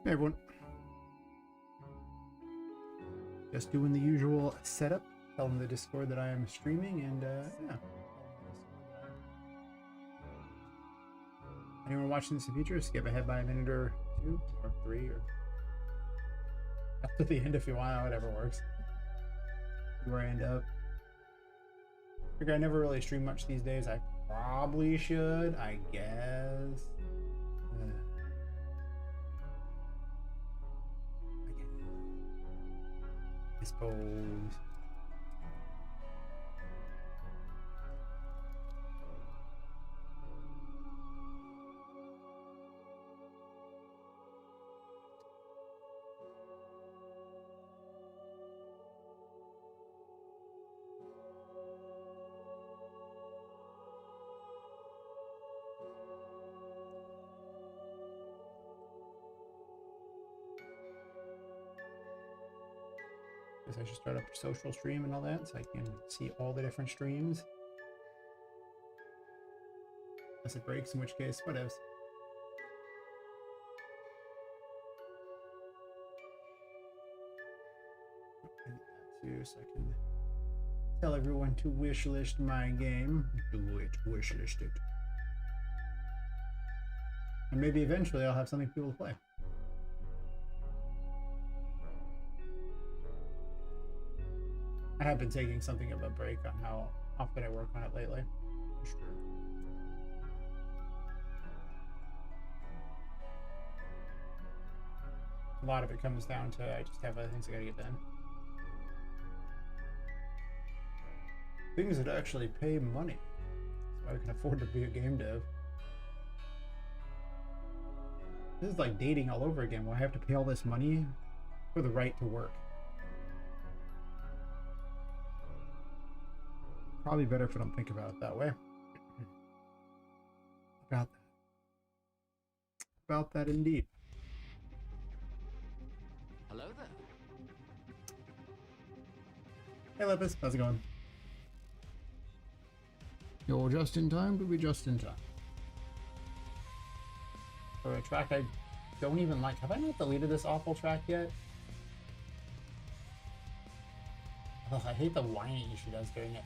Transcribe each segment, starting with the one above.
Hey everyone. Just doing the usual setup. Telling the Discord that I am streaming and yeah. Anyone watching this in the future, skip ahead by a minute or two or three or up to the end if you want, whatever works. Where I end up. I figure I never really stream much these days. I probably should, I guess. I suppose. I should start up a social stream and all that so I can see all the different streams. Unless it breaks, in which case, whatevs. Too, so I can tell everyone to wishlist my game. Do it, wishlist it. And maybe eventually I'll have something for people to play. I have been taking something of a break on how often I work on it lately. For sure. A lot of it comes down to I just have other things I gotta get done. Things that actually pay money, so I can afford to be a game dev. This is like dating all over again, where I have to pay all this money for the right to work. Probably better if I don't think about it that way. About that indeed. Hello there. Hey Lepus, how's it going? You're just in time to be just in time. For a track I don't even like. Have I not deleted this awful track yet? Ugh, I hate the whining she does during it.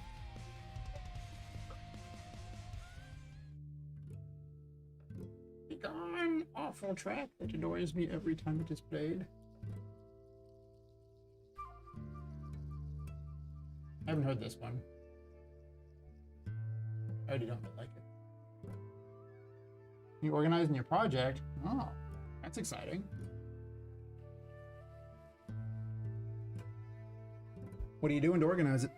Gone! Awful track that annoys me every time it is played. I haven't heard this one. I already don't really like it. You organizing your project? Oh, that's exciting. What are you doing to organize it?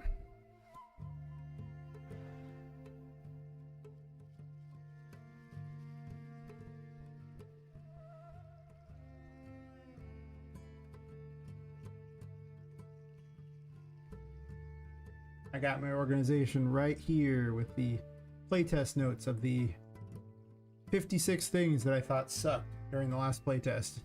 I got my organization right here with the playtest notes of the 56 things that I thought sucked during the last playtest.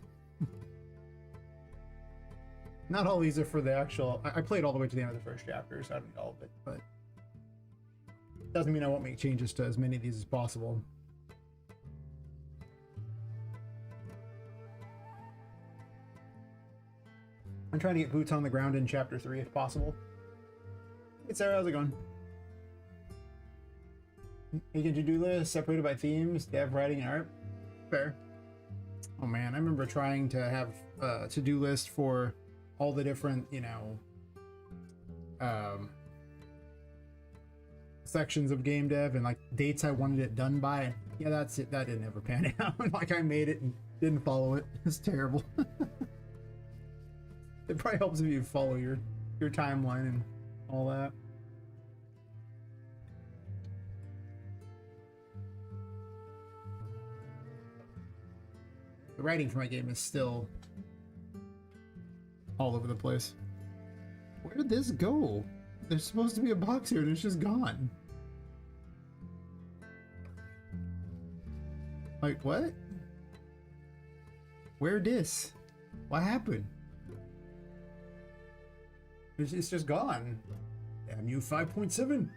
Not all these are for the actual... I played all the way to the end of the first chapter, so I don't need all of it, but... doesn't mean I won't make changes to as many of these as possible. I'm trying to get boots on the ground in chapter 3 if possible. Hey Sarah, how's it going? Making to-do list separated by themes, dev, writing, and art. Fair. Oh man, I remember trying to have a to-do list for all the different, you know, sections of game dev and like dates I wanted it done by. Yeah, that's it. That didn't ever pan out. Like I made it and didn't follow it. It's terrible. It probably helps if you follow your timeline and all that. The writing for my game is still all over the place. Where did this go? There's supposed to be a box here and it's just gone. Like, what? Where this? What happened? It's just gone. Damn you, 5.7.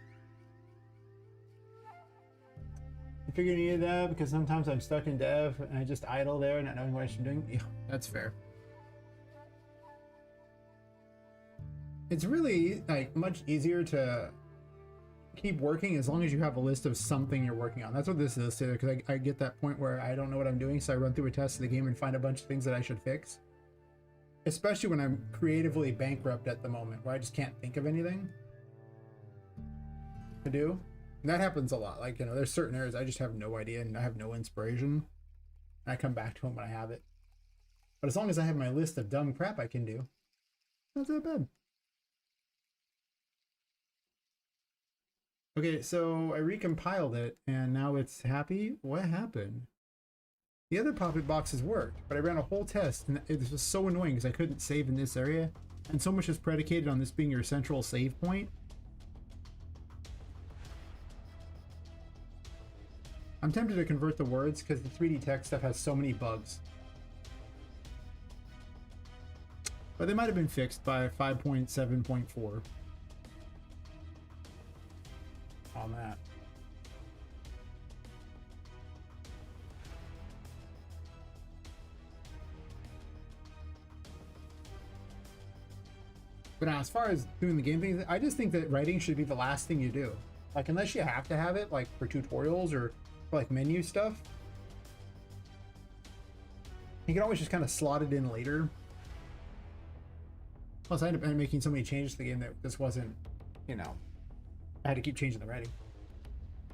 figured you needed that because sometimes I'm stuck in dev and I just idle there not knowing what I should be doing. Yeah, that's fair. It's really like much easier to keep working as long as you have a list of something you're working on. That's what this is too, because I get that point where I don't know what I'm doing, so I run through a test of the game and find a bunch of things that I should fix. Especially when I'm creatively bankrupt at the moment, where I just can't think of anything to do. And that happens a lot. Like, you know, there's certain areas I just have no idea and I have no inspiration. I come back to them when I have it. But as long as I have my list of dumb crap I can do, not that bad. Okay, so I recompiled it and now it's happy. What happened? The other Poppet boxes worked, but I ran a whole test and it was so annoying because I couldn't save in this area. And so much is predicated on this being your central save point. I'm tempted to convert the words because the 3D text stuff has so many bugs. But they might have been fixed by 5.7.4 on that. But now, as far as doing the game thing, I just think that writing should be the last thing you do. Like, unless you have to have it, like for tutorials or for like menu stuff, you can always just kind of slot it in later. Plus, I ended up making so many changes to the game that this wasn't, you know, I had to keep changing the writing.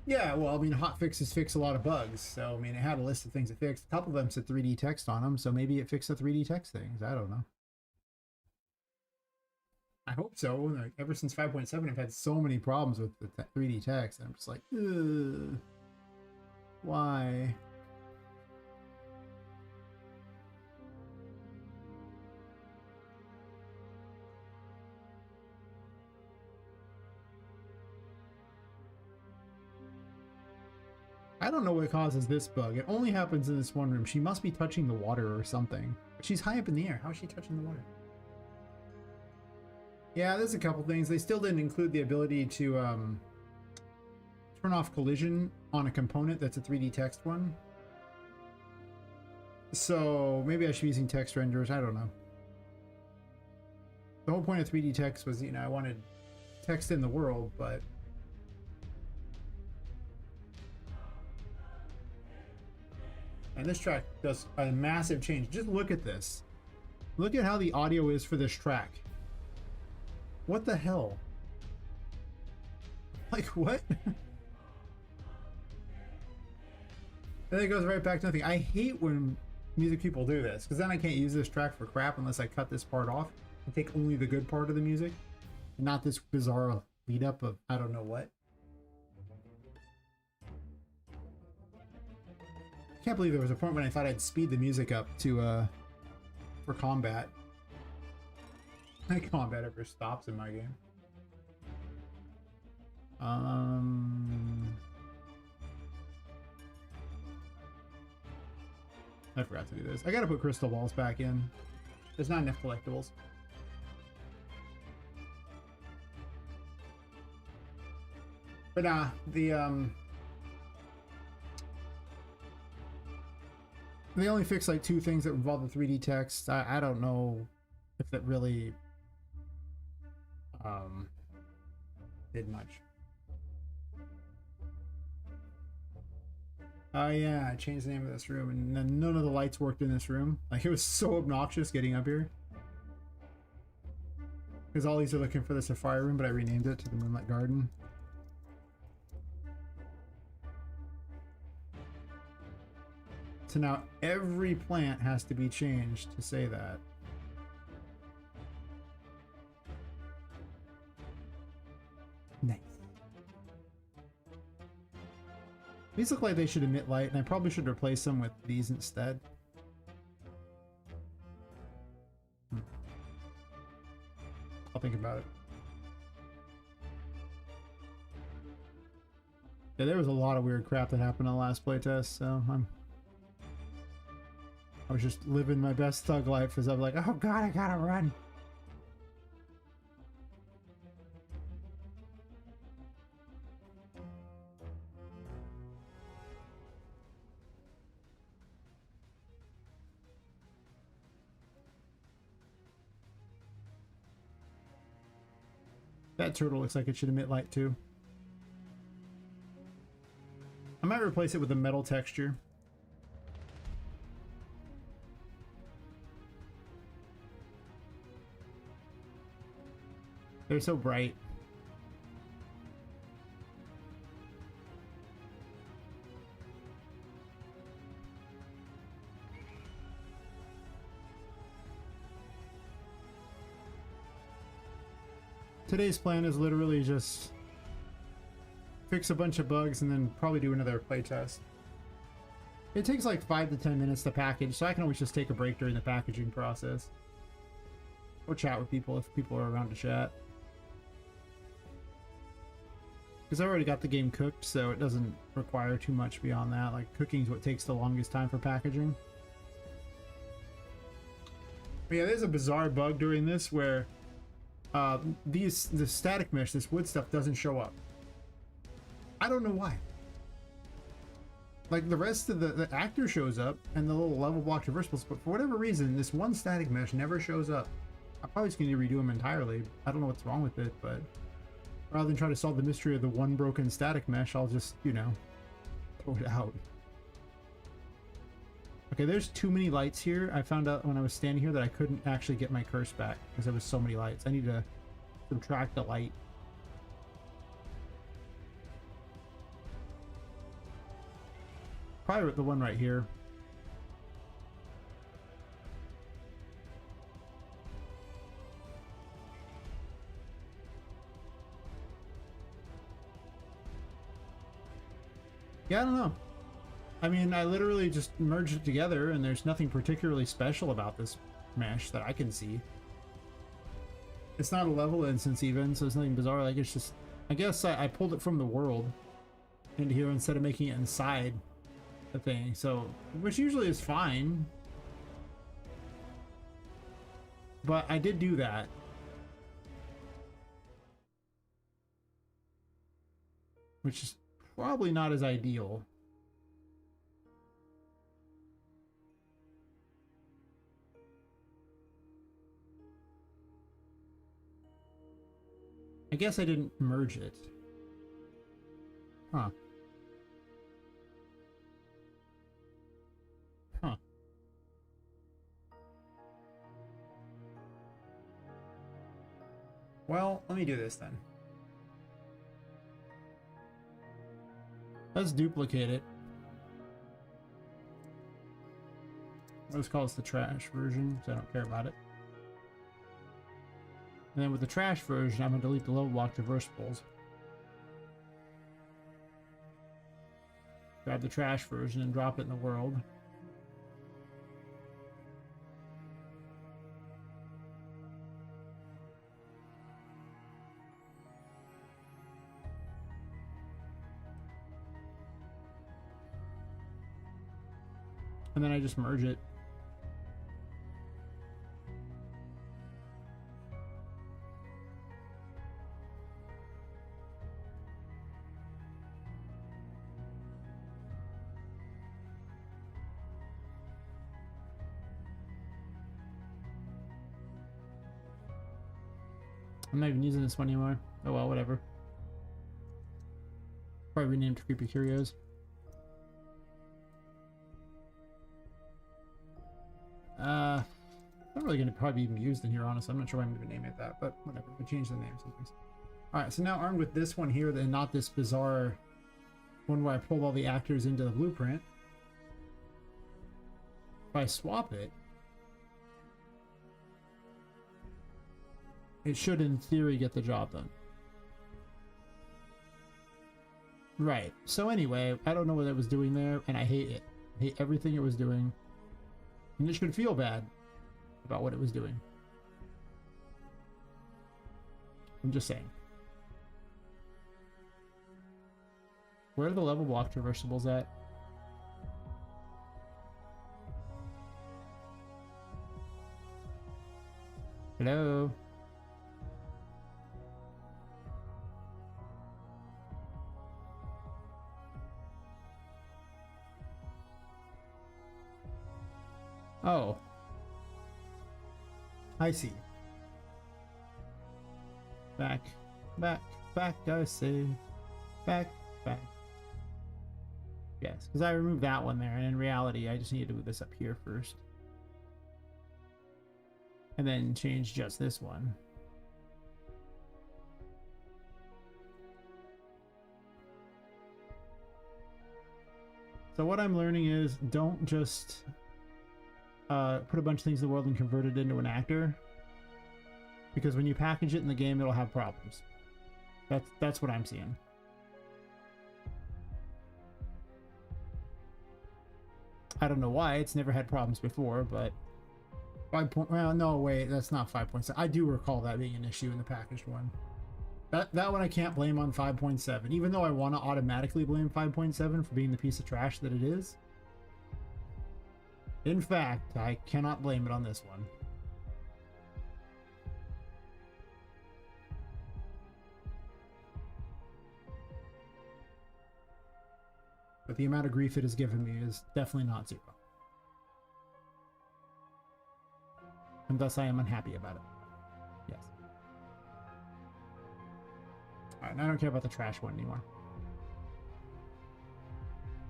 Yeah, well, I mean, hotfixes fix a lot of bugs. So, I mean, it had a list of things it fixed. A couple of them said 3D text on them, so maybe it fixed the 3D text things. I don't know. I hope so. Like, ever since 5.7, I've had so many problems with the 3D text. I'm just like, ugh, why? I don't know what causes this bug. It only happens in this one room. She must be touching the water or something. She's high up in the air. How is she touching the water? Yeah, there's a couple things. They still didn't include the ability to turn off collision on a component that's a 3D text one. So maybe I should be using text renders. I don't know. The whole point of 3D text was, you know, I wanted text in the world, but and this track does a massive change. Just look at this. Look at how the audio is for this track. What the hell? Like, what? And then it goes right back to nothing. I hate when music people do this, because then I can't use this track for crap unless I cut this part off and take only the good part of the music, and not this bizarre lead up of I don't know what. I can't believe there was a point when I thought I'd speed the music up to for combat. Combat ever stops in my game. I forgot to do this. I gotta put crystal balls back in. There's not enough collectibles. But they only fixed like 2 things that involve the 3D text. I don't know if that really did much. Oh yeah, I changed the name of this room and then none of the lights worked in this room. Like, it was so obnoxious getting up here. Because all these are looking for the Safari room, but I renamed it to the Moonlight Garden. So now every plant has to be changed to say that. Nice. These look like they should emit light, and I probably should replace them with these instead. I'll think about it. Yeah, there was a lot of weird crap that happened on the last playtest, so I was just living my best thug life as I'm like, oh god, I gotta run. That turtle looks like it should emit light too. I might replace it with a metal texture. They're so bright. Today's plan is literally just fix a bunch of bugs and then probably do another playtest. It takes like 5 to 10 minutes to package, so I can always just take a break during the packaging process. Or chat with people if people are around to chat. Because I already got the game cooked, so it doesn't require too much beyond that. Like, cooking is what takes the longest time for packaging. But yeah, there's a bizarre bug during this where the static mesh, this wood stuff, doesn't show up. I don't know why. Like, the rest of the actor shows up and the little level block traversables, but for whatever reason, this one static mesh never shows up. I'm probably just going to redo them entirely. I don't know what's wrong with it, but rather than try to solve the mystery of the one broken static mesh, I'll just, you know, throw it out. Okay, there's too many lights here. I found out when I was standing here that I couldn't actually get my curse back because there was so many lights. I need to subtract the light. Probably the one right here. Yeah, I don't know. I mean, I literally just merged it together and there's nothing particularly special about this mesh that I can see. It's not a level instance even, so it's nothing bizarre. Like, it's just, I guess I pulled it from the world into here instead of making it inside the thing, so, which usually is fine. But I did do that. Which is probably not as ideal. I guess I didn't merge it. Huh. Huh. Well, let me do this then. Let's duplicate it. Let's call this the trash version, because I don't care about it. And then with the trash version, I'm going to delete the level block traversables. Grab the trash version and drop it in the world. And then I just merge it. I'm not even using this one anymore. Oh well, whatever. Probably renamed Creepy Curios. Not really going to probably be used in here, honestly. I'm not sure why I'm going to name it that, but whatever. We change the name sometimes. Alright, so now armed with this one here, then not this bizarre one where I pulled all the actors into the blueprint. If I swap it, it should, in theory, get the job done. Right. So anyway, I don't know what it was doing there, and I hate it. I hate everything it was doing. And it should feel bad about what it was doing. I'm just saying. Where are the level block traversables at? Hello? Oh. I see. Back Back, back, I say. Back, back. Yes, because I removed that one there, and in reality, I just need to move this up here first. And then change just this one. So what I'm learning is don't just put a bunch of things in the world and convert it into an actor. Because when you package it in the game, it'll have problems. That's what I'm seeing. I don't know why, it's never had problems before, but 5 point, well, no, wait, that's not 5.7. I do recall that being an issue in the packaged one. That one I can't blame on 5.7, even though I want to automatically blame 5.7 for being the piece of trash that it is. In fact, I cannot blame it on this one. But the amount of grief it has given me is definitely not 0. And thus I am unhappy about it. Yes. Alright, and I don't care about the trash one anymore.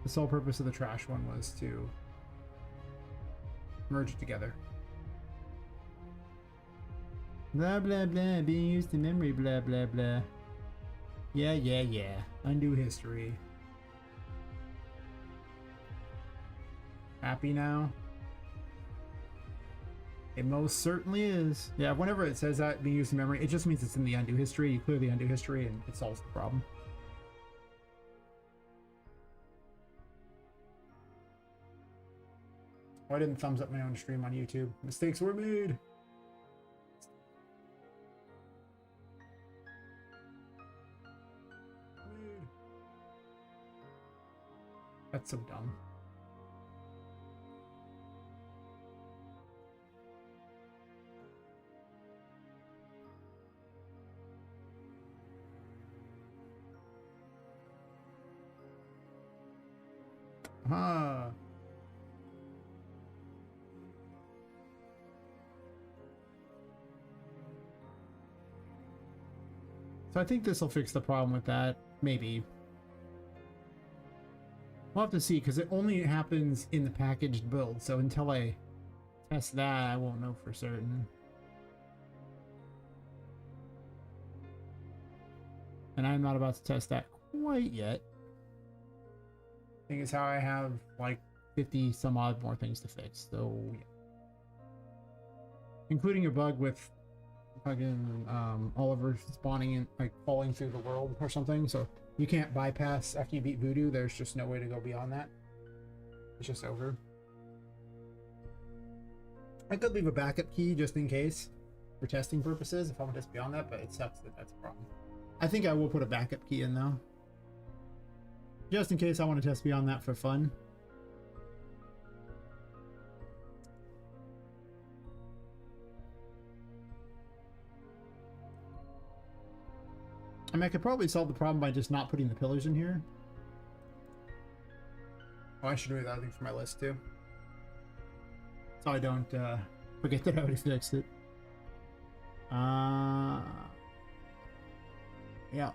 The sole purpose of the trash one was to merge it together. Blah blah blah, being used in memory, blah blah blah. Yeah, yeah, yeah. Undo history. Happy now? It most certainly is. Yeah, whenever it says that being used in memory, it just means it's in the undo history. You clear the undo history and it solves the problem. Oh, I didn't thumbs up my own stream on YouTube. Mistakes were made. That's so dumb. Huh. So I think this will fix the problem with that. Maybe. We'll have to see, because it only happens in the packaged build. So until I test that, I won't know for certain. And I'm not about to test that quite yet. Thing is how I have like 50 some odd more things to fix, so yeah. Including a bug with fucking Oliver spawning in, like falling through the world or something, so you can't bypass after you beat Voodoo. There's just no way to go beyond that. It's just over. I could leave a backup key just in case for testing purposes if I want to test beyond that, but it sucks that that's a problem. I think I will put a backup key in though, just in case I want to test beyond that for fun. I mean, I could probably solve the problem by just not putting the pillars in here. Oh, I should do that thing for my list too, so I don't forget that I already fixed it. Yeah.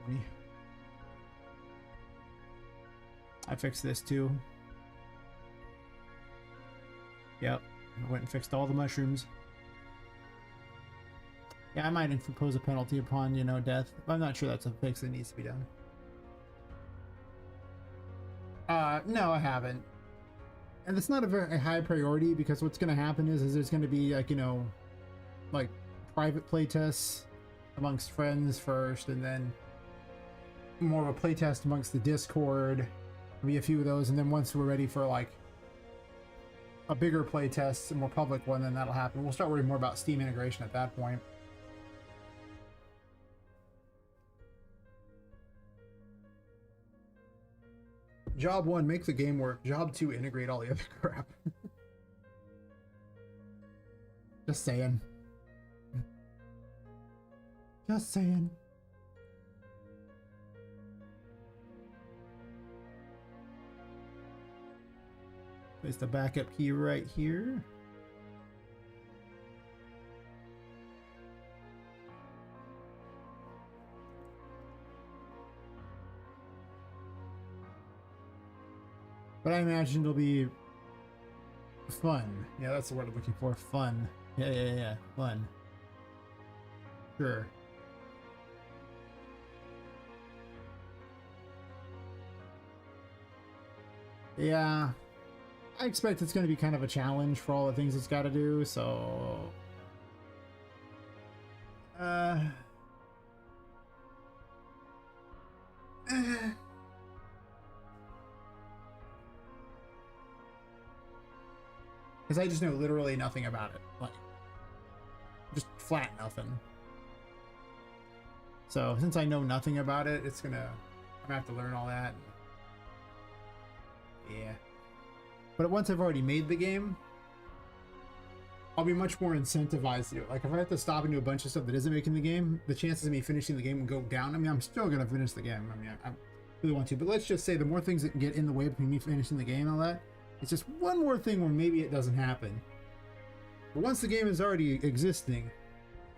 20. I fixed this too. Yep. I went and fixed all the mushrooms. Yeah, I might impose a penalty upon, you know, death. But I'm not sure that's a fix that needs to be done. No, I haven't. And it's not a very high priority, because what's going to happen is there's going to be, like, you know, like private playtests amongst friends first, and then more of a playtest amongst the Discord. There'll be a few of those, and then once we're ready for like a bigger playtest, a more public one, then that'll happen. We'll start worrying more about Steam integration at that point. Job 1, make the game work. Job 2, integrate all the other crap. Just saying. Just saying. Place the backup key right here. But I imagine it'll be fun. Yeah, that's the word I'm looking for. Fun. Yeah. Fun. Sure. Yeah. I expect it's going to be kind of a challenge for all the things it's got to do, so... Because I just know literally nothing about it. Like, just flat nothing. So, since I know nothing about it, I'm gonna have to learn all that. Yeah. But once I've already made the game, I'll be much more incentivized to do it. Like, if I have to stop and do a bunch of stuff that isn't making the game, the chances of me finishing the game will go down. I mean, I'm still going to finish the game. I mean, I really want to. But let's just say the more things that can get in the way between me finishing the game and all that, it's just one more thing where maybe it doesn't happen. But once the game is already existing,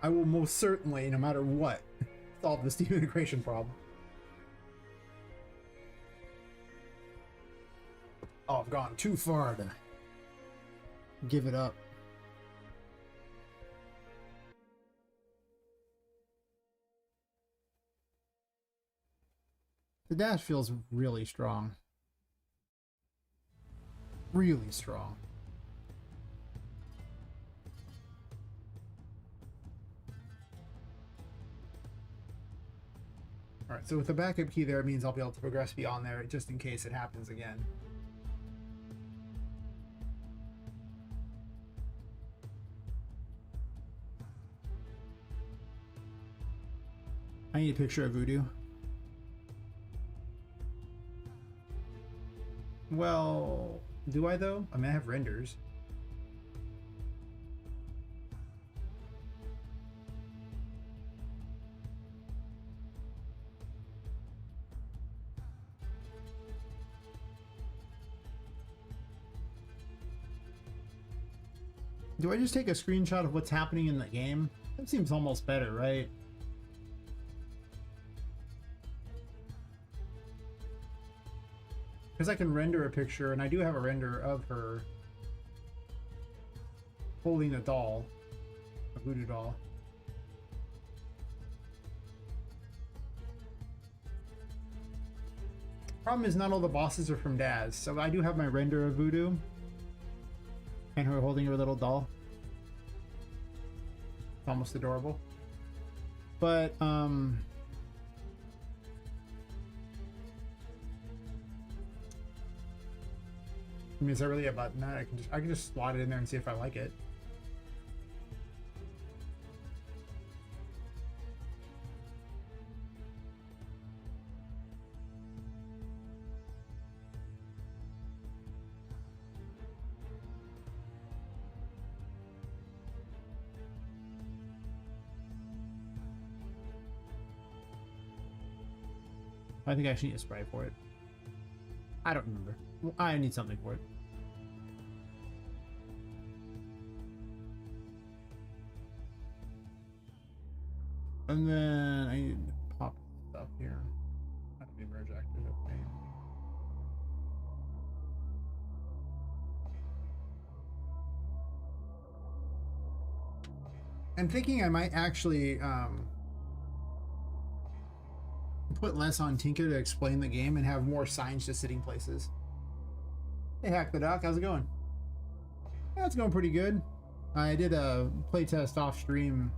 I will most certainly, no matter what, solve the Steam integration problem. Oh, I've gone too far to give it up. The dash feels really strong. Really strong. Alright, so with the backup key there, it means I'll be able to progress beyond there just in case it happens again. I need a picture of Voodoo. Well, do I though? I mean, I have renders. Do I just take a screenshot of what's happening in the game? That seems almost better, right? Because I can render a picture, and I do have a render of her holding a doll, a voodoo doll. Problem is, not all the bosses are from Daz, so I do have my render of Voodoo and her holding her little doll. It's almost adorable. But, I mean, is there really a button that I can just slot it in there and see if I like it. I think I actually need a spray for it. I don't remember. I need something for it. And then I need to pop stuff here. How to be merge active. Okay. I'm thinking I might actually put less on Tinker to explain the game and have more signs to sitting places. Hey, Hack the Doc, how's it going? Yeah, it's going pretty good. I did a playtest off stream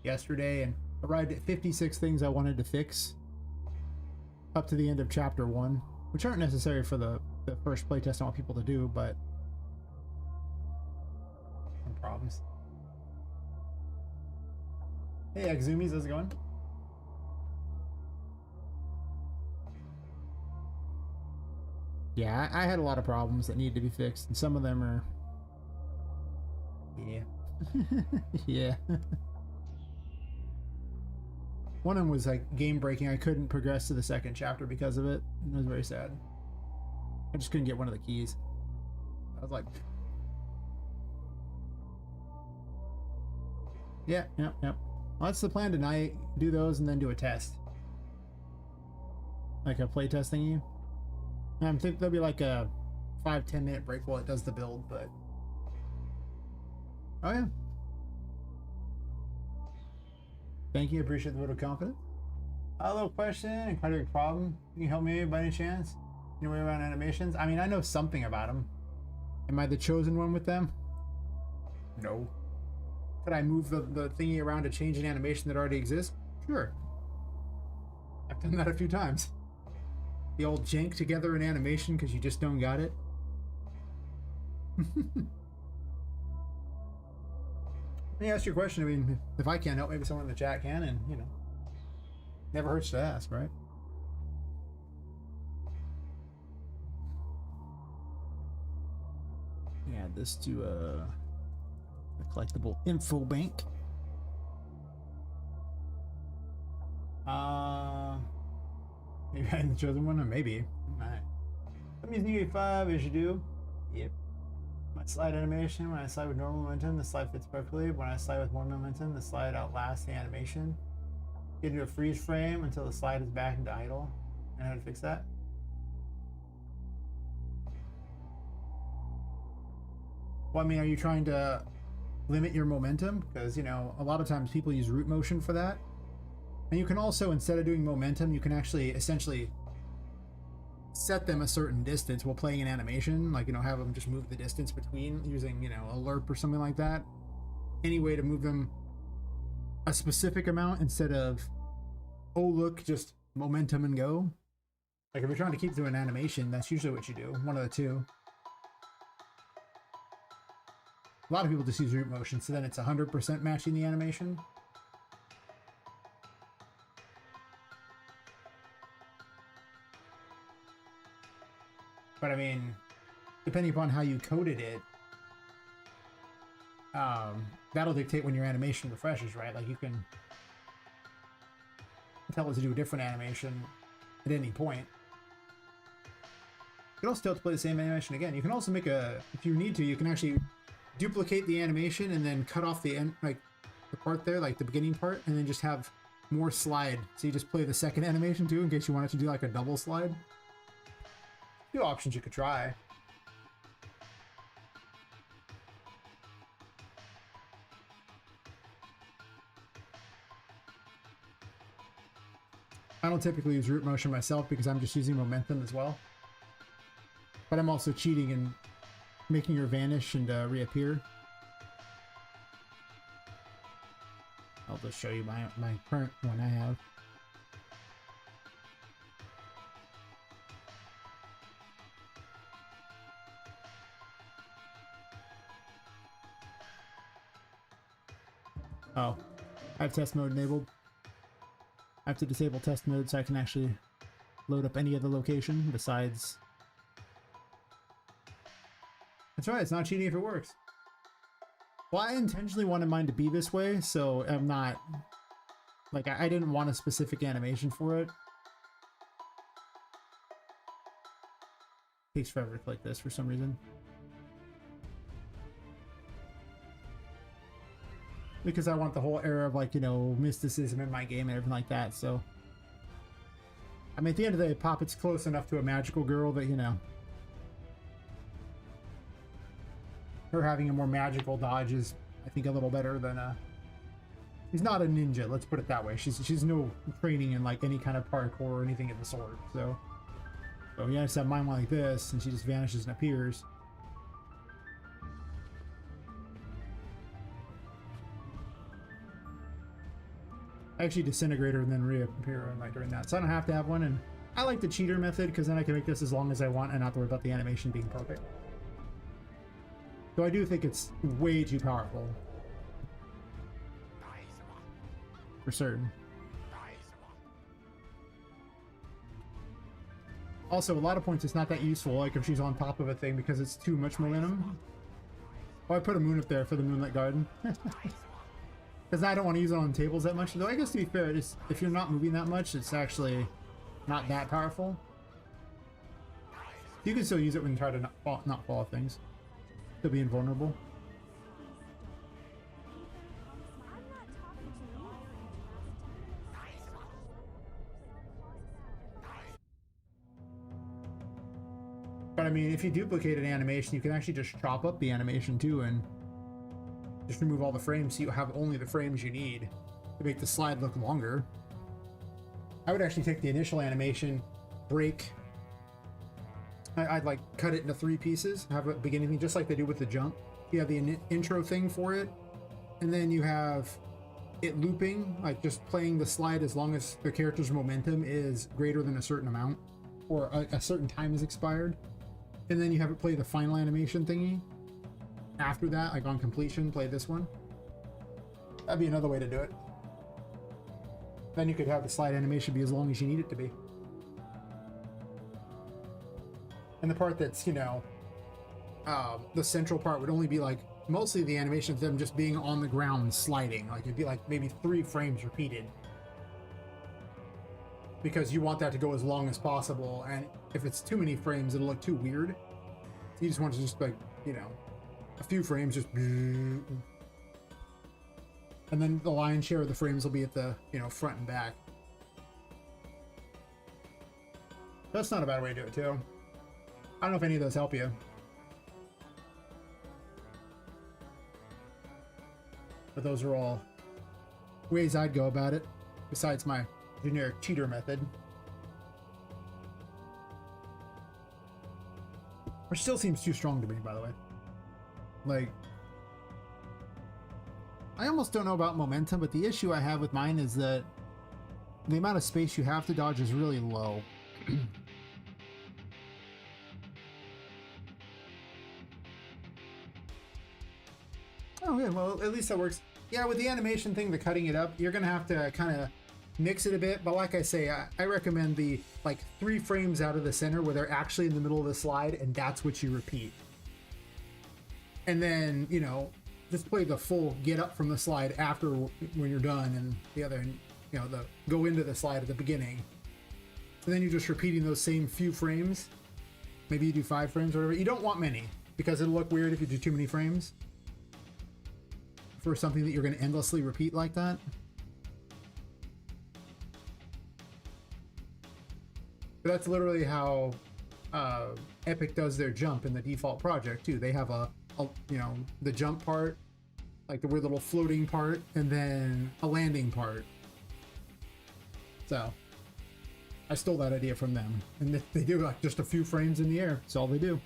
yesterday and arrived at 56 things I wanted to fix up to the end of chapter 1, which aren't necessary for the first playtest I want people to do, but some problems. Hey, Exumis, how's it going? Yeah, I had a lot of problems that needed to be fixed, and some of them are... Yeah. Yeah. One of them was like game breaking. I couldn't progress to the second chapter because of it. It was very sad. I just couldn't get one of the keys. I was like... Yeah. Well, that's the plan tonight. Do those and then do a test. Like a play test thingy. I think there'll be like a 5-10 minute break while it does the build, but oh yeah. Thank you, appreciate the vote of confidence. A little question and quite a big problem. Can you help me by any chance? Any way around animations? I mean, I know something about them. Am I the chosen one with them? No. Could I move the thingy around to change an animation that already exists? Sure. I've done that a few times. The old jank together in animation because you just don't got it. Let me ask you a question. I mean, if I can't help, maybe someone in the chat can, and you know, never hurts to ask, right? Add this to the collectible info bank. Maybe I'm the chosen one, or maybe. Alright. I'm using UE5 as you do. Yep. My slide animation, when I slide with normal momentum, the slide fits perfectly. When I slide with more momentum, the slide outlasts the animation. Get into a freeze frame until the slide is back into idle. And how to fix that? Well, I mean, are you trying to limit your momentum? Because, you know, a lot of times people use root motion for that. And you can also, instead of doing momentum, you can actually essentially set them a certain distance while playing an animation. Like, you know, have them just move the distance between using, you know, a lerp or something like that. Any way to move them a specific amount instead of, oh, look, just momentum and go. Like, if you're trying to keep doing an animation, that's usually what you do. One of the two. A lot of people just use root motion, so then it's 100% matching the animation. But I mean, depending upon how you coded it, that'll dictate when your animation refreshes, right? Like you can tell it to do a different animation at any point. You can also tell it to play the same animation again. You can also make a, if you need to, you can actually duplicate the animation and then cut off the end, like the part there, like the beginning part, and then just have more slide. So you just play the second animation too, in case you wanted to do like a double slide. Few options you could try. I don't typically use root motion myself because I'm just using momentum as well. But I'm also cheating and making her vanish and reappear. I'll just show you my current one I have. Oh, I have test mode enabled. I have to disable test mode so I can actually load up any other location besides... That's right, it's not cheating if it works. Well, I intentionally wanted mine to be this way, so I'm not... Like, I didn't want a specific animation for it. Takes forever to click this for some reason. Because I want the whole era of, like, you know, mysticism in my game and everything like that, so... I mean, at the end of the day, Poppet's close enough to a magical girl that, you know... Her having a more magical dodge is, I think, a little better than, She's not a ninja, let's put it that way. She's no training in, like, any kind of parkour or anything of the sort, so... So, yeah, I just have mine like this, and she just vanishes and appears. I actually disintegrate her and then reappear like during that, so I don't have to have one. And I like the cheater method because then I can make this as long as I want and not have to worry about the animation being perfect. So I do think it's way too powerful for certain. Also, a lot of points it's not that useful, like if she's on top of a thing, because it's too much momentum. Oh, I put a moon up there for the Moonlit Garden. Because I don't want to use it on tables that much. Though I guess to be fair, just, if you're not moving that much, it's actually not that powerful. You can still use it when you try to not fall off things. Still be invulnerable. But I mean, if you duplicate an animation, you can actually just chop up the animation too and just remove all the frames so you have only the frames you need to make the slide look longer. I would actually take the initial animation, break. I'd like cut it into 3 pieces, have a beginning thing, just like they do with the jump. You have the intro thing for it, and then you have it looping, like just playing the slide as long as the character's momentum is greater than a certain amount, or a certain time is expired. And then you have it play the final animation thingy. After that, like on completion, play this one. That'd be another way to do it. Then you could have the slide animation be as long as you need it to be. And the part that's, you know, the central part would only be like, mostly the animation of them just being on the ground sliding. Like it'd be like maybe 3 frames repeated. Because you want that to go as long as possible, and if it's too many frames, it'll look too weird. So you just want to just like, you know, a few frames, just... And then the lion's share of the frames will be at the, you know, front and back. That's not a bad way to do it, too. I don't know if any of those help you. But those are all ways I'd go about it, besides my generic cheater method. Which still seems too strong to me, by the way. Like, I almost don't know about momentum, but the issue I have with mine is that the amount of space you have to dodge is really low. Oh yeah, well at least that works. Yeah, with the animation thing, the cutting it up, you're gonna have to kind of mix it a bit, but like I say, I recommend the like 3 frames out of the center where they're actually in the middle of the slide, and that's what you repeat. And then, you know, just play the full get up from the slide after when you're done, and the other, you know, the go into the slide at the beginning. And then you're just repeating those same few frames. Maybe you do 5 frames or whatever. You don't want many, because it'll look weird if you do too many frames for something that you're going to endlessly repeat like that. But that's literally how Epic does their jump in the default project too. They have a you know, the jump part, like the weird little floating part, and then a landing part. So I stole that idea from them, and they do like just a few frames in the air. That's all they do.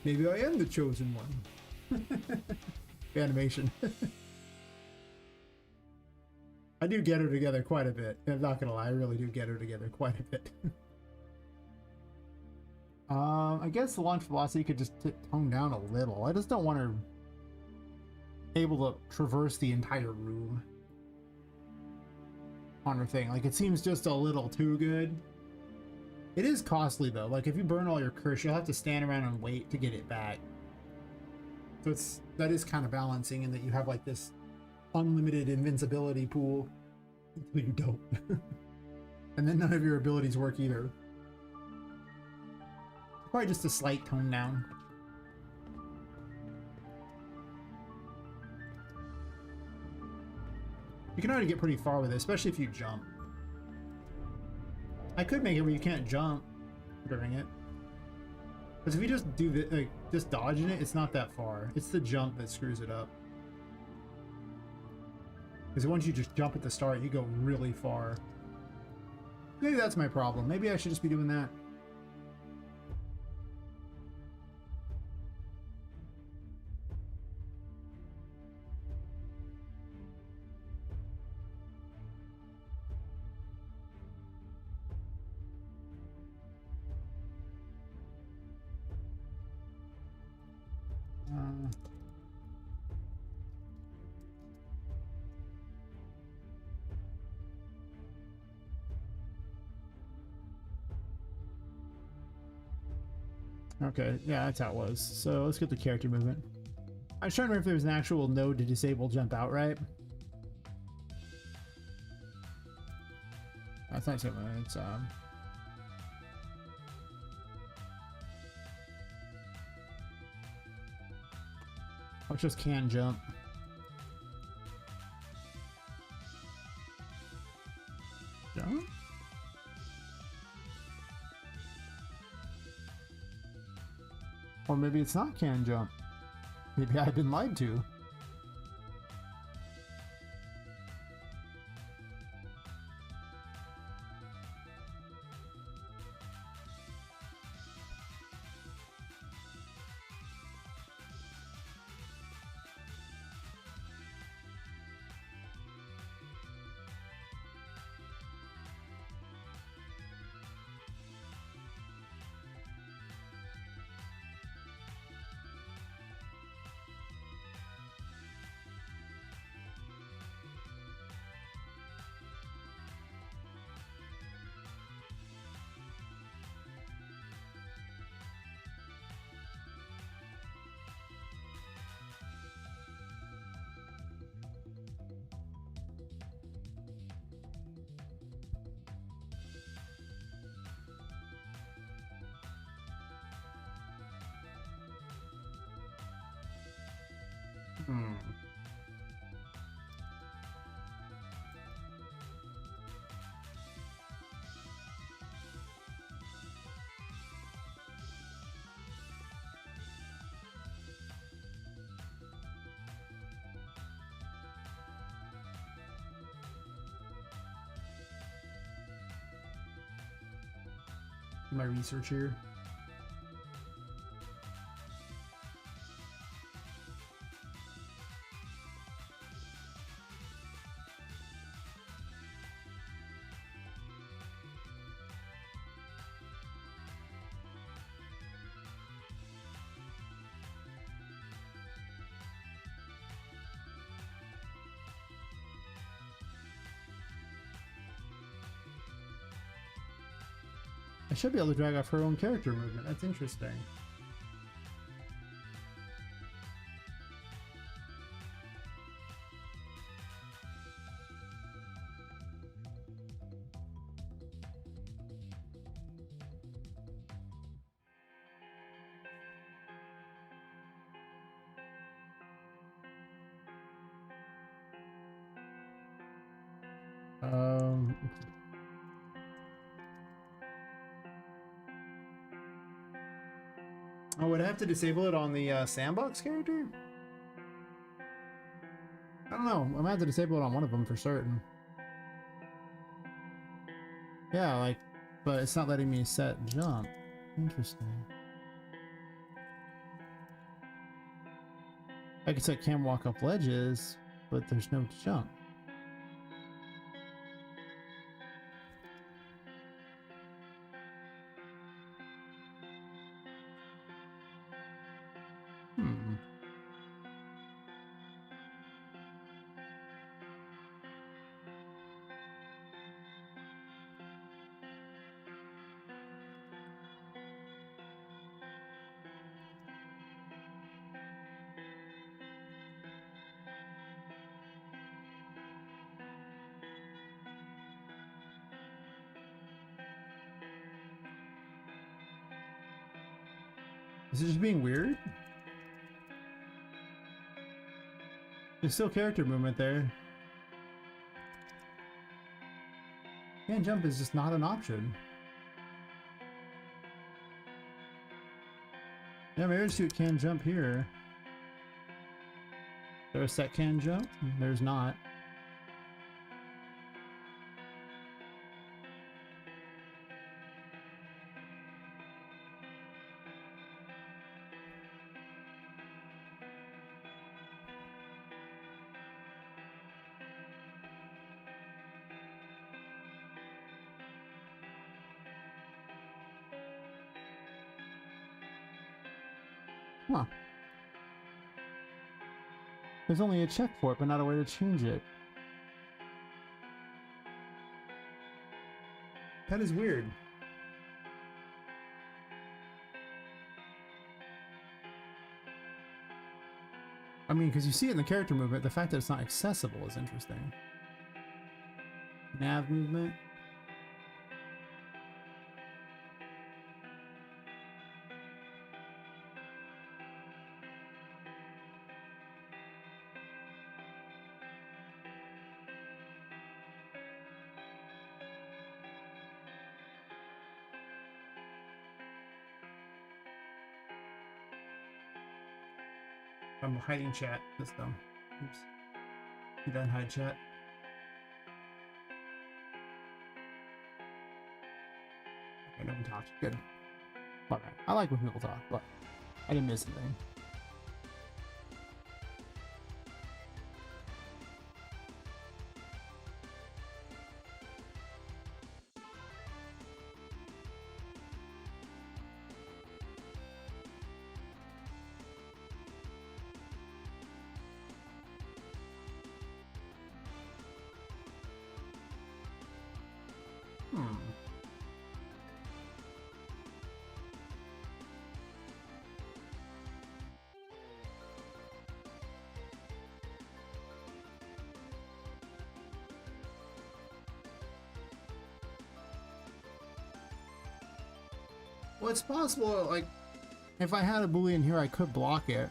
Maybe I am the chosen one. Animation. I do get her together quite a bit. I'm not gonna lie, I really do get her together quite a bit. I guess the launch velocity could just tone down a little. I just don't want her able to traverse the entire room on her thing. Like, it seems just a little too good. It is costly though. Like, if you burn all your curse, you'll have to stand around and wait to get it back. So that is kind of balancing in that you have like this unlimited invincibility pool until you don't. And then none of your abilities work either. Probably just a slight tone down. You can already get pretty far with it, especially if you jump. I could make it where you can't jump during it. Because if you just do the, like, just dodging it, it's not that far. It's the jump that screws it up. Because once you just jump at the start, you go really far. Maybe that's my problem. Maybe I should just be doing that. Okay, yeah, that's how it was. So let's get the character movement. I was trying to remember if there was an actual node to disable jump out, right? That's not something. It's just can jump. maybe it's not can jump. Maybe I've been lied to. Hmm. My research here. I should be able to drag off her own character movement. That's interesting. Um... Oh, would I have to disable it on the sandbox character? I don't know. I might have to disable it on one of them for certain. Yeah, like, but it's not letting me set jump. Interesting. I could set can walk up ledges, but there's no jump. Hmm. Is it just being weird? There's still character movement there. Can jump is just not an option. Yeah, maybe just do can jump here. There's set can jump? There's not. Huh. There's only a check for it, but not a way to change it. That is weird. I mean, because you see it in the character movement, the fact that it's not accessible is interesting. Nav movement. I'm hiding chat this time. Oops. You done hide chat? Okay, no one talked. Good. Alright. I like when people talk, but I didn't miss anything. Well, it's possible, like, if I had a Boolean here, I could block it.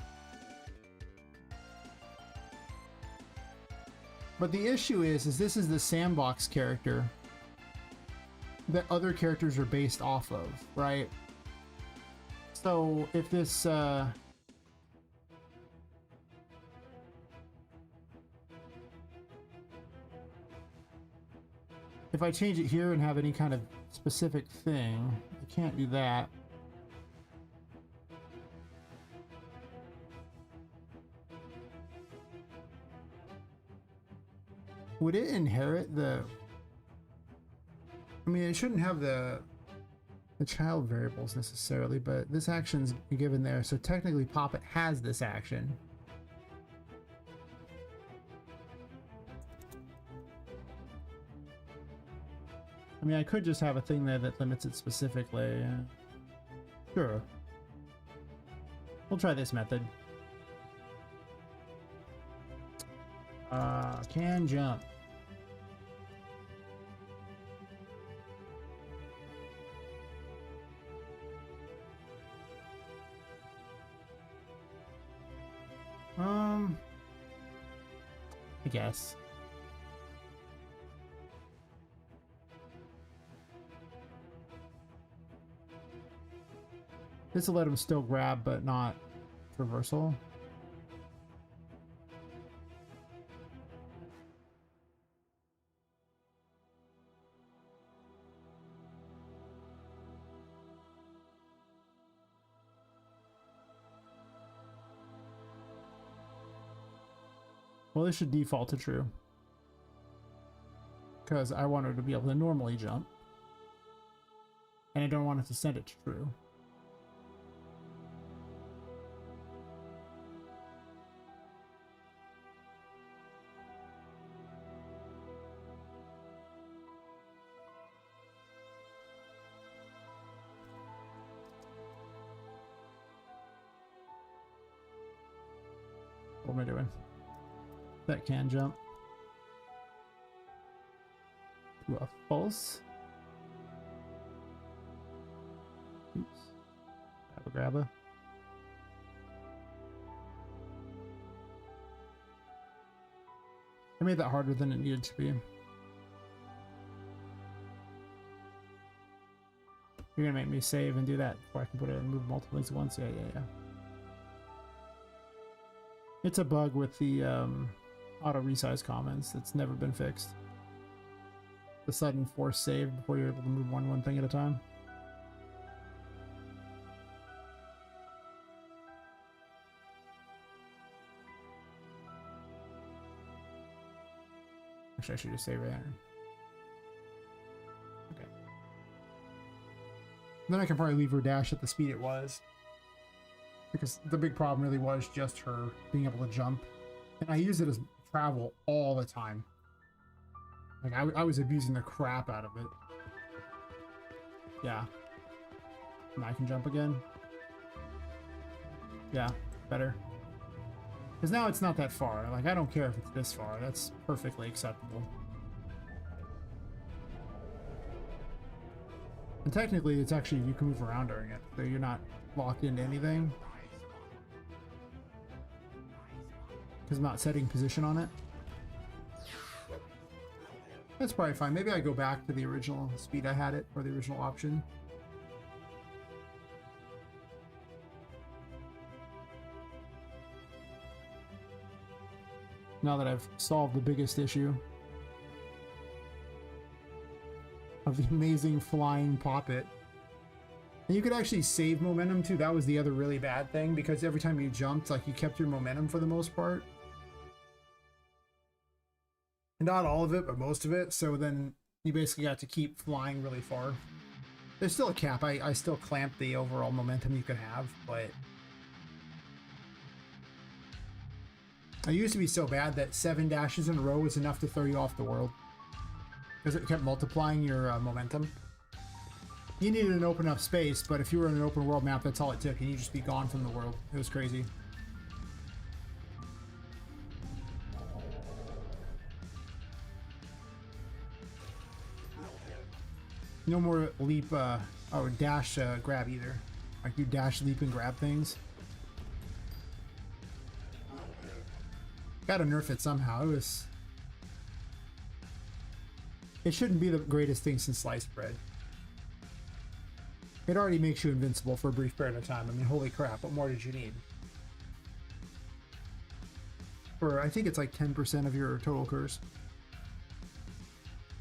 But the issue is this is the sandbox character that other characters are based off of, right? So if this, if I change it here and have any kind of specific thing, I can't do that. Would it inherit the... I mean, it shouldn't have the child variables necessarily, but this action's given there, so technically Poppet has this action. I mean, I could just have a thing there that limits it specifically. Sure. We'll try this method. Can jump. I guess. This will let him still grab, but not traversal. Well, this should default to true, because I want her to be able to normally jump, and I don't want it to set it to true. What am I doing? That can jump to a false. Oops. Grabba. I made that harder than it needed to be. You're gonna make me save and do that before I can put it and move multiple things at once. Yeah. It's a bug with the auto resize comments that's never been fixed. The sudden force save before you're able to move one thing at a time. Actually, I should just save right there. Okay. Then I can probably leave her dash at the speed it was, because the big problem really was just her being able to jump. And I use it as travel all the time. Like, I was abusing the crap out of it. Yeah. Now I can jump again. Yeah, better. Because now it's not that far. Like, I don't care if it's this far. That's perfectly acceptable. And technically, it's actually, you can move around during it. So you're not locked into anything. Because I'm not setting position on it. That's probably fine. Maybe I go back to the original speed I had it, or the original option. Now that I've solved the biggest issue of the amazing flying Poppet. And you could actually save momentum too. That was the other really bad thing, because every time you jumped, like, you kept your momentum for the most part. And not all of it, but most of it. So then you basically got to keep flying really far. There's still a cap. I still clamped the overall momentum you could have, but it used to be so bad that 7 dashes in a row was enough to throw you off the world, because it kept multiplying your momentum. You needed an open up space, but if you were in an open world map, that's all it took, and you'd just be gone from the world. It was crazy. No more leap or dash grab either. Like, you dash, leap, and grab things. Gotta nerf it somehow. It shouldn't be the greatest thing since sliced bread. It already makes you invincible for a brief period of time. I mean, holy crap, what more did you need? For, I think it's like 10% of your total curse.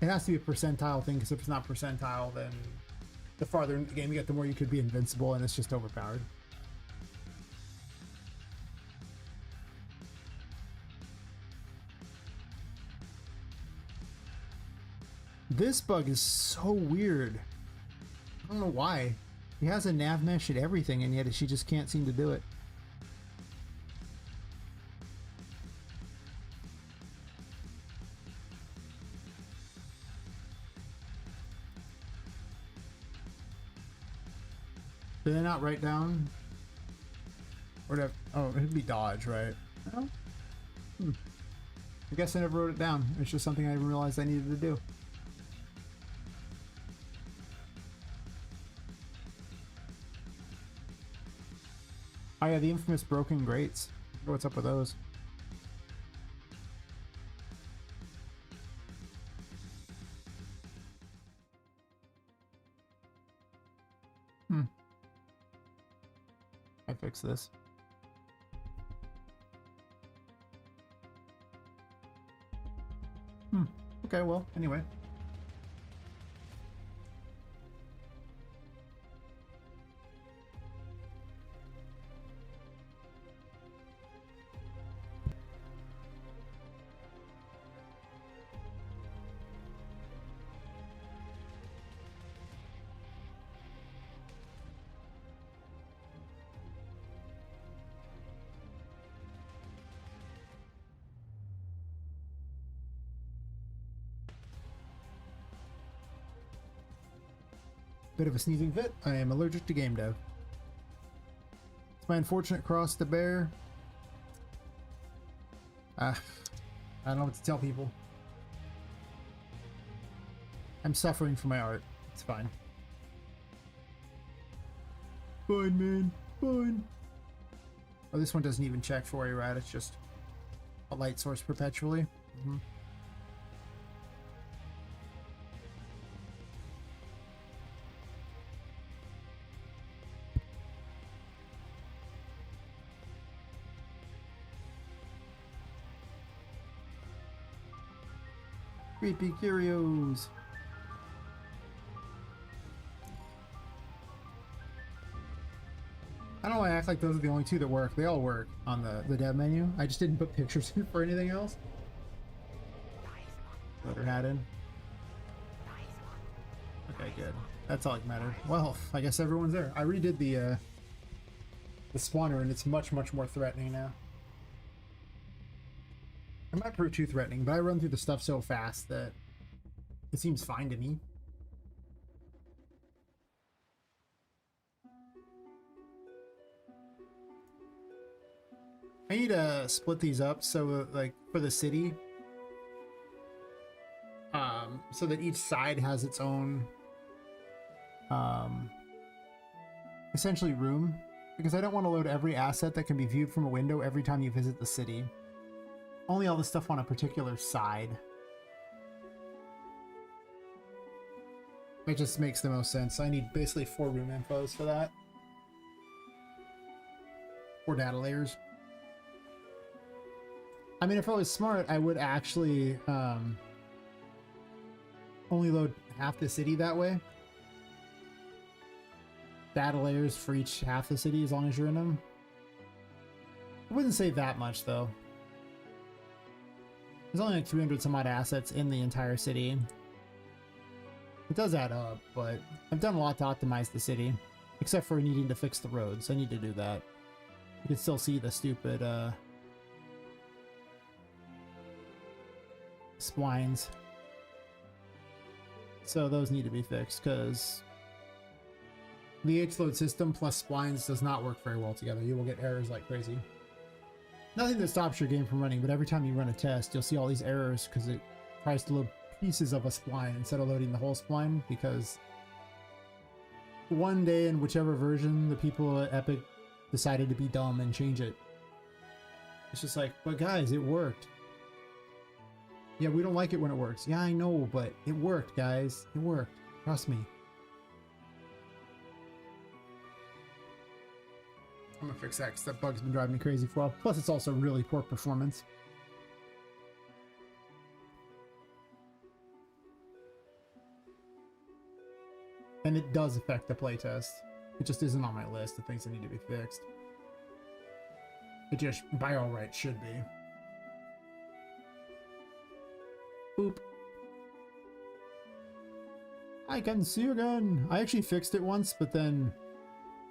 It has to be a percentile thing, because if it's not percentile, then the farther in the game you get, the more you could be invincible, and it's just overpowered. This bug is so weird. I don't know why. He has a nav mesh at everything, and yet she just can't seem to do it. Did they not write down? Or did oh, it'd be dodge, right? Oh. I guess I never wrote it down. It's just something I didn't realize I needed to do. Oh yeah, the infamous broken grates. What's up with those? I fix this. Okay, well, anyway. Bit of a sneezing fit. I am allergic to game dev. It's my unfortunate cross to bear. I don't know what to tell people. I'm suffering for my art. It's fine. Fine, man. Fine. Oh, this one doesn't even check for where you're at. It's just a light source perpetually. Creepy curios. I don't know why I act like those are the only two that work. They all work on the dev menu. I just didn't put pictures in for anything else. Let her hat in. Okay, good. That's all that mattered. Well, I guess everyone's there. I redid the spawner, and it's much more threatening now. It might prove too threatening, but I run through the stuff so fast that it seems fine to me. I need to split these up so, like, for the city, so that each side has its own, essentially room, because I don't want to load every asset that can be viewed from a window every time you visit the city. Only all the stuff on a particular side. It just makes the most sense. I need basically 4 room infos for that. 4 data layers. I mean, if I was smart, I would actually only load half the city that way. Data layers for each half the city as long as you're in them. I wouldn't say that much though. There's only like 300 some odd assets in the entire city. It does add up, but I've done a lot to optimize the city. Except for needing to fix the roads. I need to do that. You can still see the stupid splines. So those need to be fixed because the H-load system plus splines does not work very well together. You will get errors like crazy. Nothing that stops your game from running, but every time you run a test, you'll see all these errors because it tries to load pieces of a spline instead of loading the whole spline, because one day in whichever version the people at Epic decided to be dumb and change it. It's just like, but guys, it worked. Yeah, we don't like it when it works. Yeah, I know, but it worked, guys. It worked. Trust me. I'm gonna fix that because that bug's been driving me crazy for a while. Plus, it's also really poor performance. And it does affect the playtest. It just isn't on my list of things that need to be fixed. It just, by all rights, should be. Boop. I can see you again. I actually fixed it once, but then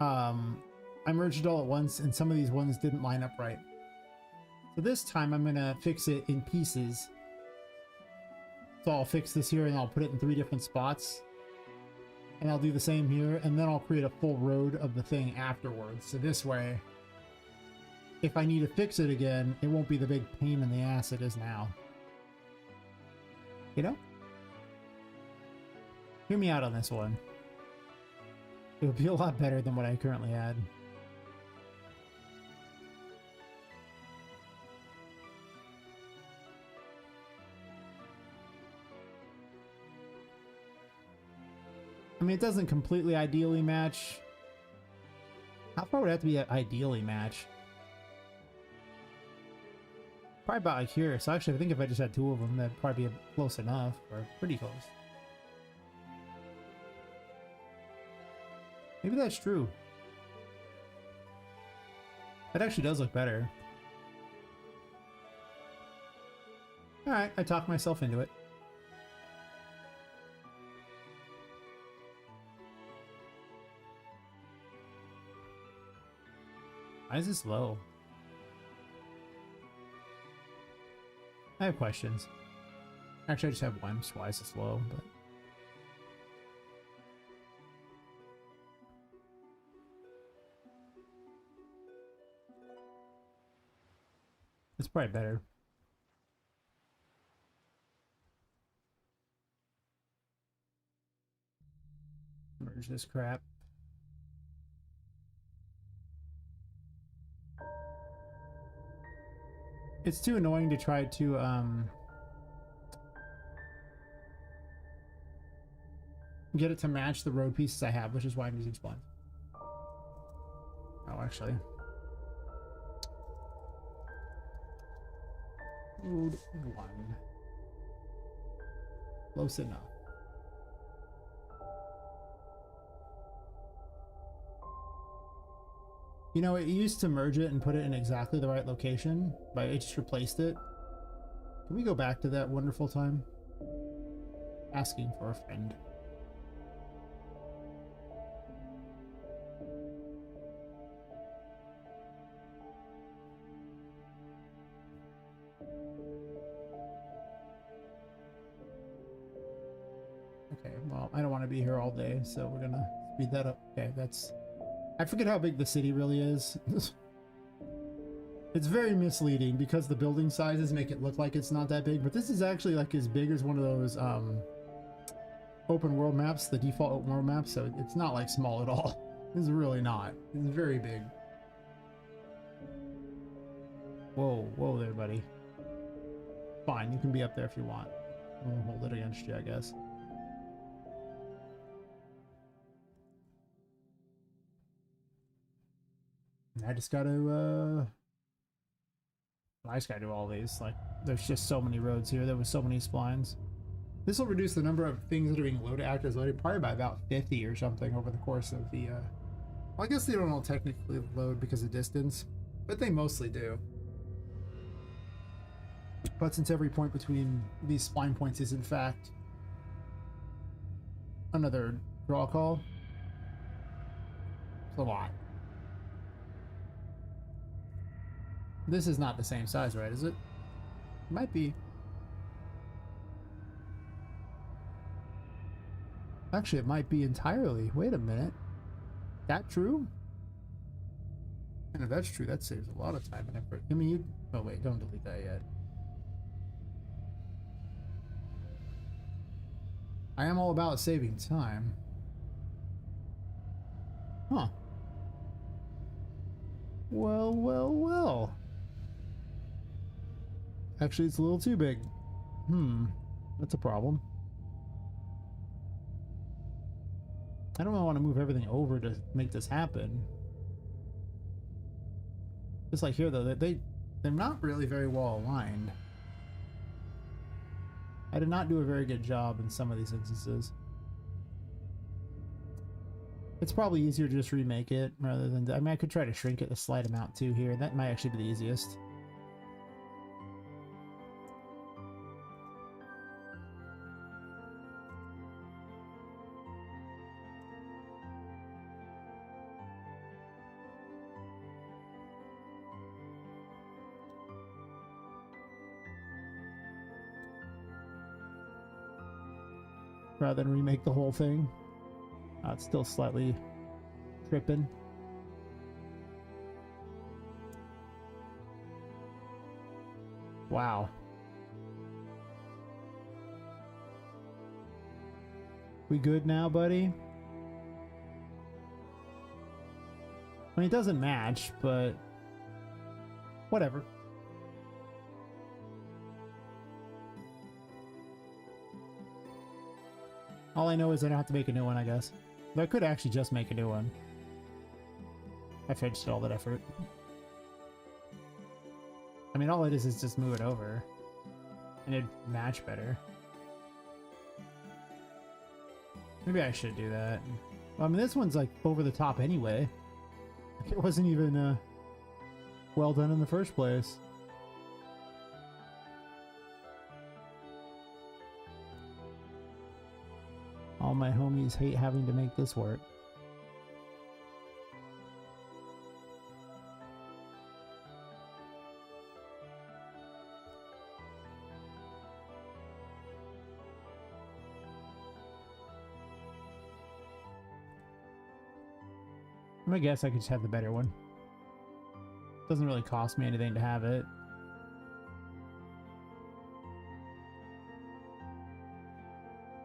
I merged it all at once, and some of these ones didn't line up right. So this time I'm gonna fix it in pieces. So I'll fix this here and I'll put it in 3 different spots. And I'll do the same here, and then I'll create a full road of the thing afterwards. So this way, if I need to fix it again, it won't be the big pain in the ass it is now. You know? Hear me out on this one. It'll be a lot better than what I currently had. I mean, it doesn't completely ideally match. How far would it have to be ideally match? Probably about like here. So actually, I think if I just had 2 of them, that'd probably be close enough, or pretty close. Maybe that's true. That actually does look better. Alright, I talked myself into it. Why is this low? I have questions. Actually, I just have one. So why is this low? But it's probably better. Merge this crap. It's too annoying to try to get it to match the road pieces I have, which is why I'm using splines. Oh, actually. Road 1. Close enough. You know, it used to merge it and put it in exactly the right location, but I just replaced it. Can we go back to that wonderful time? Asking for a friend. Okay, well, I don't want to be here all day, so we're gonna speed that up. Okay, that's... I forget how big the city really is. It's very misleading because the building sizes make it look like it's not that big, but this is actually like as big as one of those open world maps, the default open world maps, so it's not like small at all. It's really not. It's very big. Whoa, whoa there, buddy. Fine, you can be up there if you want. We'll hold it against you, I guess. I just gotta, I just gotta do all these. Like, there's just so many roads here. There was so many splines. This will reduce the number of things that are being loaded, actors loaded, probably by about 50 or something over the course of the, well, I guess they don't all technically load because of distance, but they mostly do. But since every point between these spline points is in fact another draw call, it's a lot. This is not the same size, right? Is it? It might be. Actually, it might be entirely. Wait a minute. That true? And if that's true, that saves a lot of time and effort. I mean, you... Oh, wait. Don't delete that yet. I am all about saving time. Huh. Well, well, well. Actually, it's a little too big. That's a problem. I don't really want to move everything over to make this happen. Just like here, though, they're not really very well aligned. I did not do a very good job in some of these instances. It's probably easier to just remake it rather than... I mean, I could try to shrink it a slight amount too here. That might actually be the easiest. Rather than remake the whole thing. It's still slightly tripping. Wow. We good now, buddy? I mean, it doesn't match, but whatever. All I know is I don't have to make a new one, I guess. But I could actually just make a new one. I finished all that effort. I mean, all it is just move it over. And it'd match better. Maybe I should do that. Well, I mean, this one's like over the top anyway. It wasn't even well done in the first place. All my homies hate having to make this work. I guess I could just have the better one. Doesn't really cost me anything to have it.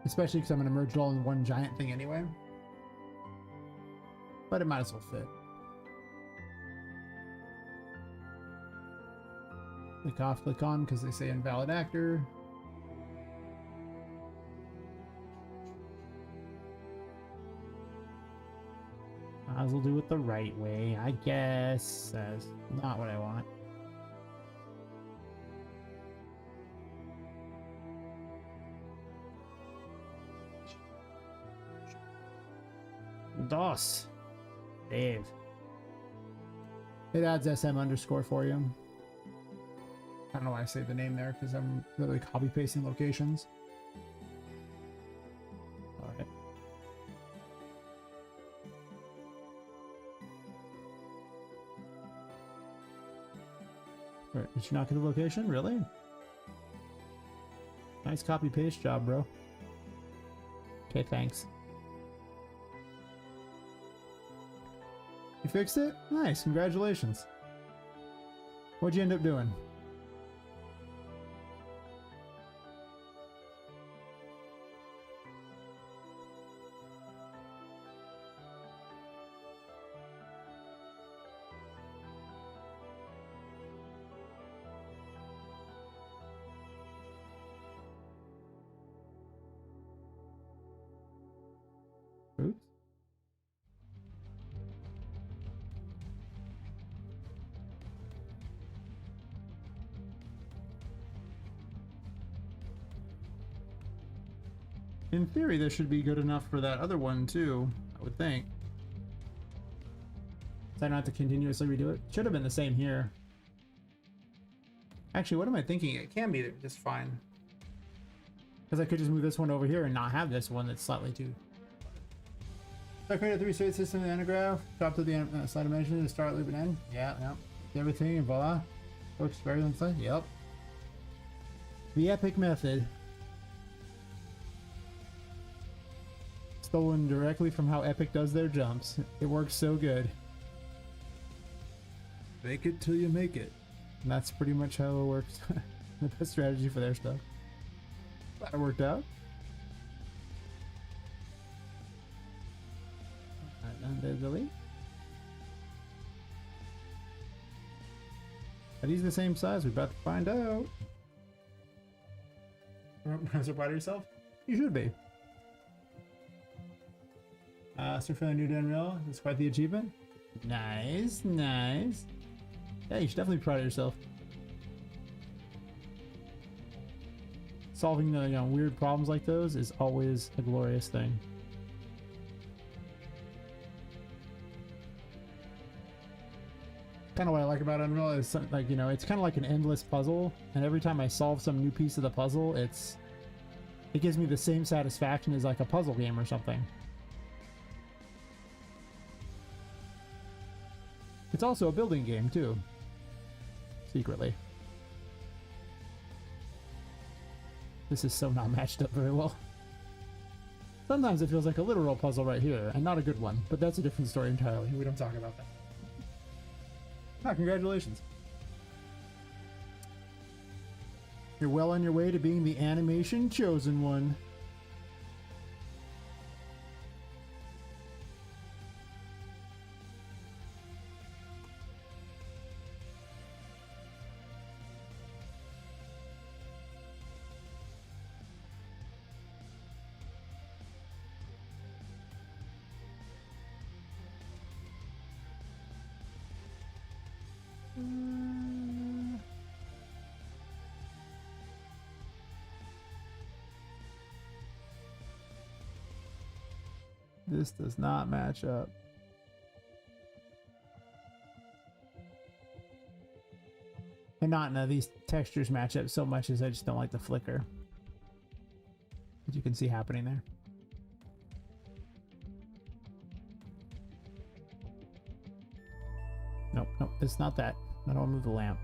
Especially because I'm going to merge it all in one giant thing anyway. But it might as well fit. Click off, click on, because they say invalid actor. Might as well do it the right way, I guess. That's not what I want. DOS. Dave. It adds SM underscore for you. I don't know why I say the name there, because I'm literally copy pasting locations. Alright. Alright, did you not get the location? Really? Nice copy paste job, bro. Okay, thanks. You fixed it? Nice, congratulations. What'd you end up doing? Oops. In theory, this should be good enough for that other one too, I would think. So I don't have to continuously redo it. Should have been the same here. Actually, what am I thinking? It can be just fine. Because I could just move this one over here and not have this one that's slightly too. So I create a 3-state system in the anagraph, drop to the slide dimension and start looping in. Yeah, yeah. Everything and voila. Works very nicely. Yep. The epic method. Stolen directly from how Epic does their jumps. It works so good. Make it till you make it. And that's pretty much how it works. The best strategy for their stuff. That worked out. Delete. Are these the same size? We're about to find out. So proud of yourself? You should be. So for the new Unreal, it's quite the achievement. Nice, nice. Yeah, you should definitely be proud of yourself. Solving the weird problems like those is always a glorious thing. Kind of what I like about Unreal is like, it's kind of like an endless puzzle, and every time I solve some new piece of the puzzle, it gives me the same satisfaction as like a puzzle game or something. It's also a building game too. Secretly. This is so not matched up very well. Sometimes it feels like a literal puzzle right here, and not a good one, but that's a different story entirely. We don't talk about that. Ah, congratulations. You're well on your way to being the animation chosen one. This does not match up. And not none of these textures match up so much as I just don't like the flicker. As you can see happening there. Nope, nope, it's not that. I don't want to move the lamp.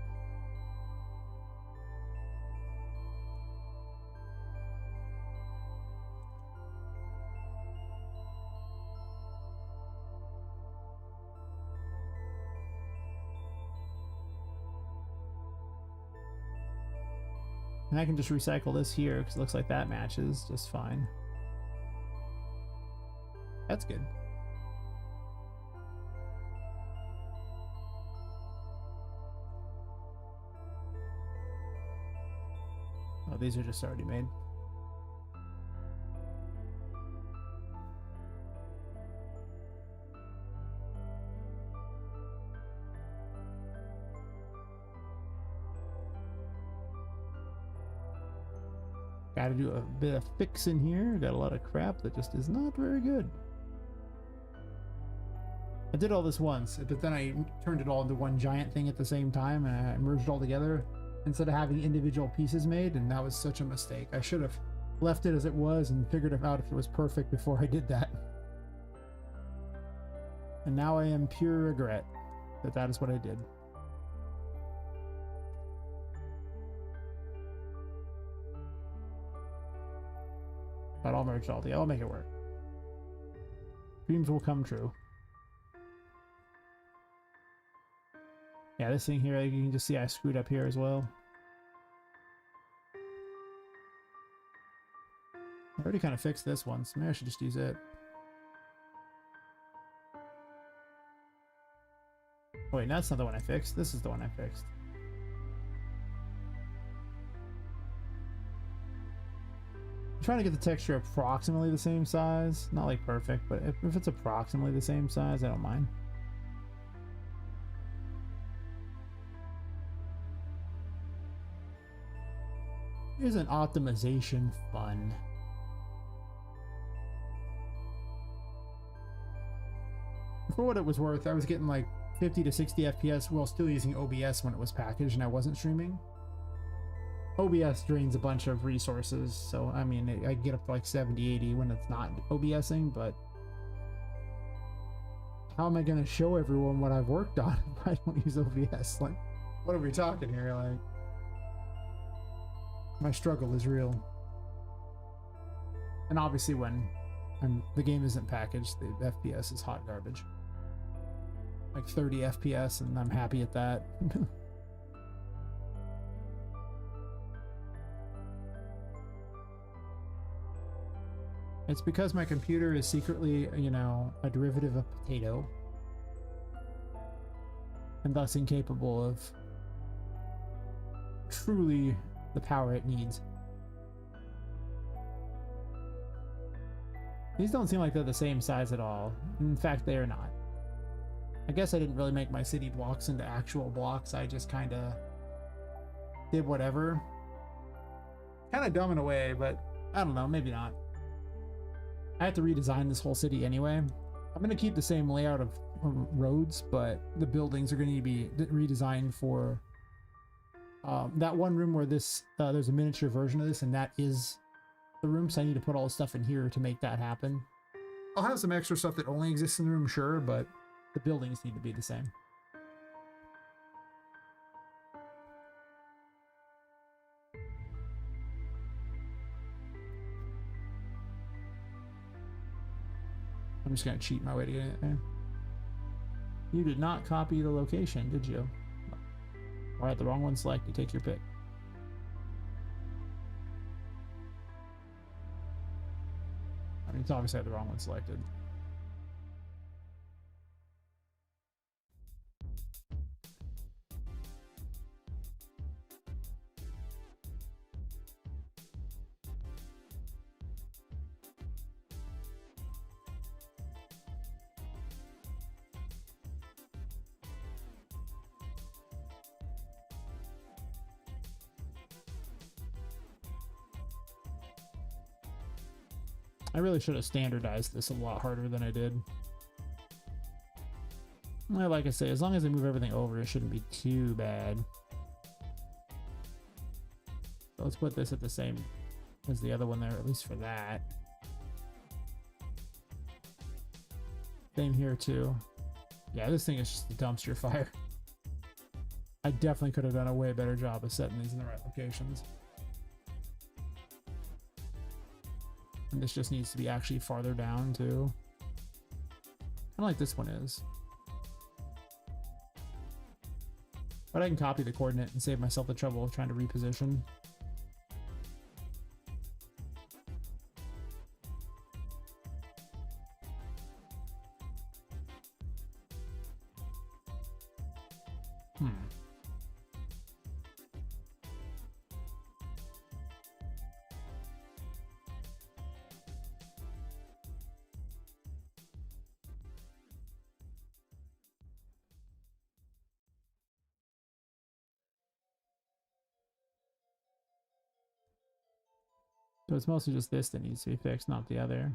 And I can just recycle this here because it looks like that matches just fine. That's good. Oh, these are just already made. Gotta do a bit of fixing here. Got a lot of crap that just is not very good. I did all this once, but then I turned it all into one giant thing at the same time, and I merged it all together instead of having individual pieces made, and that was such a mistake. I should have left it as it was and figured out if it was perfect before I did that. And now I am pure regret that that is what I did. But I'll merge it all together. I'll make it work. Dreams will come true. Yeah, this thing here, you can just see I screwed up here as well. I already kind of fixed this one, so maybe I should just use it. Wait, that's not the one I fixed. This is the one I fixed. I'm trying to get the texture approximately the same size. Not like perfect, but if it's approximately the same size, I don't mind. Isn't optimization fun? For what it was worth, I was getting like 50 to 60 FPS while still using OBS when it was packaged and I wasn't streaming. OBS drains a bunch of resources, so I mean, I get up to like 70, 80 when it's not OBSing, but how am I going to show everyone what I've worked on if I don't use OBS? Like, what are we talking here? Like, my struggle is real. And obviously when the game isn't packaged, the FPS is hot garbage. Like 30 FPS, and I'm happy at that. It's because my computer is secretly, you know, a derivative of potato, and thus incapable of truly the power it needs. These don't seem like they're the same size at all. In fact, they are not. I guess I didn't really make my city blocks into actual blocks. I just kind of did whatever. Kind of dumb in a way, but I don't know, maybe not. I have to redesign this whole city anyway. I'm going to keep the same layout of roads, but the buildings are going to be redesigned for that one room where this there's a miniature version of this, and that is the room, so I need to put all the stuff in here to make that happen. I'll have some extra stuff that only exists in the room, sure, but the buildings need to be the same. I'm just going to cheat my way to get it there. You did not copy the location, did you? Or I had the wrong one selected. Take your pick. I mean, it's obviously had the wrong one selected. I really should have standardized this a lot harder than I did. Well, like I say, as long as I move everything over, it shouldn't be too bad. So let's put this at the same as the other one there, at least for that. Same here too. Yeah, this thing is just a dumpster fire. I definitely could have done a way better job of setting these in the right locations. And this just needs to be actually farther down too. Kind of like this one is. But I can copy the coordinate and save myself the trouble of trying to reposition. So it's mostly just this that needs to be fixed, not the other.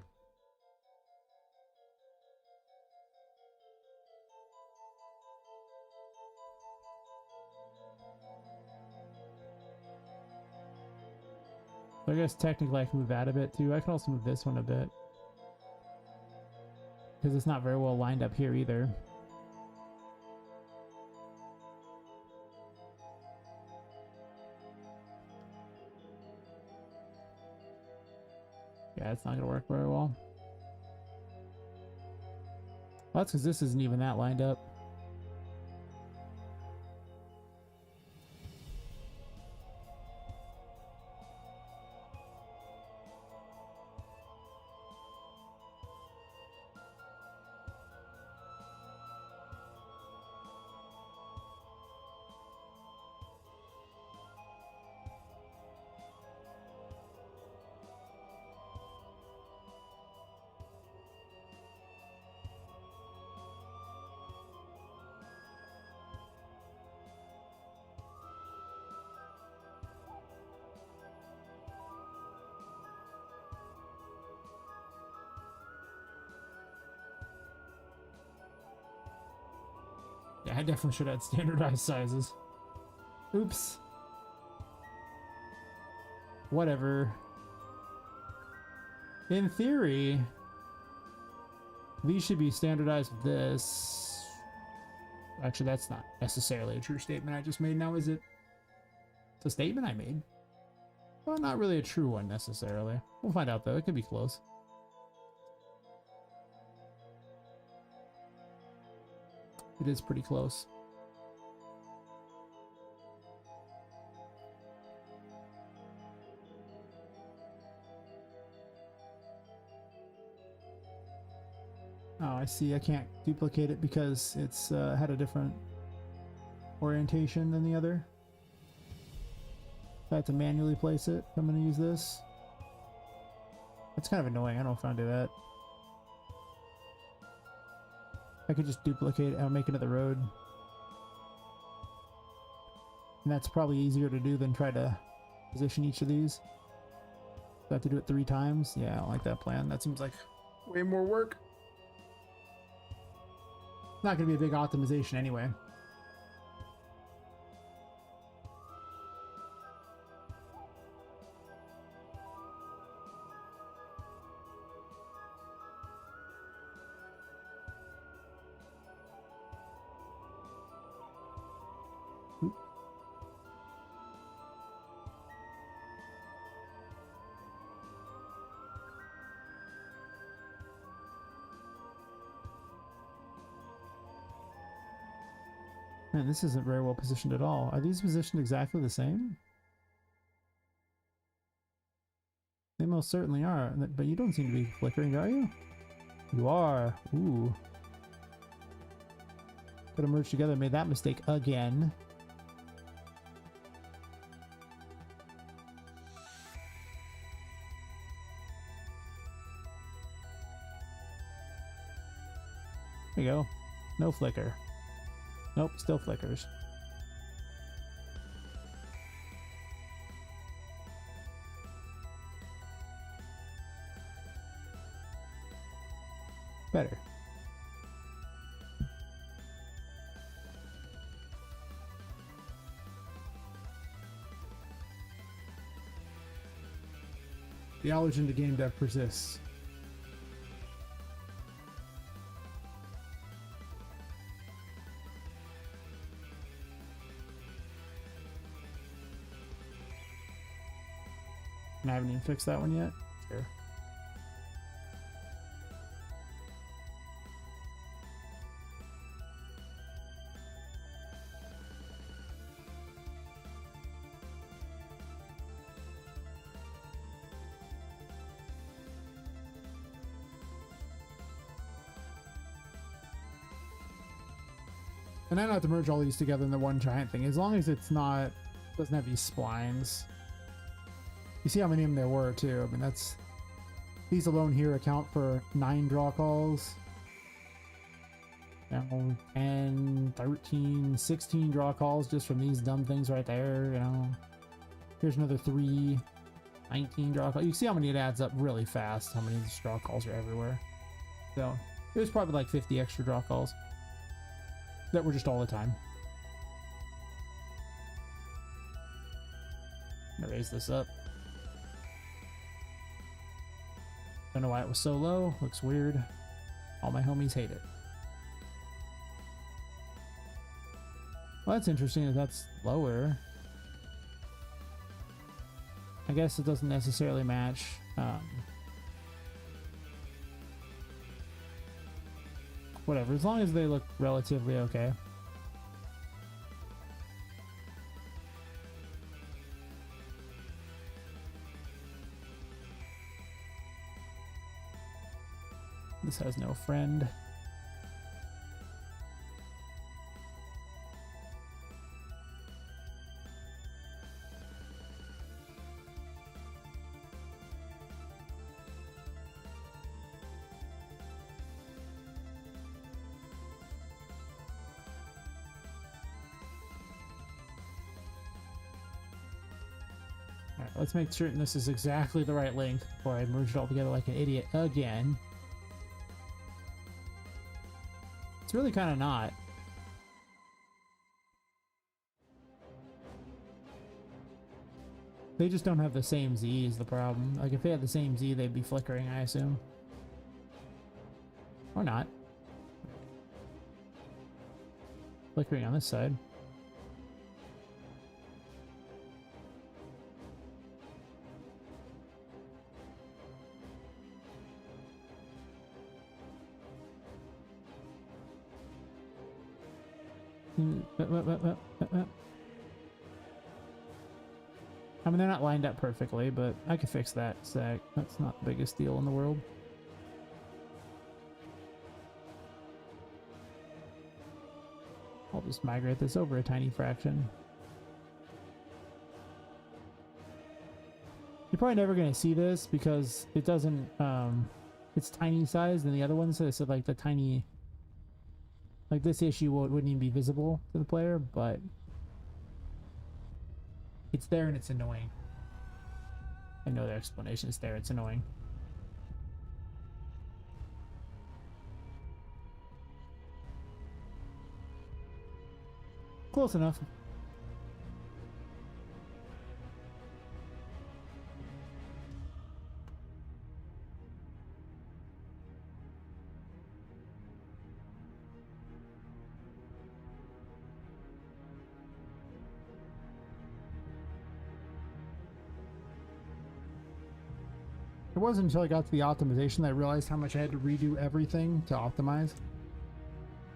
So I guess technically I can move that a bit too. I can also move this one a bit, because it's not very well lined up here either. Yeah, it's not going to work very well. Well, that's because this isn't even that lined up. Yeah, I definitely should have had standardized sizes. Oops. Whatever. In theory, these should be standardized with this. Actually, that's not necessarily a true statement I just made now, is it? It's a statement I made. Well, not really a true one necessarily. We'll find out though. It could be close. It is pretty close. Oh, I see. I can't duplicate it because it's had a different orientation than the other. I have to manually place it. I'm going to use this. That's kind of annoying. I don't know if I do that. I could just duplicate it and make another road. And that's probably easier to do than try to position each of these. So I have to do it 3 times. Yeah, I don't like that plan. That seems like way more work. It's not going to be a big optimization anyway. Man, this isn't very well positioned at all. Are these positioned exactly the same? They most certainly are, but you don't seem to be flickering, are you? You are. Ooh. Could have merged together and made that mistake again. There you go. No flicker. Nope, still flickers. Better. The allergen to game dev persists. And I haven't even fixed that one yet. Sure. And I don't have to merge all these together in the one giant thing, as long as it's not, doesn't have these splines. You see how many of them there were too. I mean, that's, these alone here account for 9 draw calls. You know, 10, 13, 16 draw calls just from these dumb things right there, you know. Here's another 3, 19 draw calls. You see how many it adds up really fast, how many of these draw calls are everywhere. So, it was probably like 50 extra draw calls that were just all the time. I'm gonna raise this up. Don't know why it was so low. Looks weird. All my homies hate it. Well, that's interesting that that's lower. I guess it doesn't necessarily match. Whatever, as long as they look relatively okay. This has no friend. Alright, let's make certain this is exactly the right length before I merge it all together like an idiot again. It's really kind of not. They just don't have the same Z is the problem. Like if they had the same Z, they'd be flickering, I assume. Or not. Flickering on this side. I mean, they're not lined up perfectly, but I could fix that sec. That's not the biggest deal in the world. I'll just migrate this over a tiny fraction. You're probably never going to see this because it doesn't, it's tiny size than the other ones. So like the tiny, like this issue wouldn't even be visible to the player, but it's there and it's annoying. I know the explanation is there, it's annoying. Close enough. It wasn't until I got to the optimization that I realized how much I had to redo everything to optimize.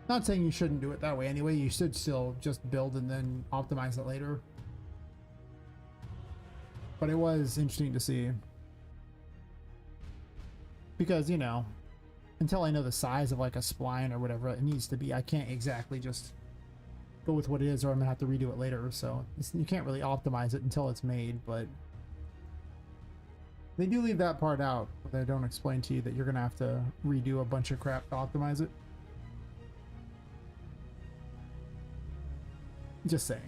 Not saying you shouldn't do it that way anyway, you should still just build and then optimize it later. But it was interesting to see. Because, you know, until I know the size of like a spline or whatever it needs to be, I can't exactly just go with what it is or I'm gonna have to redo it later. So you can't really optimize it until it's made, but they do leave that part out, but they don't explain to you that you're gonna have to redo a bunch of crap to optimize it. Just saying.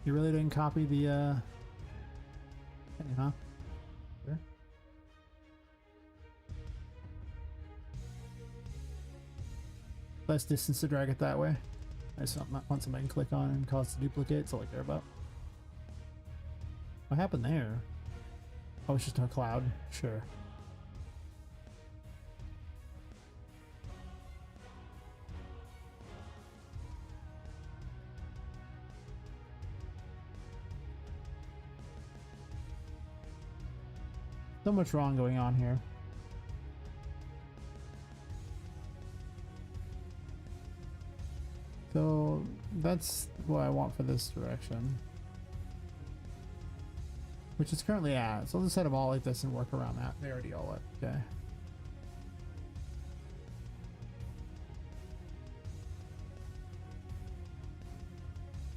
You really didn't copy the thing, huh? Sure. Less distance to drag it that way. I just want somebody to click on and cause it to duplicate. That's all I care about. What happened there? Oh, it's just a cloud. Sure. So much wrong going on here. So that's what I want for this direction. Which is currently at. So I'll just set them all like this and work around that. They already all it. Okay.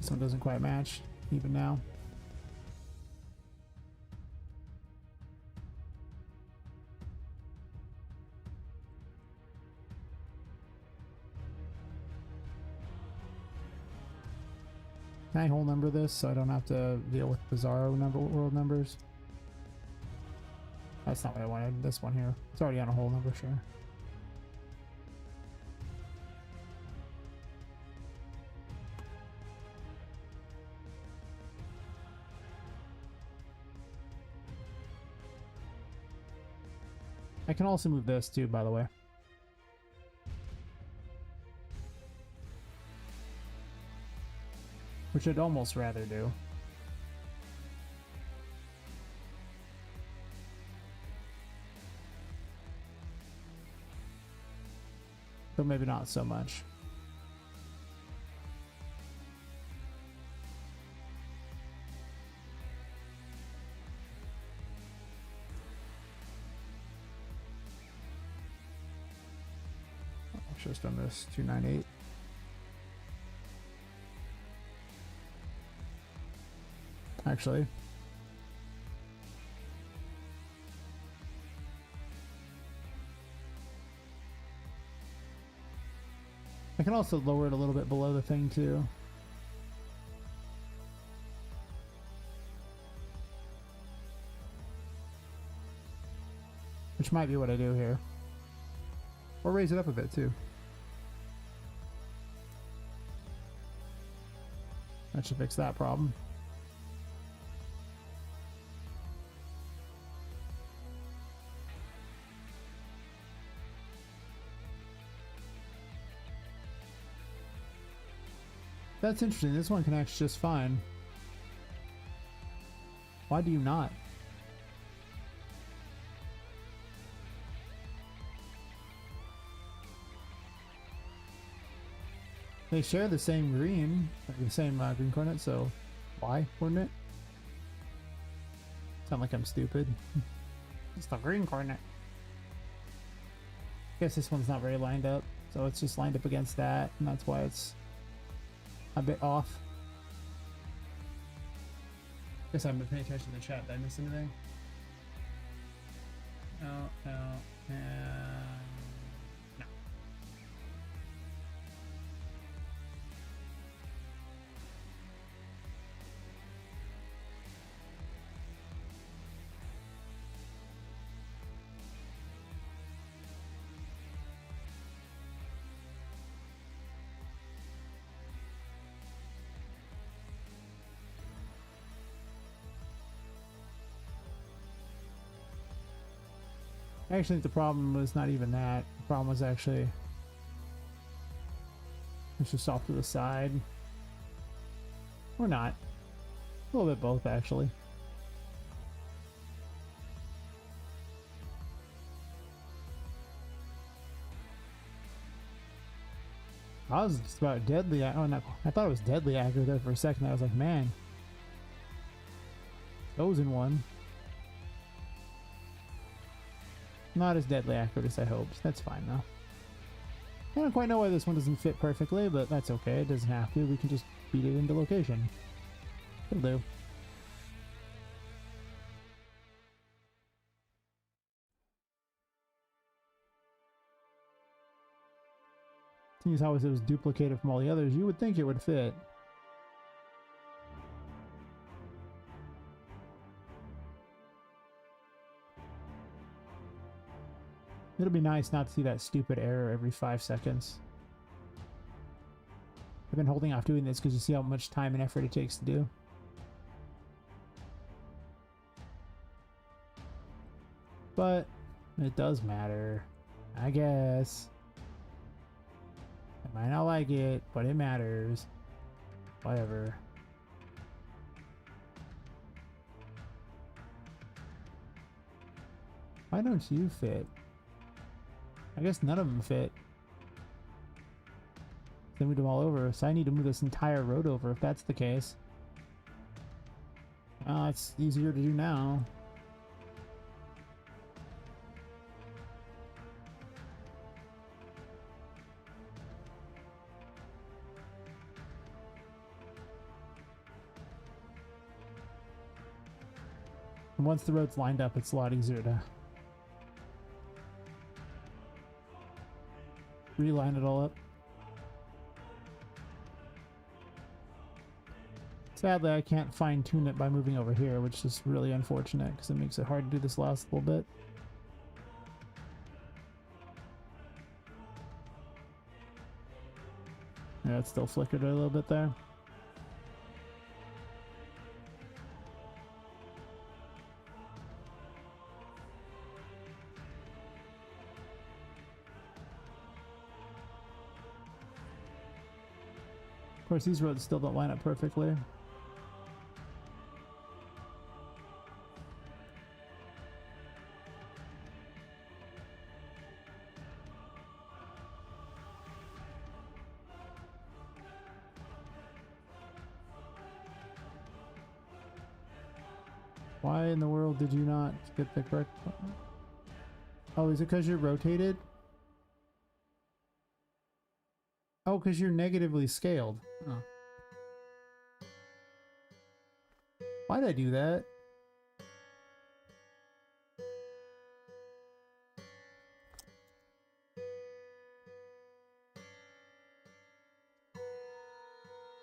This one doesn't quite match even now. Can I whole number this so I don't have to deal with bizarro world numbers? That's not what I wanted. This one here. It's already on a whole number, sure. I can also move this too, by the way. Which I'd almost rather do. But maybe not so much. I should have done this 298. Actually, I can also lower it a little bit below the thing too. Which might be what I do here. Or raise it up a bit too. That should fix that problem. That's interesting. This one connects just fine. Why do you not? They share the same green, like the same green coordinate, so Y coordinate? Sound like I'm stupid. It's the green coordinate. Guess this one's not very lined up, so it's just lined up against that, and that's why it's a bit off. Guess I haven't been paying attention to the chat. Did I miss anything? No, no, no. I actually think the problem was not even that. The problem was actually it's just off to the side. Or not. A little bit both, actually. I was just about deadly. Oh, no, I thought it was deadly accurate there for a second. I was like, man, chosen one. Not as deadly accurate as I hoped. That's fine though. I don't quite know why this one doesn't fit perfectly, but that's okay. It doesn't have to. We can just beat it into location. It'll do. Seeing as how it was duplicated from all the others, you would think it would fit. It'll be nice not to see that stupid error every 5 seconds. I've been holding off doing this because you see how much time and effort it takes to do. But it does matter, I guess. I might not like it, but it matters. Whatever. Why don't you fit? I guess none of them fit. They moved them all over, so I need to move this entire road over if that's the case. Well, it's easier to do now. And once the road's lined up, it's a lot easier to reline it all up. Sadly, I can't fine-tune it by moving over here, which is really unfortunate because it makes it hard to do this last little bit. Yeah, it still flickered a little bit there. Of course, these roads still don't line up perfectly. Why in the world did you not get the correct button? Oh, is it because you're rotated? Oh, because you're negatively scaled. Oh. Why did I do that?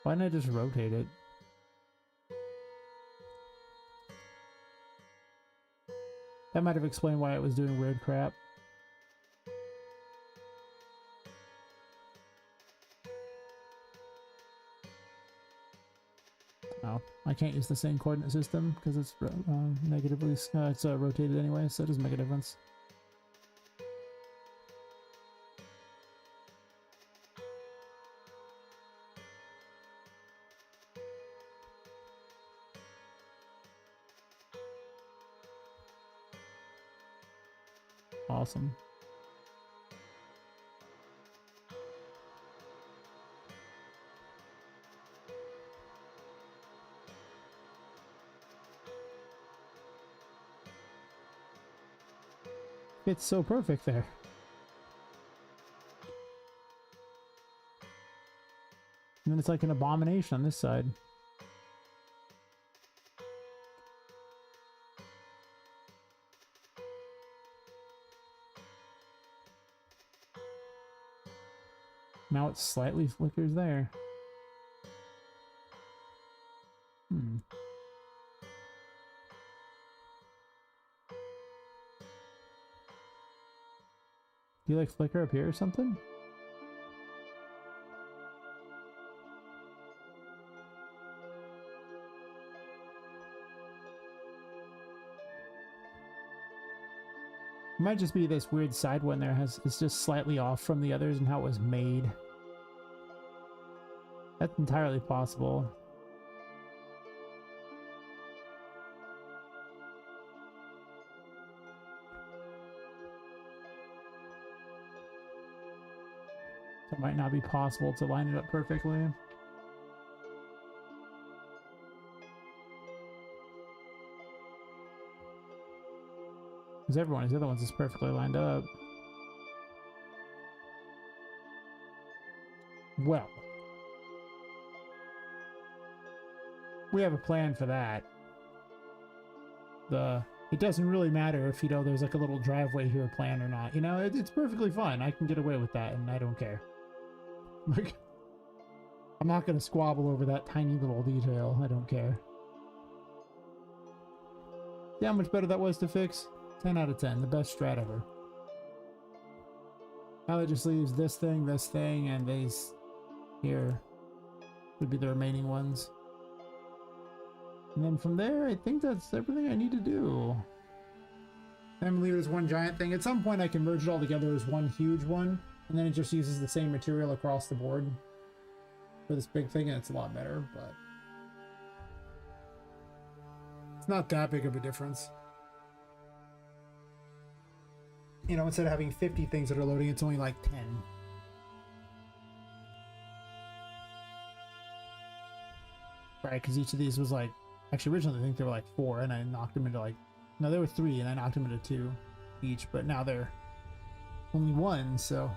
Why didn't I just rotate it? That might have explained why it was doing weird crap. Oh, I can't use the same coordinate system because it's negatively, it's rotated anyway, so it doesn't make a difference. Awesome. It's so perfect there. And then it's like an abomination on this side. Now it slightly flickers there. Hmm. Do you like flicker up here or something? It might just be this weird side one there it's just slightly off from the others and how it was made. That's entirely possible. So it might not be possible to line it up perfectly. Because the other ones is perfectly lined up. Well, we have a plan for that. It doesn't really matter if, there's like a little driveway here plan or not. It's perfectly fine. I can get away with that and I don't care. Like, I'm not going to squabble over that tiny little detail. I don't care. See how much better that was to fix? 10 out of 10. The best strat ever. Now that just leaves this thing, and these here would be the remaining ones. And then from there, I think that's everything I need to do. I'm leave it as one giant thing. At some point, I can merge it all together as one huge one, and then it just uses the same material across the board for this big thing, and it's a lot better, but it's not that big of a difference. Instead of having 50 things that are loading, it's only like 10. Right, because each of these was like... Actually, originally I think they were like 4, and I knocked them into like... No, there were 3, and I knocked them into 2 each, but now they're only 1, so...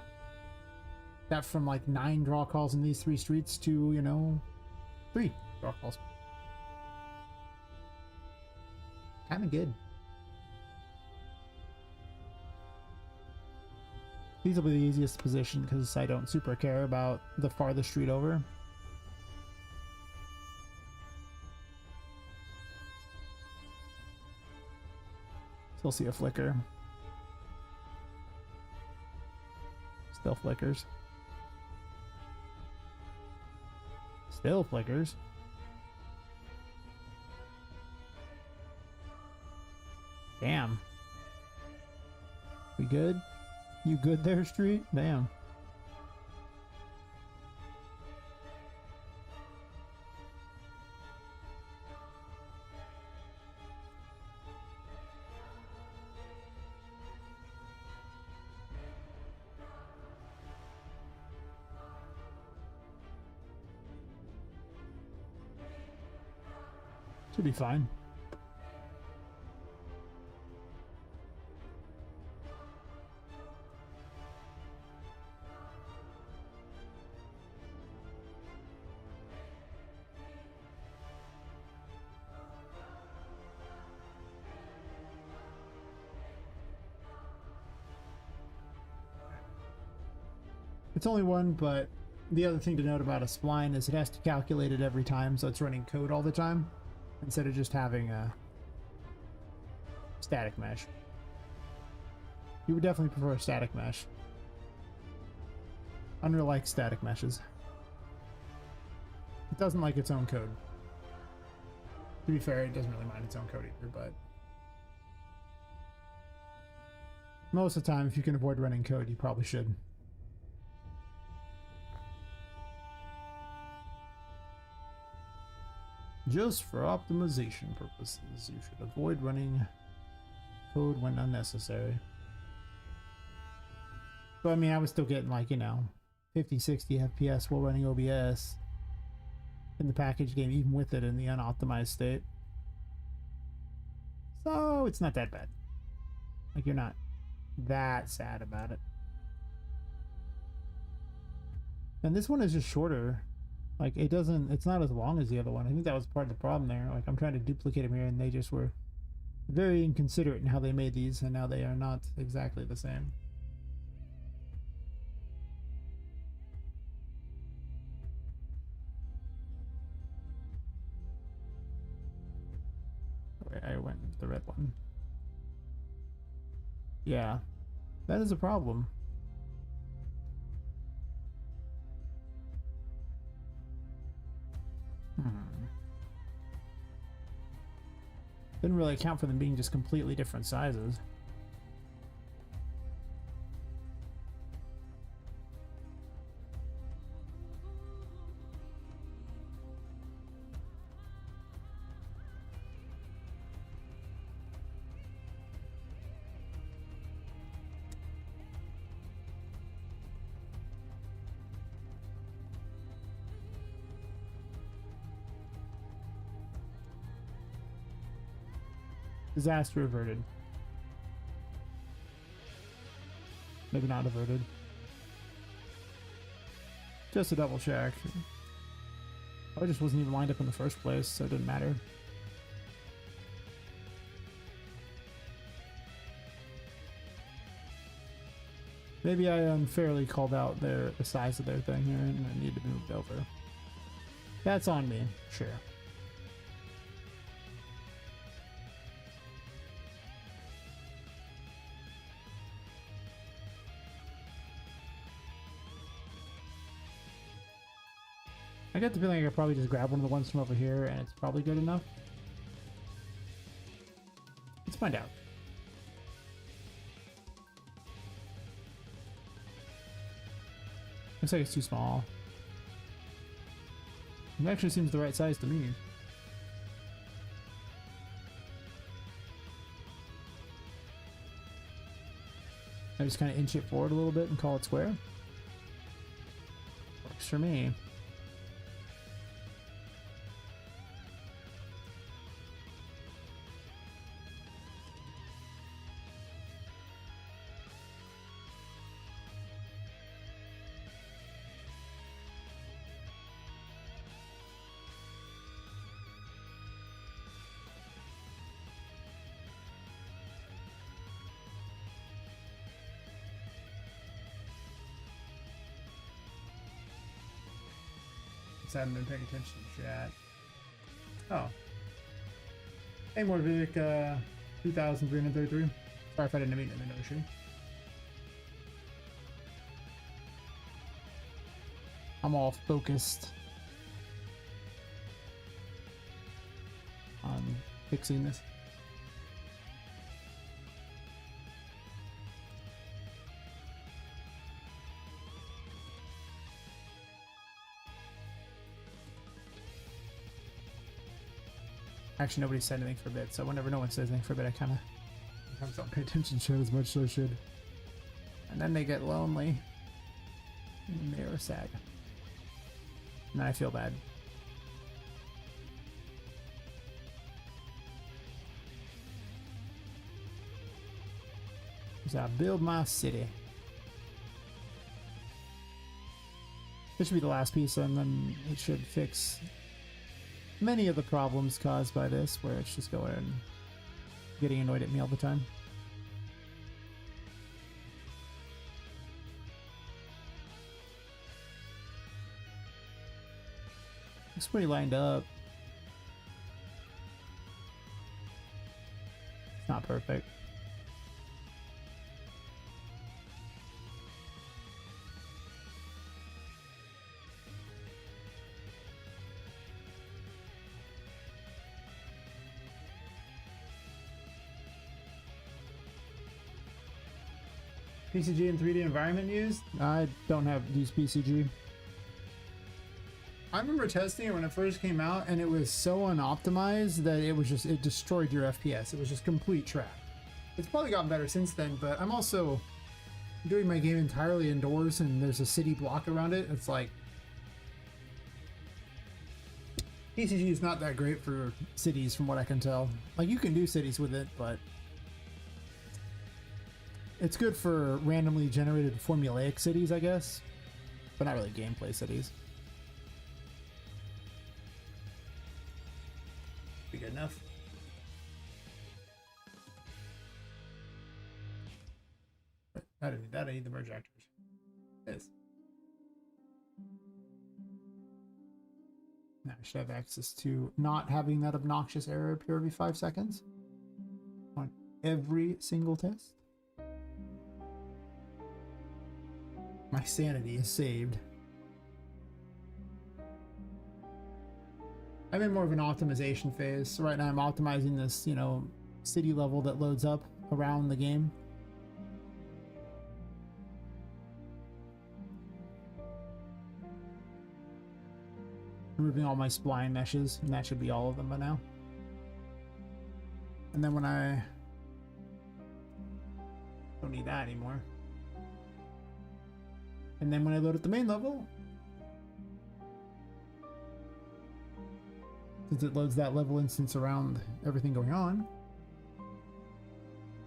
That from like 9 draw calls in these 3 streets to, 3 draw calls. Kinda good. These will be the easiest position because I don't super care about the farthest street over. Still see a flicker. Still flickers. Still flickers. Damn. We good? You good there, Street? Damn. Should be fine. It's only one, but the other thing to note about a spline is it has to calculate it every time, so it's running code all the time instead of just having a static mesh. You would definitely prefer a static mesh. Unreal likes static meshes. It doesn't like its own code. To be fair, it doesn't really mind its own code either, but most of the time, if you can avoid running code, you probably should. Just for optimization purposes, you should avoid running code when unnecessary. So I mean, I was still getting like, you know, 50, 60 FPS while running OBS in the package game, even with it in the unoptimized state. So it's not that bad. Like, you're not that sad about it. And this one is just shorter. Like, it's not as long as the other one. I think that was part of the problem there. Like, I'm trying to duplicate them here, and they just were very inconsiderate in how they made these, and now they are not exactly the same. Wait, I went with the red one. Yeah, that is a problem. Didn't really account for them being just completely different sizes. Disaster averted. Maybe not averted. Just a double check. I just wasn't even lined up in the first place, so it didn't matter. Maybe I unfairly called out the size of their thing here and it needed to be moved over. That's on me, sure. I get the feeling I could probably just grab one of the ones from over here and it's probably good enough. Let's find out. Looks like it's too small. It actually seems the right size to me. I just kind of inch it forward a little bit and call it square. Works for me. I haven't been paying attention to chat. Oh. Hey, Morvic, 2,333. Sorry if I didn't mean to notice you. I'm all focused on fixing this. Actually, nobody said anything for a bit, so whenever no one says anything for a bit, I kind of sometimes don't pay attention to it as much as I should. And then they get lonely. And they are sad. And then I feel bad. So I build my city. This should be the last piece, and then it should fix many of the problems caused by this, where it's just going and getting annoyed at me all the time. It's pretty lined up. It's not perfect. PCG and 3D environment used? I don't have use PCG. I remember testing it when it first came out, and it was so unoptimized that it destroyed your FPS. It was just complete trash. It's probably gotten better since then, but I'm also doing my game entirely indoors, and there's a city block around it. It's like PCG is not that great for cities, from what I can tell. Like, you can do cities with it, but it's good for randomly generated formulaic cities, I guess, but not really gameplay cities. Be good enough. I didn't need that. I need the merge actors. Yes. Now I should have access to not having that obnoxious error appear every 5 seconds on every single test. My sanity is saved. I'm in more of an optimization phase. So right now I'm optimizing this, you know, city level that loads up around the game. Removing all my spline meshes, and that should be all of them by now. And then when I don't need that anymore. And then when I load at the main level, since it loads that level instance around everything going on,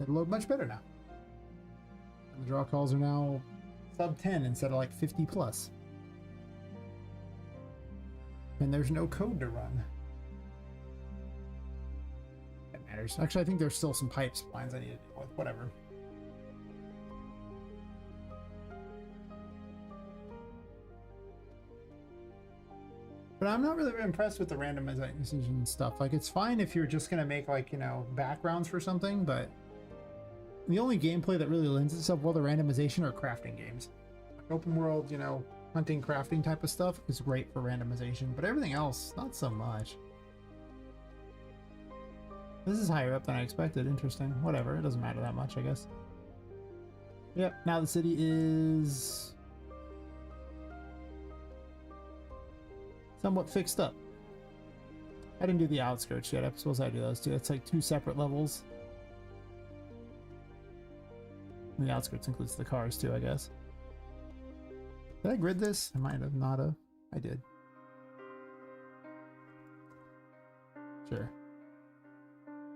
it'll load much better now. And the draw calls are now sub 10 instead of like 50 plus. And there's no code to run. That matters. Actually, I think there's still some pipe splines I need to deal with. Whatever. But I'm not really impressed with the randomization stuff. Like, it's fine if you're just gonna make, like, you know, backgrounds for something, but the only gameplay that really lends itself well to randomization are crafting games. Like open world, you know, hunting, crafting type of stuff is great for randomization, but everything else, not so much. This is higher up than I expected. Interesting. Whatever, it doesn't matter that much, I guess. Yep, now the city is somewhat fixed up. I didn't do the outskirts yet. I suppose I do those too. It's like 2 separate levels. And the outskirts includes the cars too, I guess. Did I grid this? I might have not have. I did. Sure.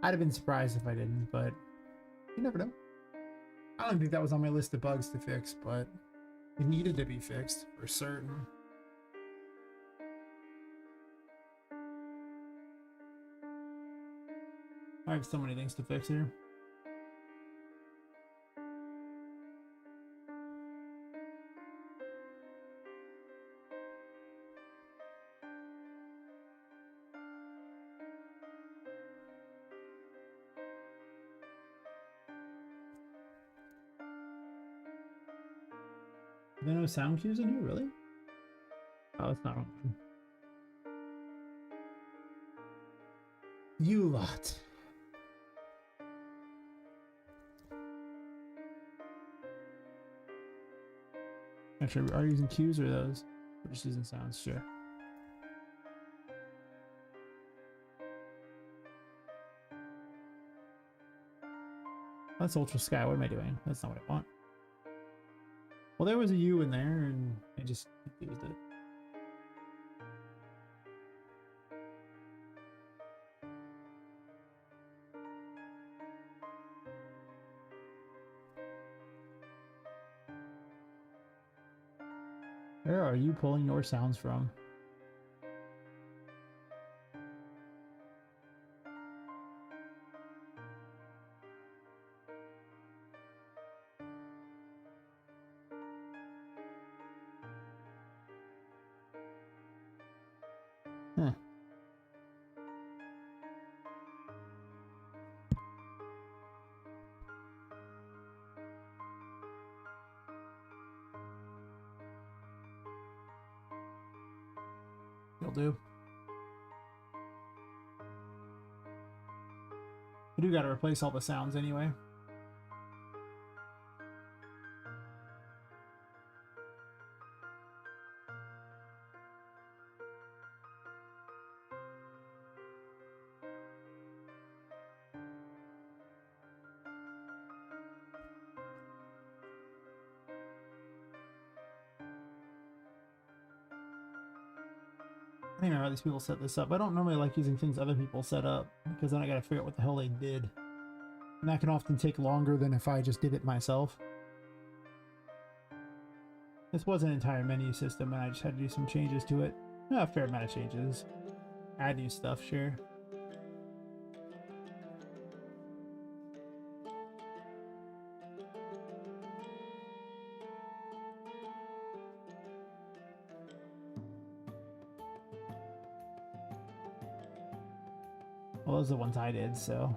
I'd have been surprised if I didn't, but you never know. I don't think that was on my list of bugs to fix, but it needed to be fixed for certain. I have so many things to fix here. Are there no sound cues in here, really? Oh, it's not on. You lot. Actually, are you using cues or those? We're just using sounds, sure. That's Ultra Sky. What am I doing? That's not what I want. Well, there was a U in there, and I just confused it. Where are you pulling your sounds from? Huh. You'll do. I do gotta replace all the sounds anyway. I don't even know how these people set this up. I don't normally like using things other people set up because then I gotta figure out what the hell they did. And that can often take longer than if I just did it myself. This was an entire menu system and I just had to do some changes to it. A fair amount of changes. Add new stuff, sure. Well, those are the ones I did, so.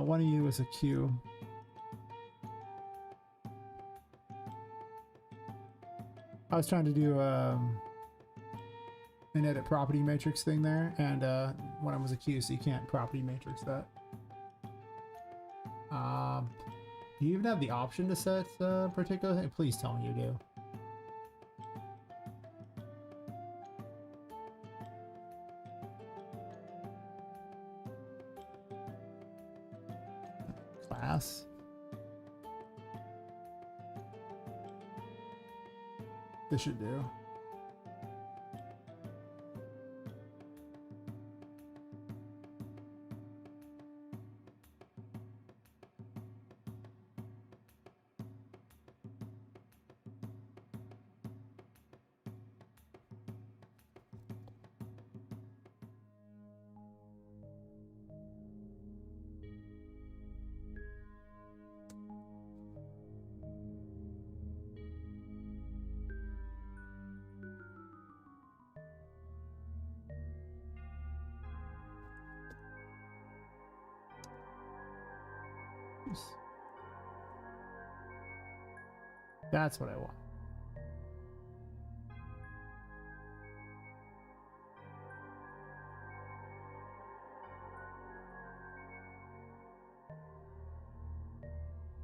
One of you is a Q. I was trying to do an edit property matrix thing there, and one of them was a Q, so you can't property matrix that. Do you even have the option to set a particular thing? Please tell me you do. Class. This should do. That's what I want.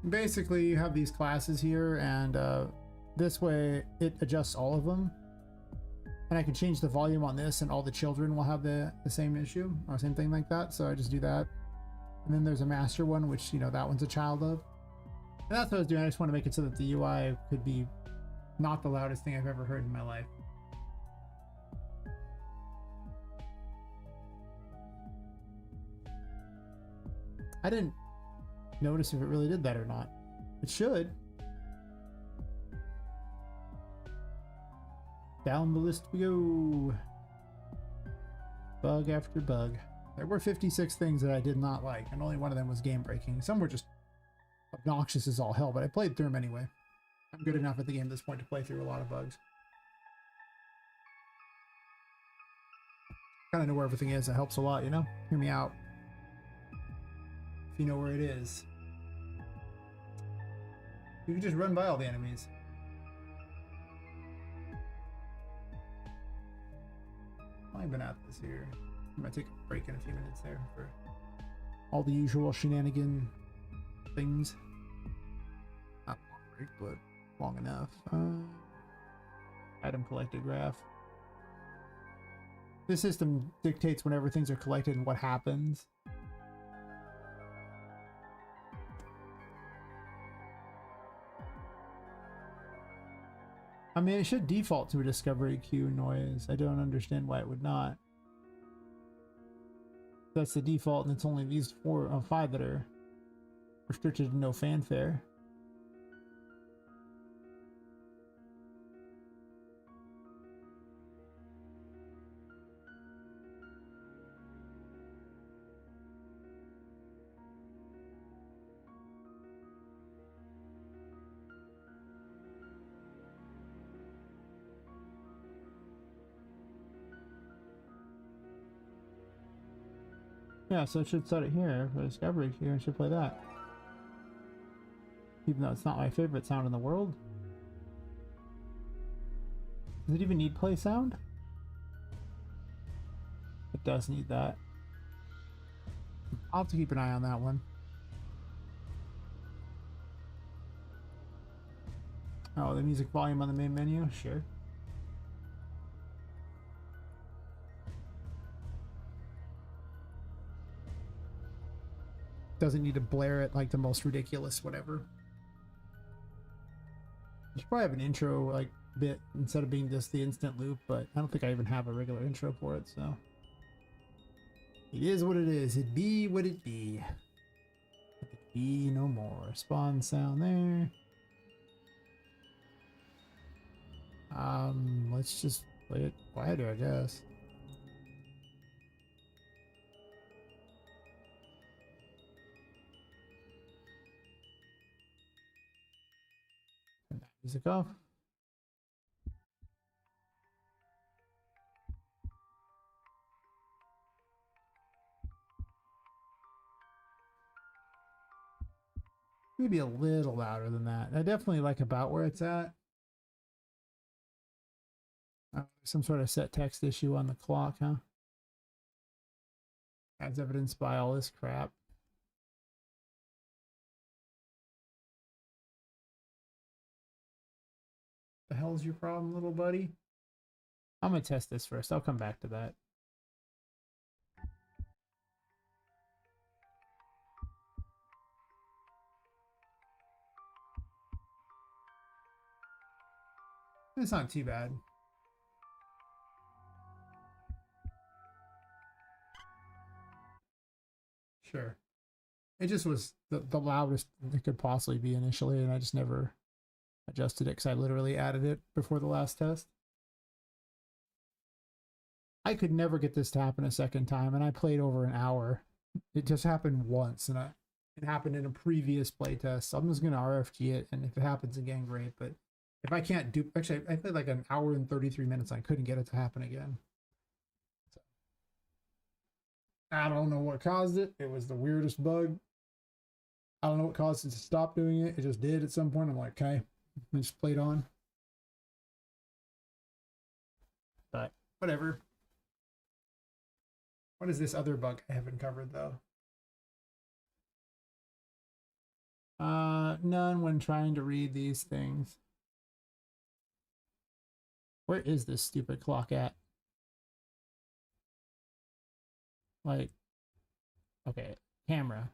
Basically, you have these classes here, and this way it adjusts all of them. And I can change the volume on this, and all the children will have the same issue or same thing like that. So I just do that. And then there's a master one, which, you know, that one's a child of. And that's what I was doing. I just want to make it so that the UI could be not the loudest thing I've ever heard in my life. I didn't notice if it really did that or not. It should. Down the list we go. Bug after bug. There were 56 things that I did not like, and only one of them was game breaking. Some were just obnoxious as all hell, but I played through them anyway. I'm good enough at the game at this point to play through a lot of bugs. Kind of know where everything is. It helps a lot, you know? Hear me out. If you know where it is. You can just run by all the enemies. I've been at this here. I'm gonna take a break in a few minutes there for all the usual shenanigan things. Not long break, but long enough. Item collected graph. This system dictates whenever things are collected and what happens. I mean, it should default to a discovery queue noise. I don't understand why it would not. That's the default, and it's only these 4 or 5 that are restricted to no fanfare. Yeah, so it should set it here for discovery queue and should play that. Even though it's not my favorite sound in the world. Does it even need play sound? It does need that. I'll have to keep an eye on that one. Oh, the music volume on the main menu? Sure. Doesn't need to blare it like the most ridiculous whatever. You should probably have an intro like bit instead of being just the instant loop, but I don't think I even have a regular intro for it, so. It is what it is. It be what it be. It be no more. Spawn sound there. Let's just play it quieter, I guess. Turn that music off. Maybe a little louder than that. I definitely like about where it's at. Some sort of set text issue on the clock, huh? As evidenced by all this crap. The hell's your problem, little buddy? I'm gonna test this first. I'll come back to that. It's not too bad. Sure. It just was the loudest it could possibly be initially, and I just never adjusted it because I literally added it before the last test. I could never get this to happen a second time, and I played over an hour. It just happened once, and it happened in a previous playtest. So I'm just gonna RFG it, and if it happens again, great. But if I can't do, actually, I played like an hour and 33 minutes. I couldn't get it to happen again. So, I don't know what caused it. It was the weirdest bug. I don't know what caused it to stop doing it. It just did at some point. I'm like, okay, I just played on. But whatever. What is this other bug I haven't covered though? None when trying to read these things. Where is this stupid clock at? Like, okay, camera,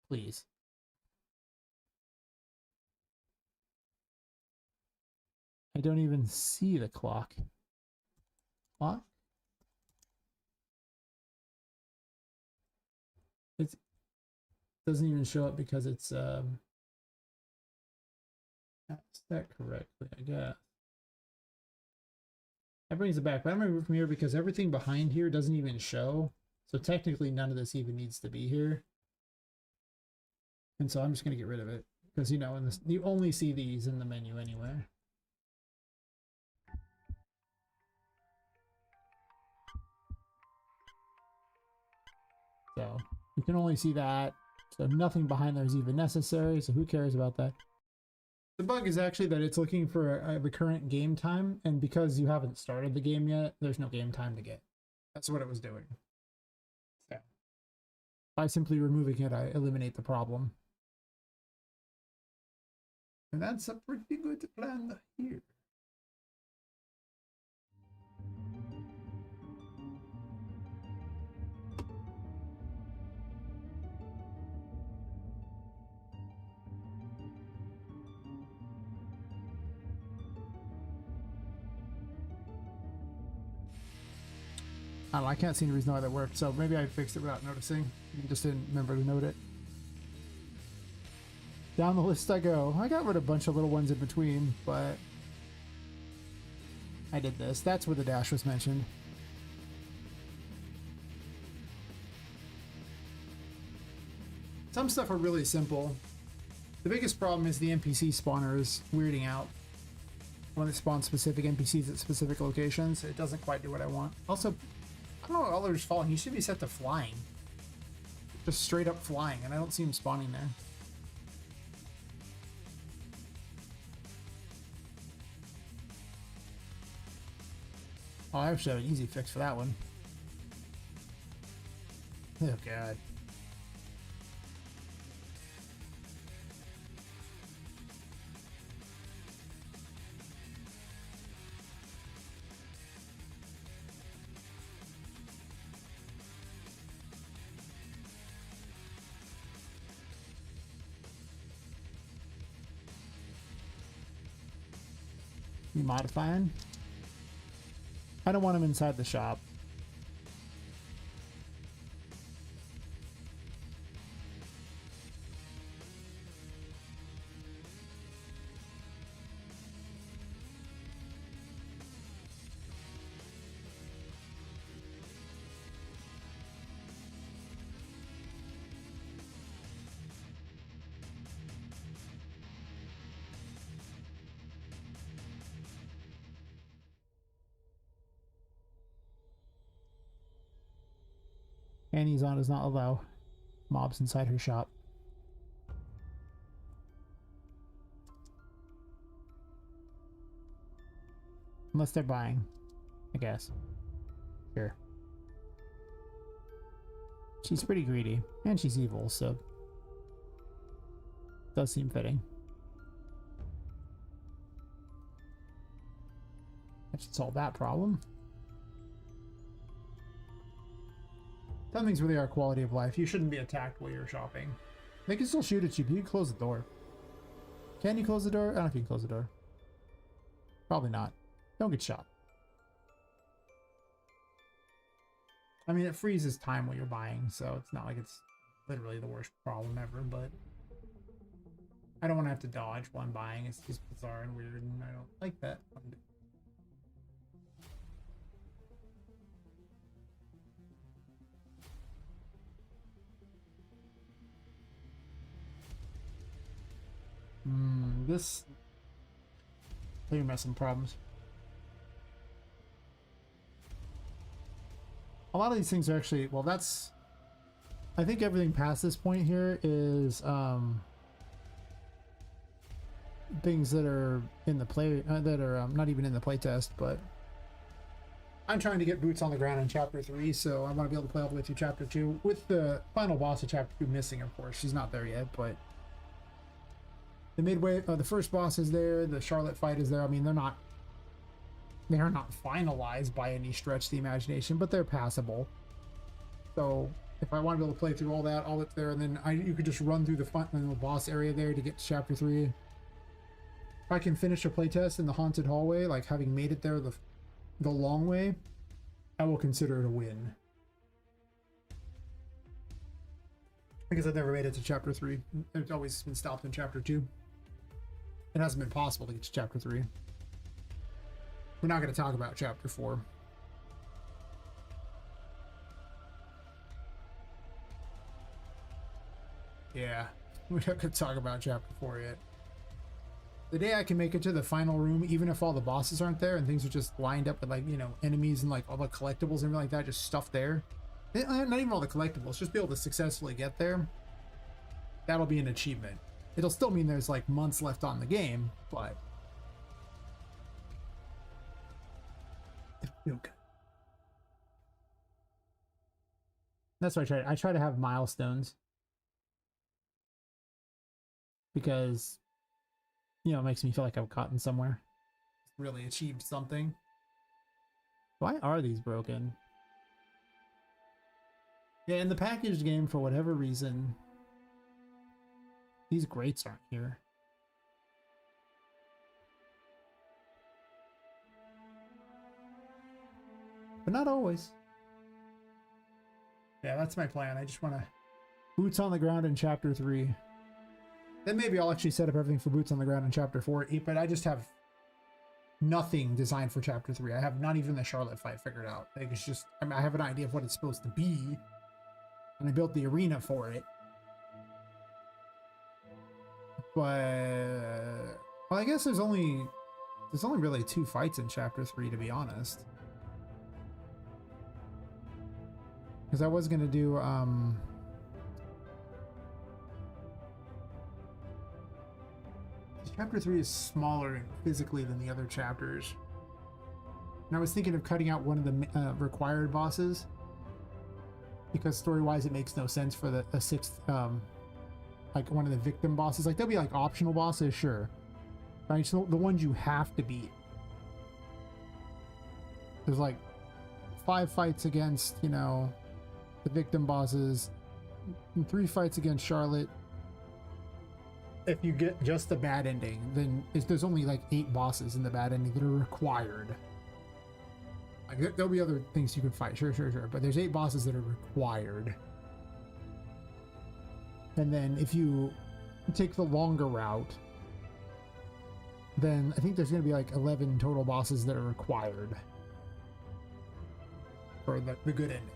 please. I don't even see the clock. Clock? It doesn't even show up because it's set correctly, I guess. That brings it back, but I'm gonna move from here because everything behind here doesn't even show. So technically none of this even needs to be here. And so I'm just gonna get rid of it. Because you know, in this you only see these in the menu anyway. So you can only see that. So nothing behind there is even necessary. So who cares about that? The bug is actually that it's looking for the current game time, and because you haven't started the game yet, there's no game time to get. That's what it was doing. So by simply removing it, I eliminate the problem. And that's a pretty good plan here. I don't know, I can't see any reason why that worked, so maybe I fixed it without noticing. I just didn't remember to note it. Down the list I go. I got rid of a bunch of little ones in between, but I did this. That's where the dash was mentioned. Some stuff are really simple. The biggest problem is the NPC spawners weirding out. When it spawns specific NPCs at specific locations, it doesn't quite do what I want. Also, I don't know what Oliver's falling. He should be set to flying. Just straight up flying, and I don't see him spawning there. Oh, I actually have an easy fix for that one. Oh, God. You modifying? I don't want him inside the shop. Annie's on does not allow mobs inside her shop. Unless they're buying, I guess. Sure. She's pretty greedy, and she's evil, so does seem fitting. That should solve that problem. Some things really are quality of life. You shouldn't be attacked while you're shopping. They can still shoot at you, but you can close the door. Can you close the door? I don't know if you can close the door. Probably not. Don't get shot. I mean, it freezes time while you're buying, so it's not like it's literally the worst problem ever, but I don't want to have to dodge while I'm buying. It's just bizarre and weird, and I don't like that. This... You're messing problems. A lot of these things are actually... Well, that's... I think everything past this point here is things that are in the play... that are not even in the playtest, but... I'm trying to get boots on the ground in Chapter 3, so I want to be able to play all the way through Chapter 2. With the final boss of Chapter 2 missing, of course. She's not there yet, but... The midway, the first boss is there. The Charlotte fight is there. I mean, they are not finalized by any stretch of the imagination, but they're passable. So if I want to be able to play through all that's there, and then you could just run through the final boss area there to get to Chapter 3. If I can finish a playtest in the haunted hallway, like having made it there the long way, I will consider it a win. Because I've never made it to Chapter 3. It's always been stopped in Chapter 2. It hasn't been possible to get to Chapter 3. We're not going to talk about Chapter 4. Yeah, we're not going to talk about Chapter 4 yet. The day I can make it to the final room, even if all the bosses aren't there and things are just lined up with, like, you know, enemies and like all the collectibles and everything like that, just stuff there. Not even all the collectibles, just be able to successfully get there. That'll be an achievement. It'll still mean there's like months left on the game, but it'll feel good. That's why I try to have milestones, because, you know, it makes me feel like I've gotten somewhere, really achieved something. Why are these broken? Yeah, in the packaged game, for whatever reason, these grates aren't here. But not always. Yeah, that's my plan. I just want to... Boots on the ground in Chapter 3. Then maybe I'll actually set up everything for boots on the ground in Chapter 4. But I just have nothing designed for Chapter 3. I have not even the Charlotte fight figured out. Like, it's just... I mean, I have an idea of what it's supposed to be. And I built the arena for it. But... Well, I guess there's only really 2 fights in Chapter 3, to be honest. Because I was going to do, Chapter 3 is smaller physically than the other chapters. And I was thinking of cutting out one of the required bosses, because story-wise it makes no sense for a sixth, like one of the victim bosses. Like, they'll be like optional bosses, sure. Right, so the ones you have to beat. There's like 5 fights against, you know, the victim bosses, and 3 fights against Charlotte. If you get just the bad ending, then there's only like 8 bosses in the bad ending that are required. Like, there'll be other things you can fight, sure, but there's 8 bosses that are required. And then if you take the longer route, then I think there's going to be like 11 total bosses that are required for the good ending.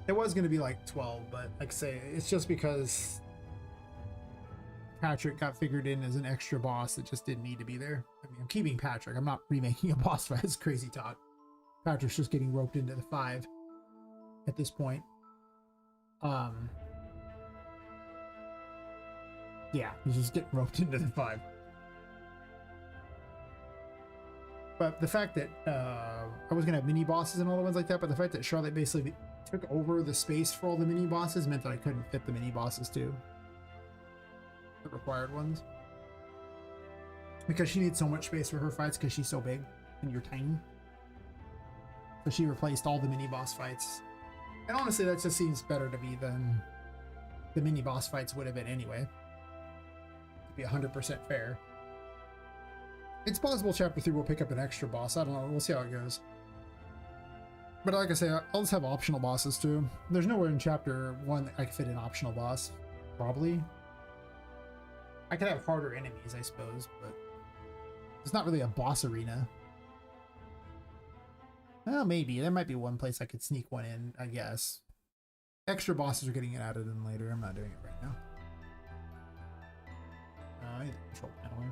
It was going to be like 12, but like I say, it's just because Patrick got figured in as an extra boss that just didn't need to be there. I mean, I'm keeping Patrick. I'm not remaking a boss fight. It's crazy talk. Patrick's just getting roped into the 5 at this point. Yeah, he's just getting roped into the 5. But the fact that I was gonna have mini bosses and all the ones like that, but the fact that Charlotte basically took over the space for all the mini bosses meant that I couldn't fit the mini bosses too. The required ones. Because she needs so much space for her fights because she's so big and you're tiny. So she replaced all the mini boss fights. And honestly, that just seems better to me than the mini boss fights would have been anyway. To be 100% fair. It's possible Chapter 3 will pick up an extra boss. I don't know. We'll see how it goes. But like I say, I'll just have optional bosses too. There's nowhere in Chapter 1 that I can fit an optional boss. Probably. I could have harder enemies, I suppose, but it's not really a boss arena. Well, maybe. There might be one place I could sneak one in, I guess. Extra bosses are getting added in later. I'm not doing it right now. I need the control panel here.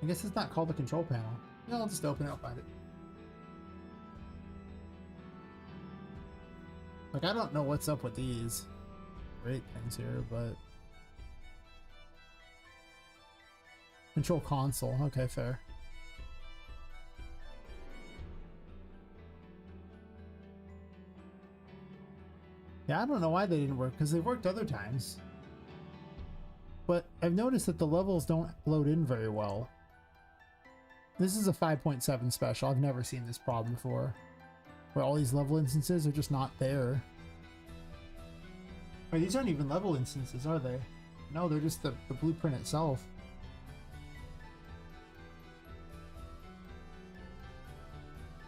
I guess it's not called the control panel. No, I'll just open it. I'll find it. Like, I don't know what's up with these great things here, but control console. Okay, fair. Yeah, I don't know why they didn't work, because they've worked other times. But I've noticed that the levels don't load in very well. This is a 5.7 special. I've never seen this problem before, where all these level instances are just not there. Wait, these aren't even level instances, are they? No, they're just the blueprint itself.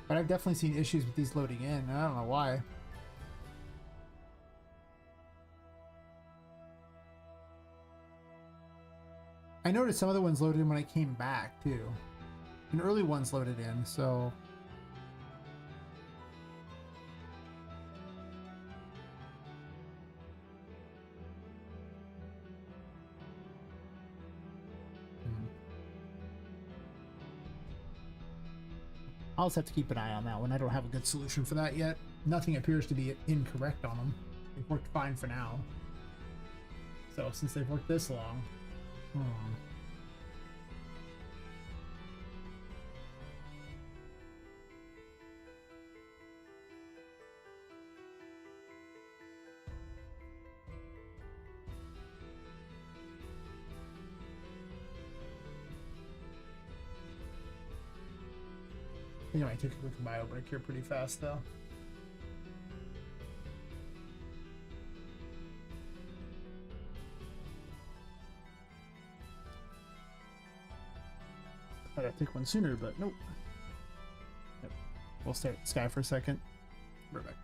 But I've definitely seen issues with these loading in, and I don't know why. I noticed some of the ones loaded in when I came back, too. And early ones loaded in, so... I'll just have to keep an eye on that one. I don't have a good solution for that yet. Nothing appears to be incorrect on them. They've worked fine for now. So, since they've worked this long... Anyway, I took a quick bio break here pretty fast, though. Thought I'd take one sooner, but nope. Yep. We'll stare at the sky for a second. We're back.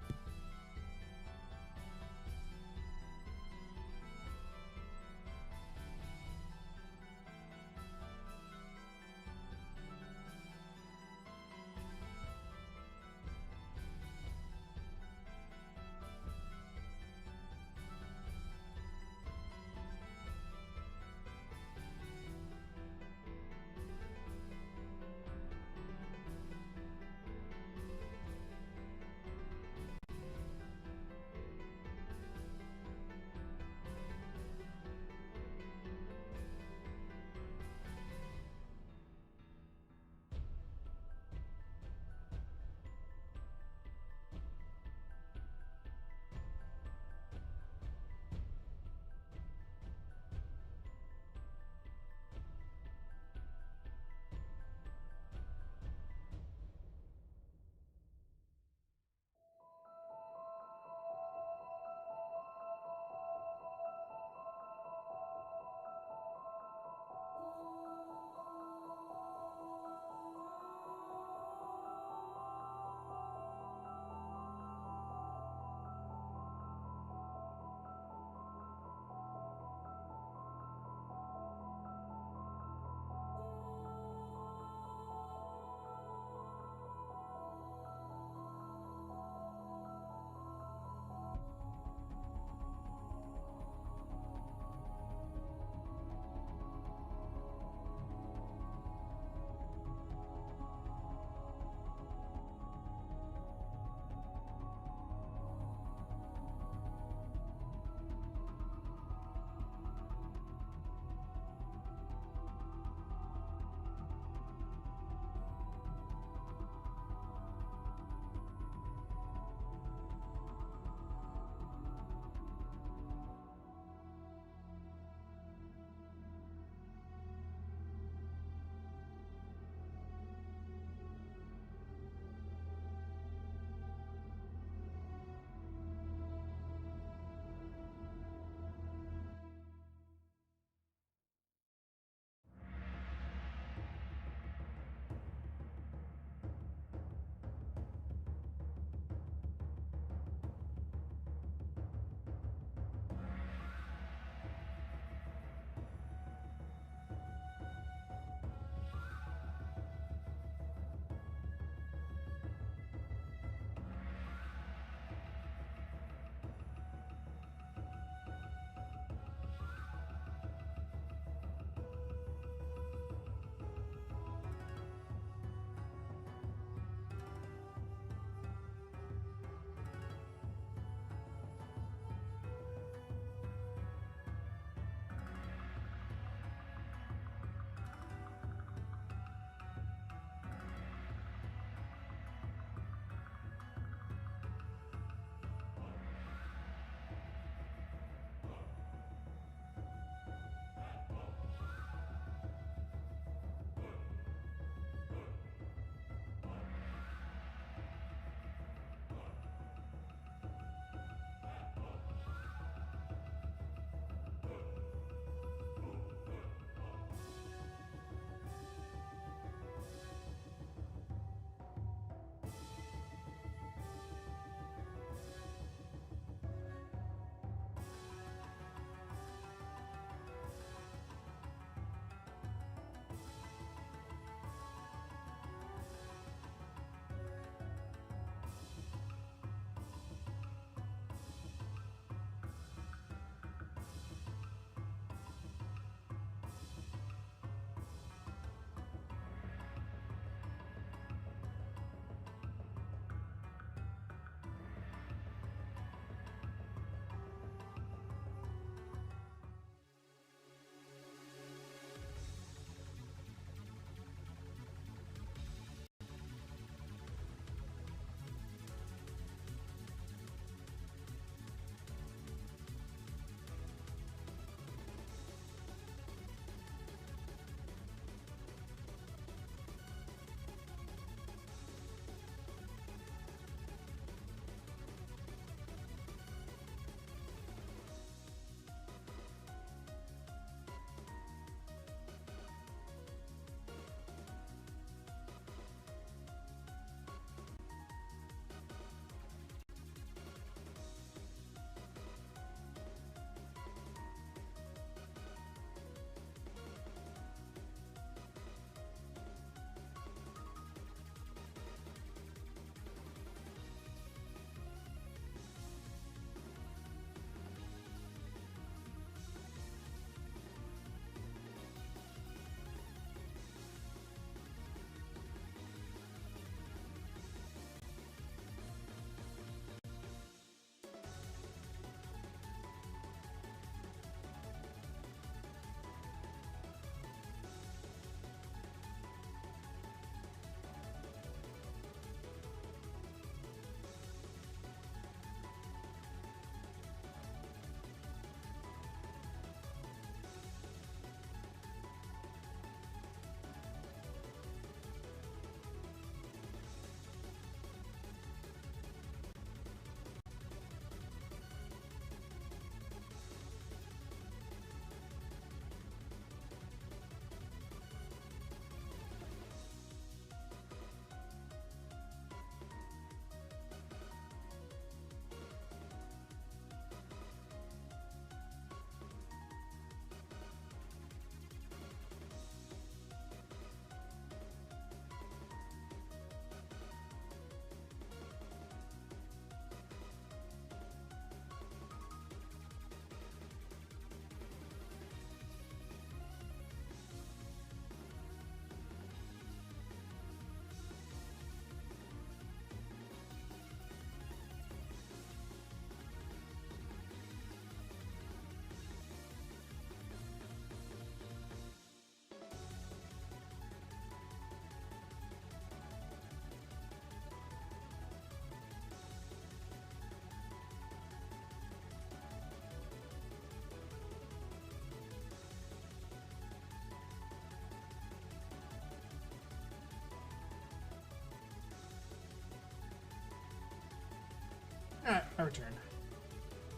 Alright, I return.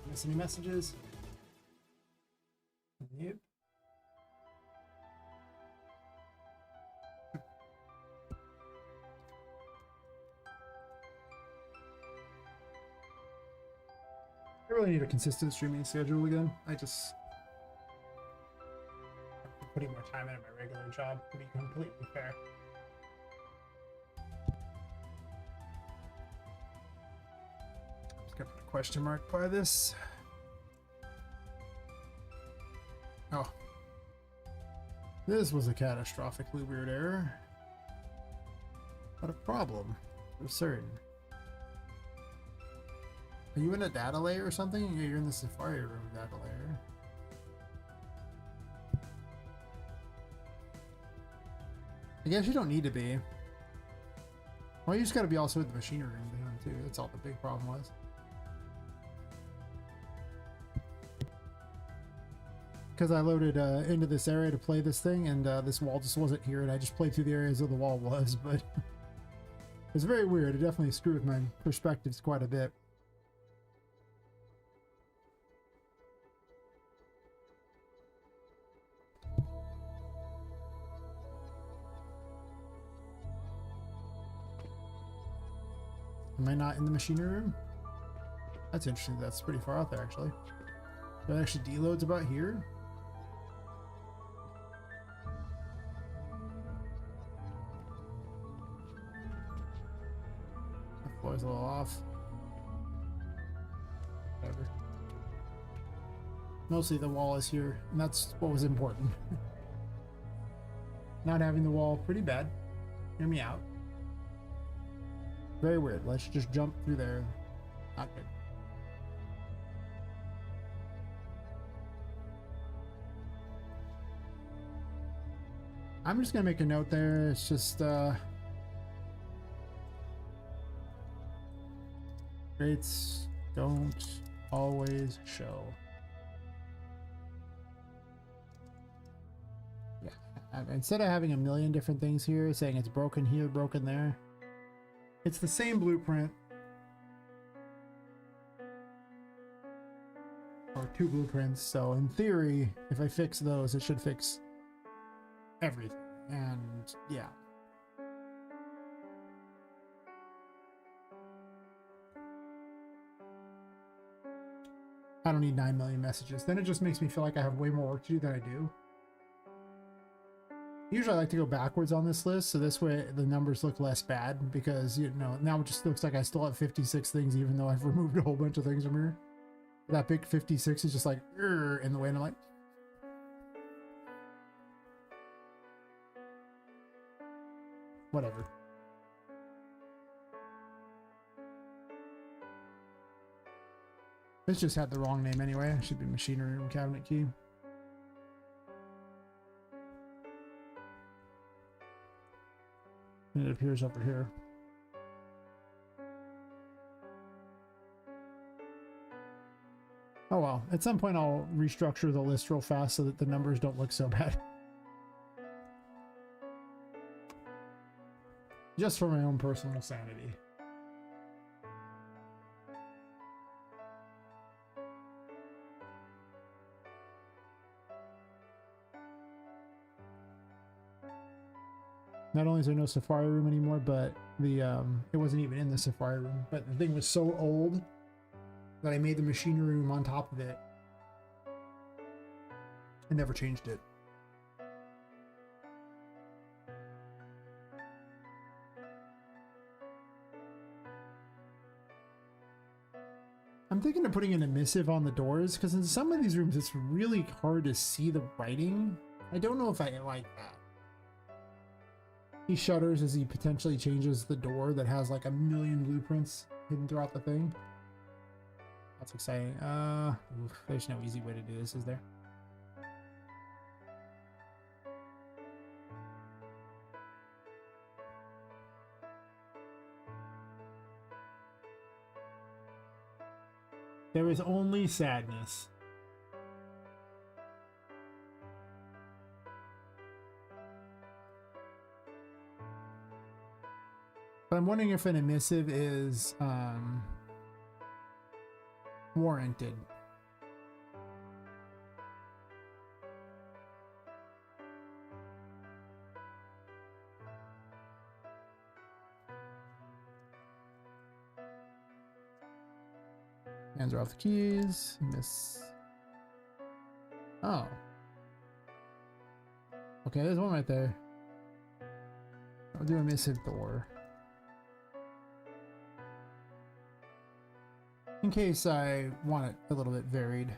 Miss any messages? Nope. I really need a consistent streaming schedule again. I'm putting more time into my regular job, to be completely fair. Just gonna put a question mark by this. Oh. This was a catastrophically weird error. But a problem, for certain. Are you in a data layer or something? Yeah, you're in the Safari room data layer. I guess you don't need to be. Well, you just gotta be also in the machinery room too. That's all the big problem was. Because I loaded into this area to play this thing, and this wall just wasn't here, and I just played through the areas where the wall was, but it's very weird. It definitely screwed with my perspectives quite a bit. Am I not in the machinery room? That's interesting. That's pretty far out there, actually. That actually deloads about here. The floor's a little off. Whatever. Mostly the wall is here, and that's what was important. Not having the wall, pretty bad. Hear me out. Very weird. Let's just jump through there. Not good. I'm just gonna make a note there. It's just rates don't always show. Yeah. Instead of having a million different things here saying it's broken here, broken there, it's the same blueprint. Or two blueprints, so in theory, if I fix those, it should fix everything. And yeah. I don't need 9 million messages. Then it just makes me feel like I have way more work to do than I do. Usually I like to go backwards on this list, so this way the numbers look less bad, because, you know, now it just looks like I still have 56 things even though I've removed a whole bunch of things from here. That big 56 is just like in the way, and I'm like, whatever. This just had the wrong name anyway. It should be machinery room cabinet key. And it appears over here. Oh well, at some point I'll restructure the list real fast so that the numbers don't look so bad. Just for my own personal sanity. Not only is there no Safari room anymore, but the it wasn't even in the Safari room. But the thing was so old that I made the machinery room on top of it. I never changed it. I'm thinking of putting an emissive on the doors, because in some of these rooms it's really hard to see the writing. I don't know if I like that. He shudders as he potentially changes the door that has like a million blueprints hidden throughout the thing. That's exciting. There's no easy way to do this, is there? There is only sadness. But I'm wondering if an emissive is warranted. Hands are off the keys. Miss. Oh. Okay, there's one right there. I'll do a missive door. In case I want it a little bit varied.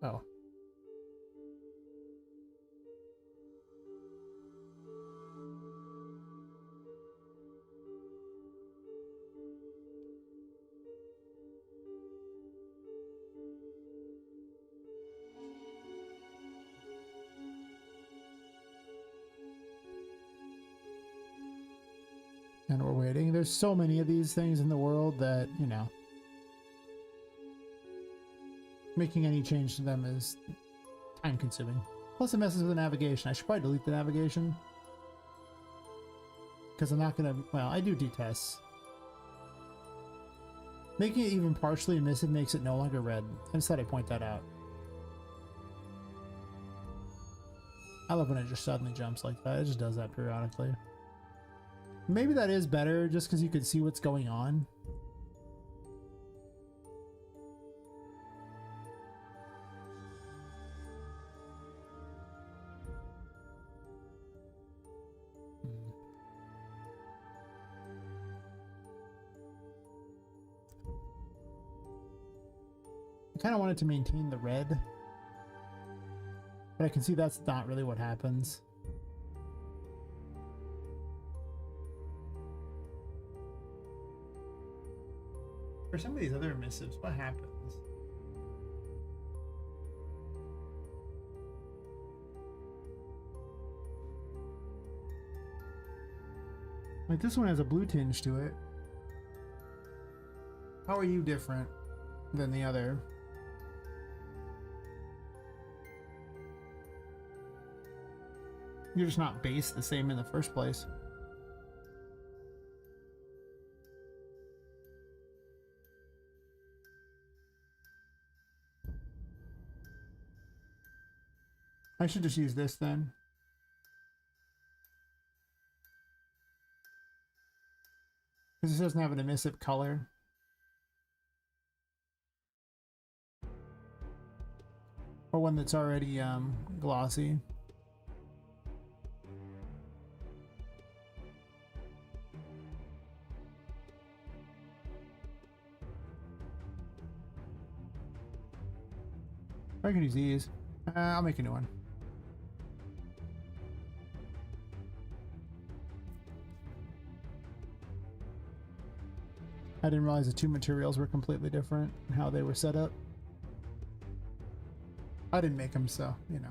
Oh. And we're waiting. There's so many of these things in the world that, you know, making any change to them is time consuming. Plus it messes with the navigation. I should probably delete the navigation. Because I'm not going to... Well, I do tests. Making it even partially emissive makes it no longer red. I just thought I'd point that out. I love when it just suddenly jumps like that. It just does that periodically. Maybe that is better just because you can see what's going on. I kind of wanted to maintain the red, but I can see that's not really what happens. For some of these other missives, what happens? Like this one has a blue tinge to it. How are you different than the other? You're just not based the same in the first place. I should just use this then. Because this doesn't have an emissive color. Or one that's already glossy. I can use these. I'll make a new one. I didn't realize the two materials were completely different and how they were set up. I didn't make them, so, you know.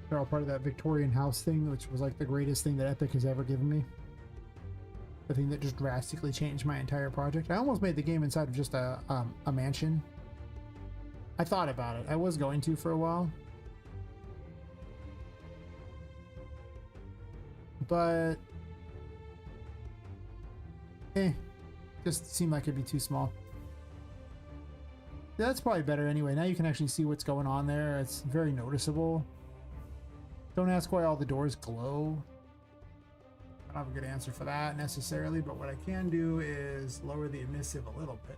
They're all part of that Victorian house thing, which was like the greatest thing that Epic has ever given me. The thing that just drastically changed my entire project. I almost made the game inside of just a mansion. I thought about it. I was going to for a while. But just seemed like it'd be too small. That's probably better anyway. Now you can actually see what's going on there. It's very noticeable. Don't ask why all the doors glow. I don't have a good answer for that necessarily, but what I can do is lower the emissive a little bit.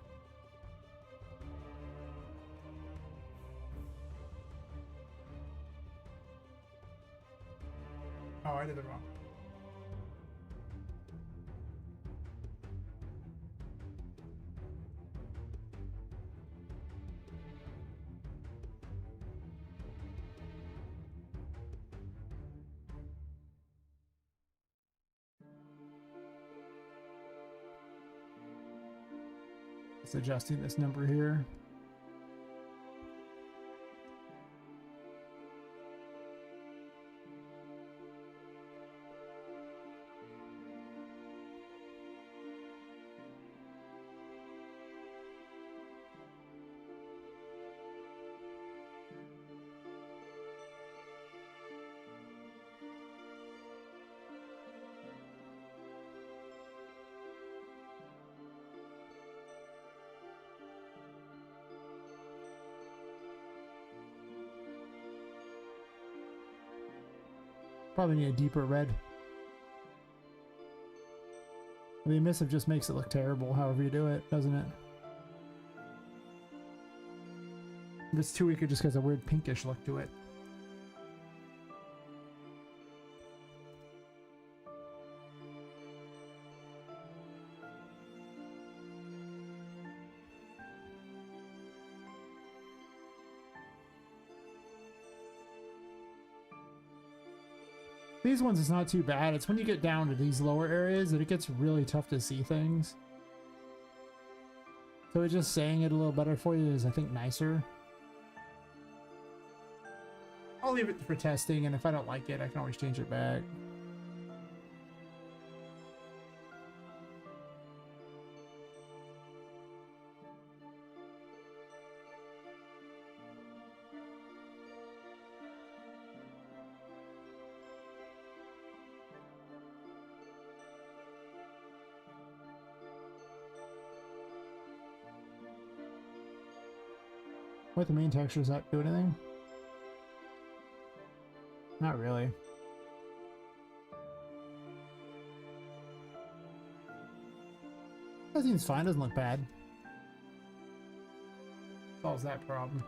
Oh, I did it wrong. Just adjusting this number here. Probably need a deeper red. The emissive just makes it look terrible however you do it, doesn't it? If it's too weak, it just has a weird pinkish look to it. These ones it's not too bad. It's when you get down to these lower areas that it gets really tough to see things. So just saying it a little better for you is, I think, nicer. I'll leave it for testing, and if I don't like it, I can always change it back. With the main texture, does that do anything? Not really. That seems fine, doesn't look bad. Solves that problem.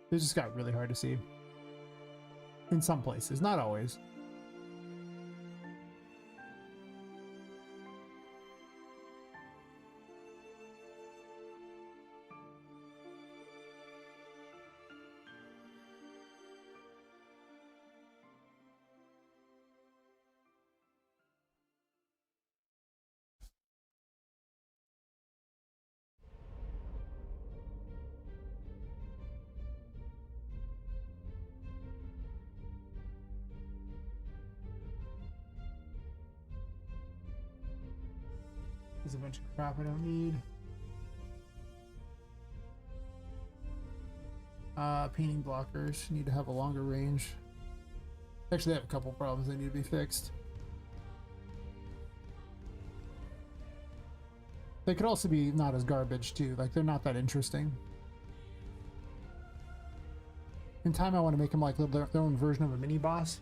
It just got really hard to see. In some places, not always. There's a bunch of crap I don't need. Painting blockers need to have a longer range. Actually, I have a couple problems that need to be fixed. They could also be not as garbage too, like they're not that interesting. In time I want to make them like their own version of a mini boss.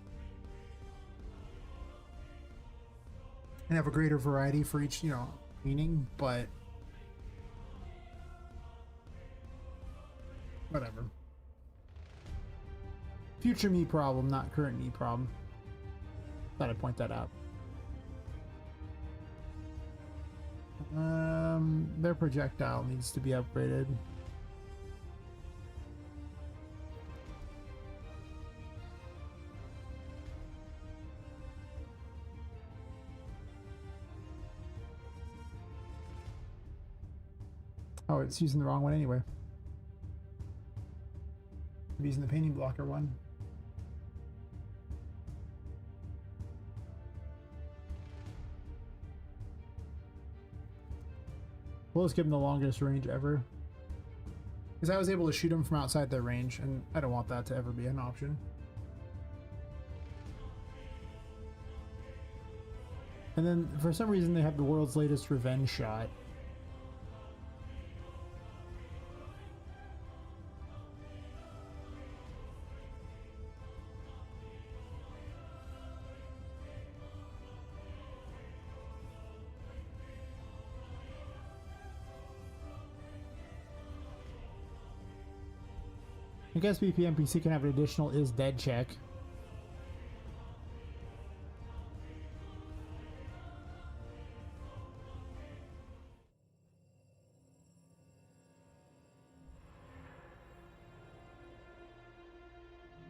And have a greater variety for each, you know, meaning, but whatever. Future me problem, not current me problem. Thought I'd point that out. Their projectile needs to be upgraded. Oh, it's using the wrong one anyway. I'm using the painting blocker one. Well, let's give them the longest range ever. Because I was able to shoot them from outside their range, and I don't want that to ever be an option. And then, for some reason, they have the world's latest revenge shot. I guess BP NPC can have an additional is dead check.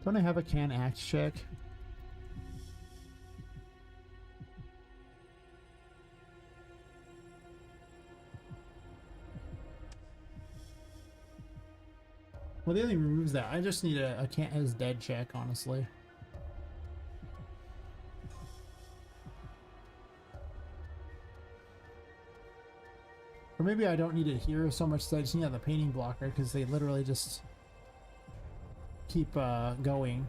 Don't I have a can act check? Well, the only removes that. I just need a can't as dead check, honestly. Or maybe I don't need it here so much that I just need the painting blocker because they literally just keep going.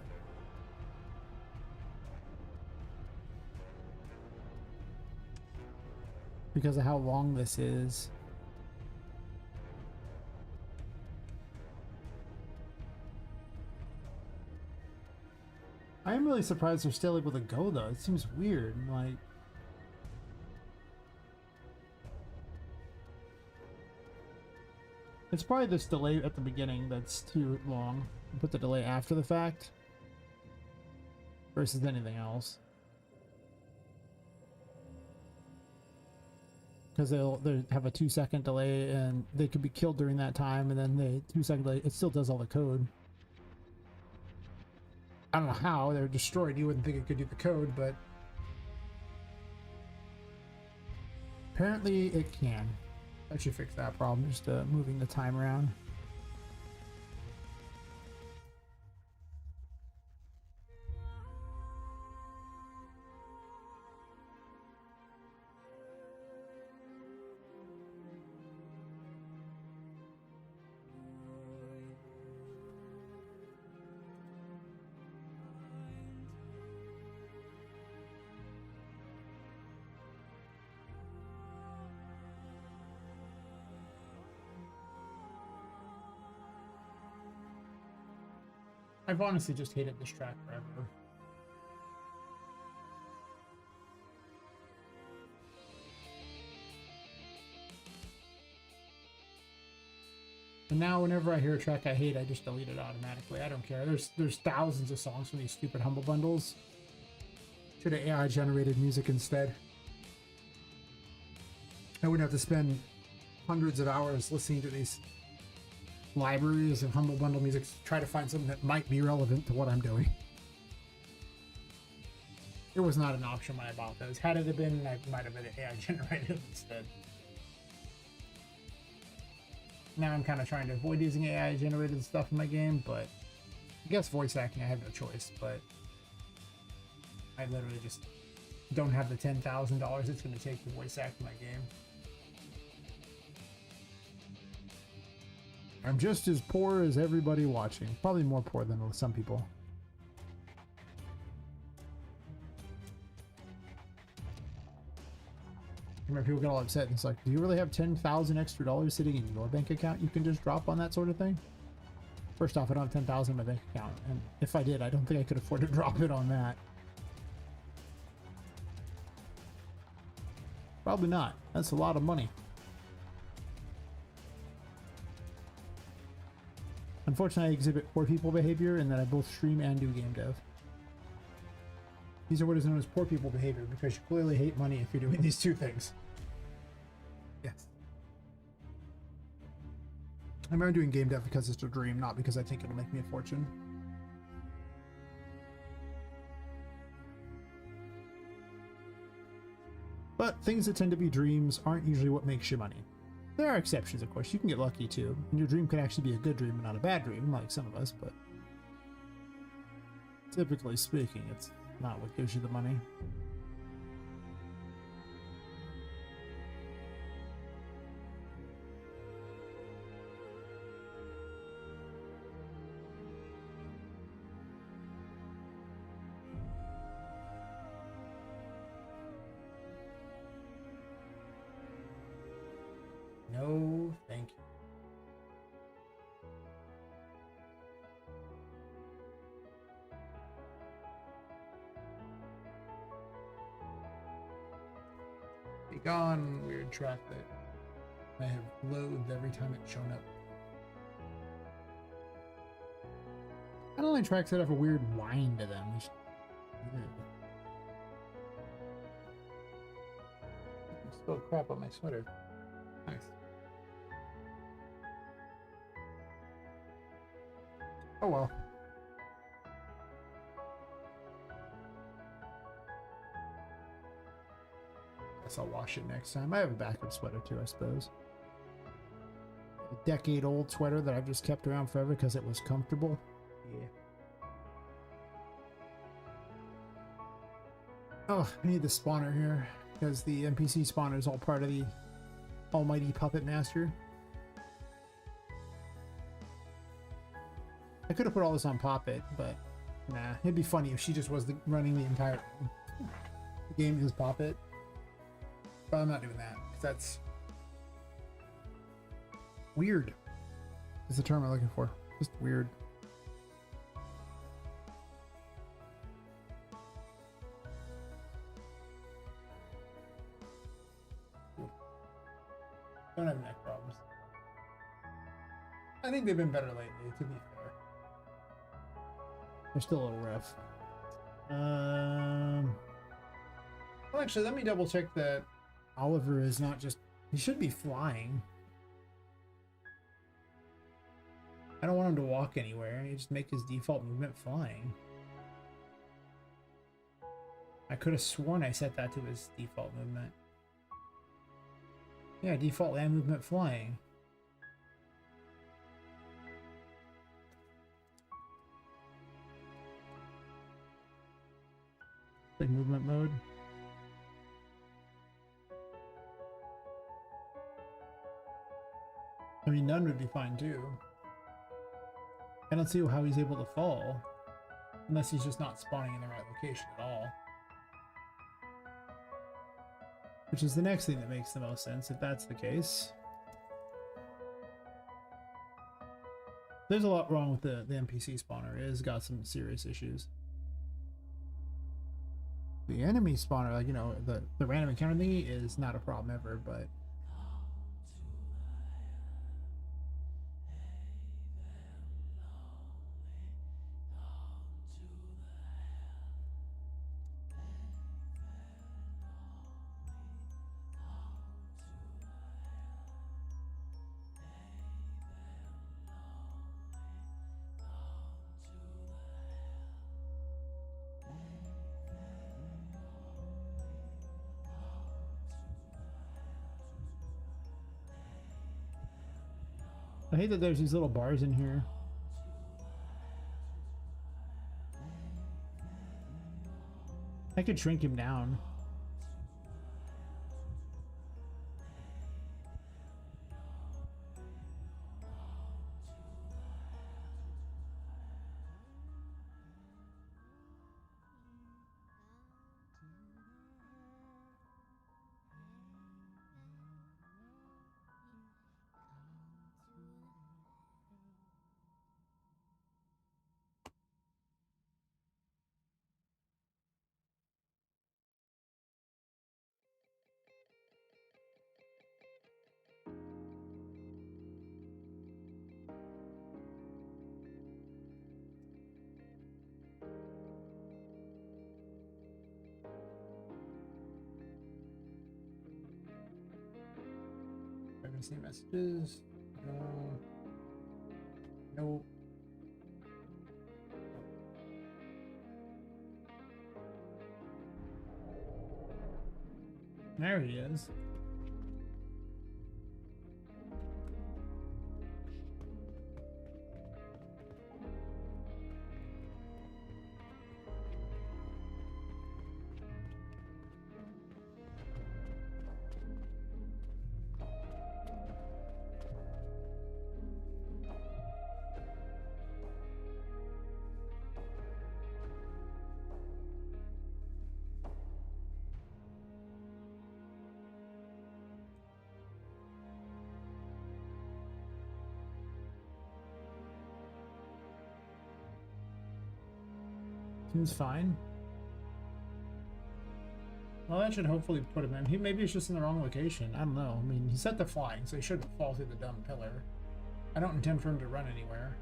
Because of how long this is. I am really surprised they're still able to go though. It seems weird. Like, it's probably this delay at the beginning that's too long. Put the delay after the fact versus anything else. Because they'll have a 2-second delay and they could be killed during that time, and then the 2-second delay, it still does all the code. I don't know how they're destroyed. You wouldn't think it could do the code, but apparently it can. That should fix that problem, just moving the time around. I've honestly just hated this track forever. And now whenever I hear a track I hate, I just delete it automatically. I don't care. There's thousands of songs from these stupid Humble Bundles. Should have AI generated music instead. I wouldn't have to spend hundreds of hours listening to these libraries of Humble Bundle music to try to find something that might be relevant to what I'm doing. It was not an option when I bought those. Had it been, I might have been AI generated instead. Now I'm kind of trying to avoid using AI generated stuff in my game, but I guess voice acting, I have no choice, but I literally just don't have the $10,000 it's going to take to voice act my game. I'm just as poor as everybody watching. Probably more poor than some people. I remember people get all upset and it's like, do you really have $10,000 extra sitting in your bank account you can just drop on that sort of thing? First off, I don't have 10,000 in my bank account, and if I did, I don't think I could afford to drop it on that. Probably not. That's a lot of money. Unfortunately, I exhibit poor people behavior in that I both stream and do game dev. These are what is known as poor people behavior because you clearly hate money if you're doing these two things. Yes. I'm only doing game dev because it's a dream, not because I think it'll make me a fortune. But things that tend to be dreams aren't usually what makes you money. There are exceptions, of course. You can get lucky too, and your dream could actually be a good dream and not a bad dream, like some of us, but typically speaking, it's not what gives you the money. No, thank you. Be gone, weird track that I have loathed every time it's shown up. I don't like tracks that have a weird whine to them. I spilled crap on my sweater. Nice. Oh well. Guess I'll wash it next time. I have a backup sweater too, I suppose. A decade-old sweater that I've just kept around forever because it was comfortable. Yeah. Oh, I need the spawner here because the NPC spawner is all part of the almighty Puppet Master. I could have put all this on Poppet, but nah, it'd be funny if she just was running the entire game as Poppet. But I'm not doing that because that's weird. Is the term I'm looking for? Just weird. don't have neck problems. I think they've been better lately, to be fair. They're still a little rough. Well, actually, let me double check that Oliver is not just... He should be flying. I don't want him to walk anywhere. You just make his default movement flying. I could have sworn I set that to his default movement. Yeah, default land movement flying. Like movement mode. I mean, none would be fine too. I don't see how he's able to fall. Unless he's just not spawning in the right location at all. Which is the next thing that makes the most sense, if that's the case. There's a lot wrong with the NPC spawner. It has got some serious issues. The enemy spawner, like, you know, the random encounter thingy is not a problem ever, but... I hate that there's these little bars in here. I could shrink him down. Privacy messages. No. No. There he is. Seems fine. Well, that should hopefully put him in. Maybe he's just in the wrong location. I don't know. I mean, he's set to flying, so he shouldn't fall through the dumb pillar. I don't intend for him to run anywhere.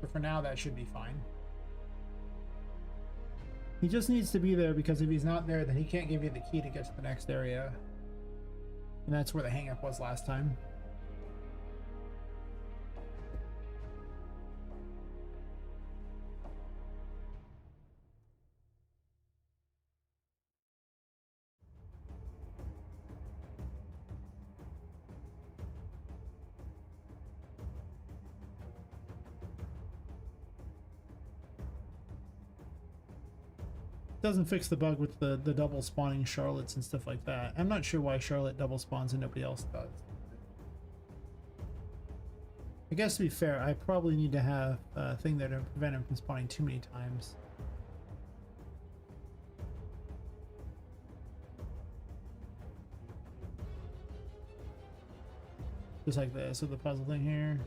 But for now, that should be fine. He just needs to be there, because if he's not there, then he can't give you the key to get to the next area. And that's where the hang-up was last time. Doesn't fix the bug with the double spawning Charlottes and stuff like that. I'm not sure why Charlotte double spawns and nobody else does. I guess to be fair, I probably need to have a thing there to prevent him from spawning too many times. Just like this with the puzzle thing here.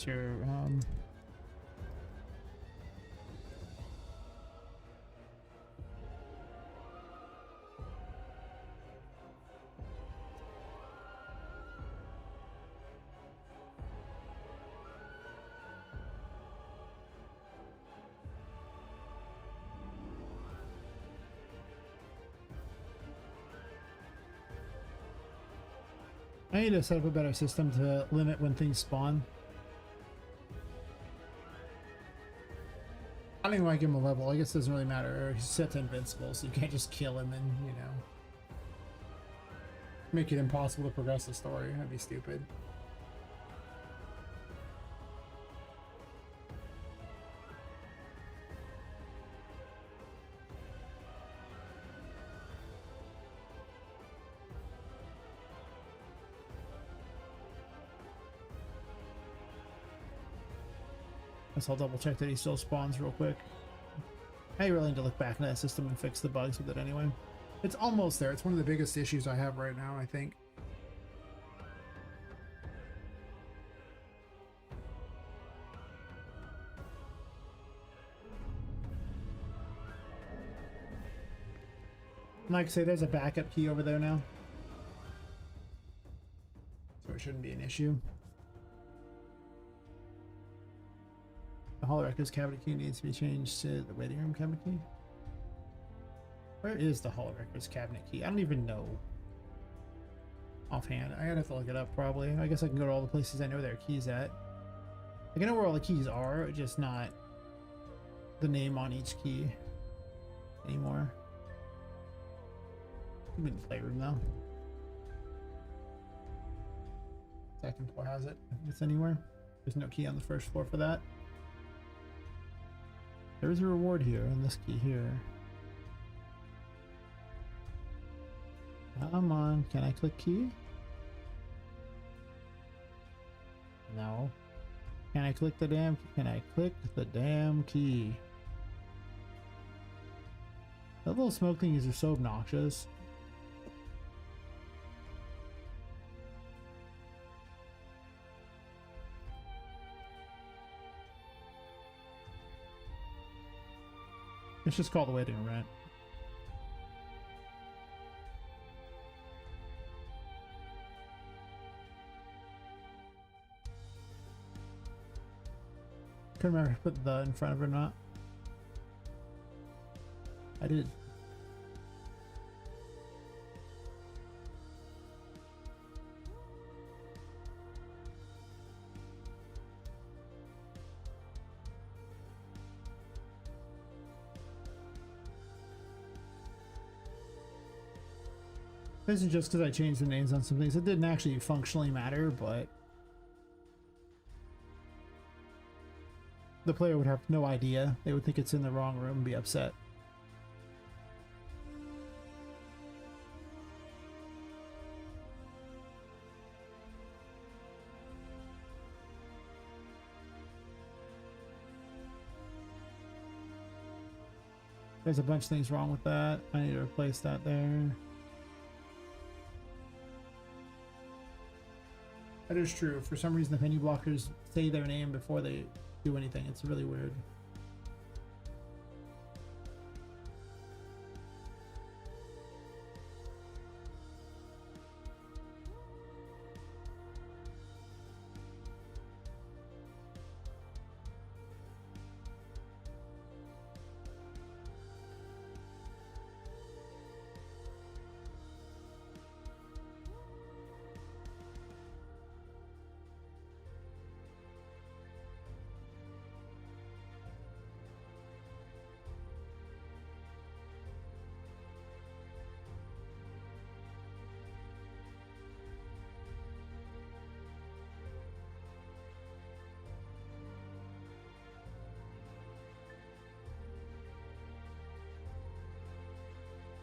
Sure. I need to set up a better system to limit when things spawn. I don't even want to give him a level. I guess it doesn't really matter. He's set to invincible, so you can't just kill him and, you know, make it impossible to progress the story. That'd be stupid. Guess I'll double check that he still spawns real quick. I really need to look back in that system and fix the bugs with it anyway. It's almost there. It's one of the biggest issues I have right now, I think. Like I say, there's a backup key over there now, so it shouldn't be an issue. The Hall Records cabinet key needs to be changed to the waiting room cabinet key. Where is the Hall Records cabinet key? I don't even know offhand. I gotta have to look it up probably. I guess I can go to all the places I know there are keys at. Like, I know where all the keys are, just not the name on each key anymore. I'm in the playroom though. Second floor has it. If it's anywhere. There's no key on the first floor for that. There's a reward here, and this key here. Come on, can I click key? No. Can I click the damn key? Can I click the damn key? That little smoke thingies are so obnoxious. It's just called the waiting room, right? Couldn't remember if I put the in front of it or not. I did. This is just because I changed the names on some things. It didn't actually functionally matter, but the player would have no idea. They would think it's in the wrong room and be upset. There's a bunch of things wrong with that. I need to replace that there. That is true. For some reason, the menu blockers say their name before they do anything. It's really weird.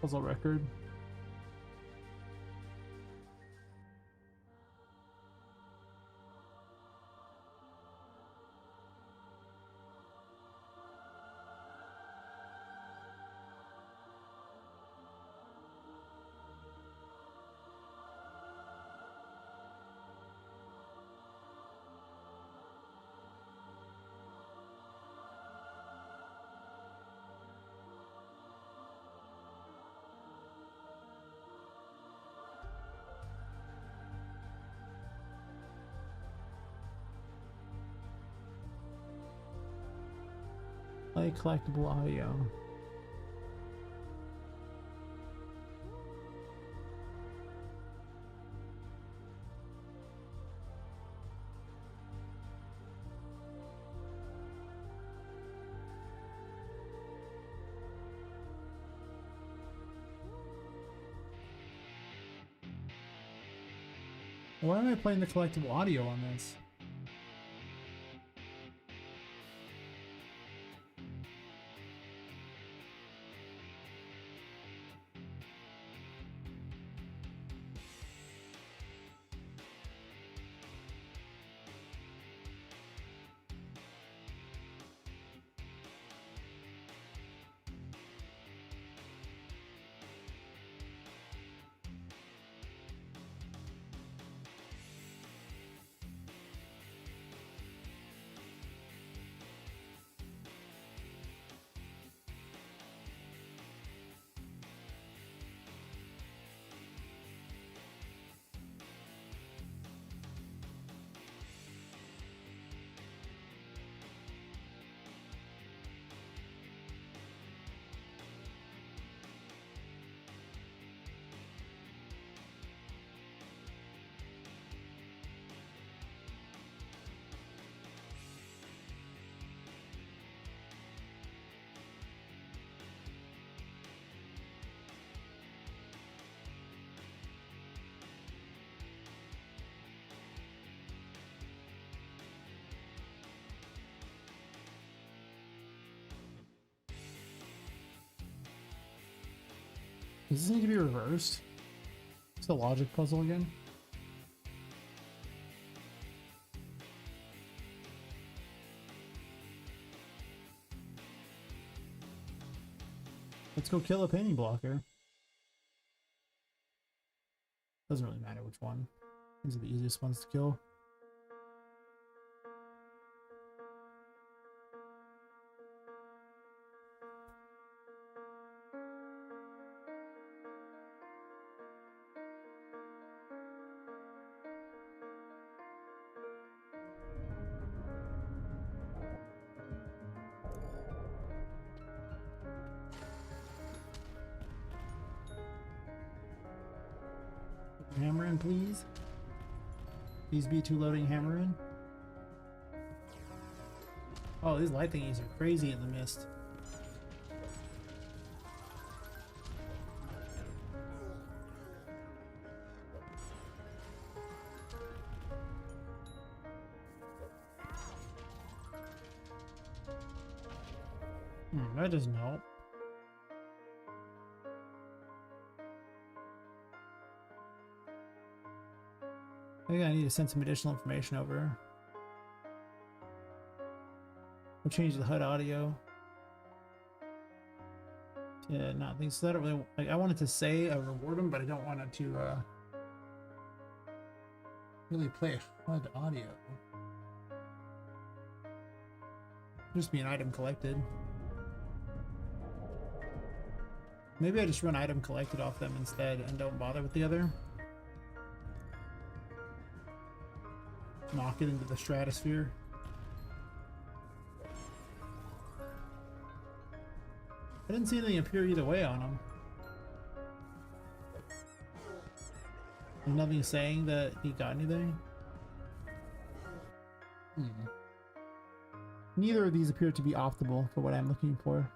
Puzzle record. Play collectible audio. Why am I playing the collectible audio on this? Does this need to be reversed? It's the logic puzzle again. Let's go kill a painting blocker. Doesn't really matter which one. These are the easiest ones to kill. Hammer in, please. These B2 loading hammer in. Oh, these light thingies are crazy in the mist. That doesn't help. I think I need to send some additional information over. We'll change the HUD audio. Yeah, not things. So I don't really like. I wanted to say reward them, but I don't want it to really play HUD audio. Just be an item collected. Maybe I just run item collected off them instead and don't bother with the other. Knock it into the stratosphere. I didn't see anything appear either way on them. There's nothing saying that he got anything. Neither of these appear to be optimal for what I'm looking for.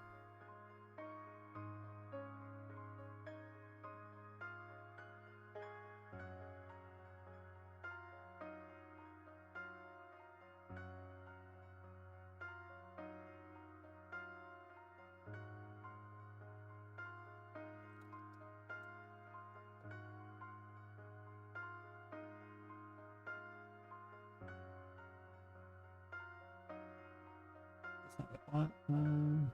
That's not what I want.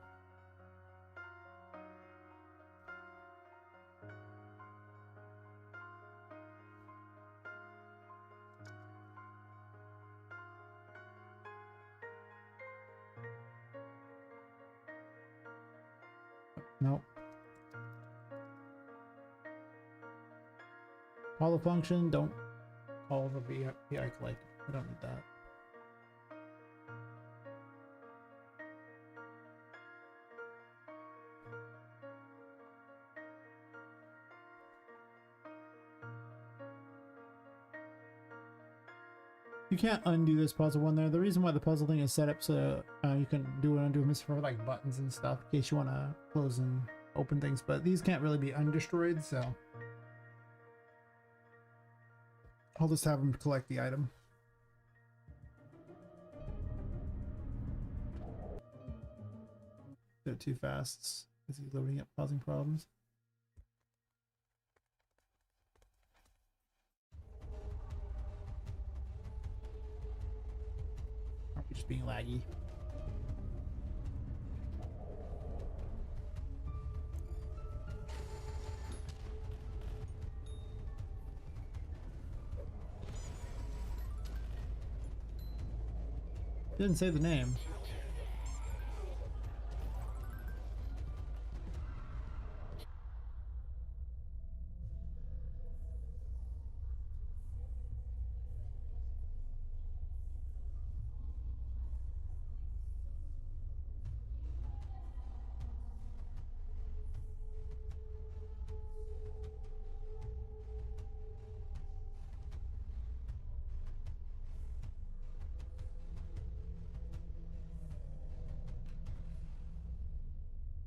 Nope. Call the function, don't call the VI collect. I don't need that. You can't undo this puzzle one there. The reason why the puzzle thing is set up so you can do an undo miss for like buttons and stuff in case you want to close and open things, but these can't really be undestroyed, so I'll just have them collect the item. They're too fast. Is he loading up, causing problems? Are we just being laggy? Didn't say the name.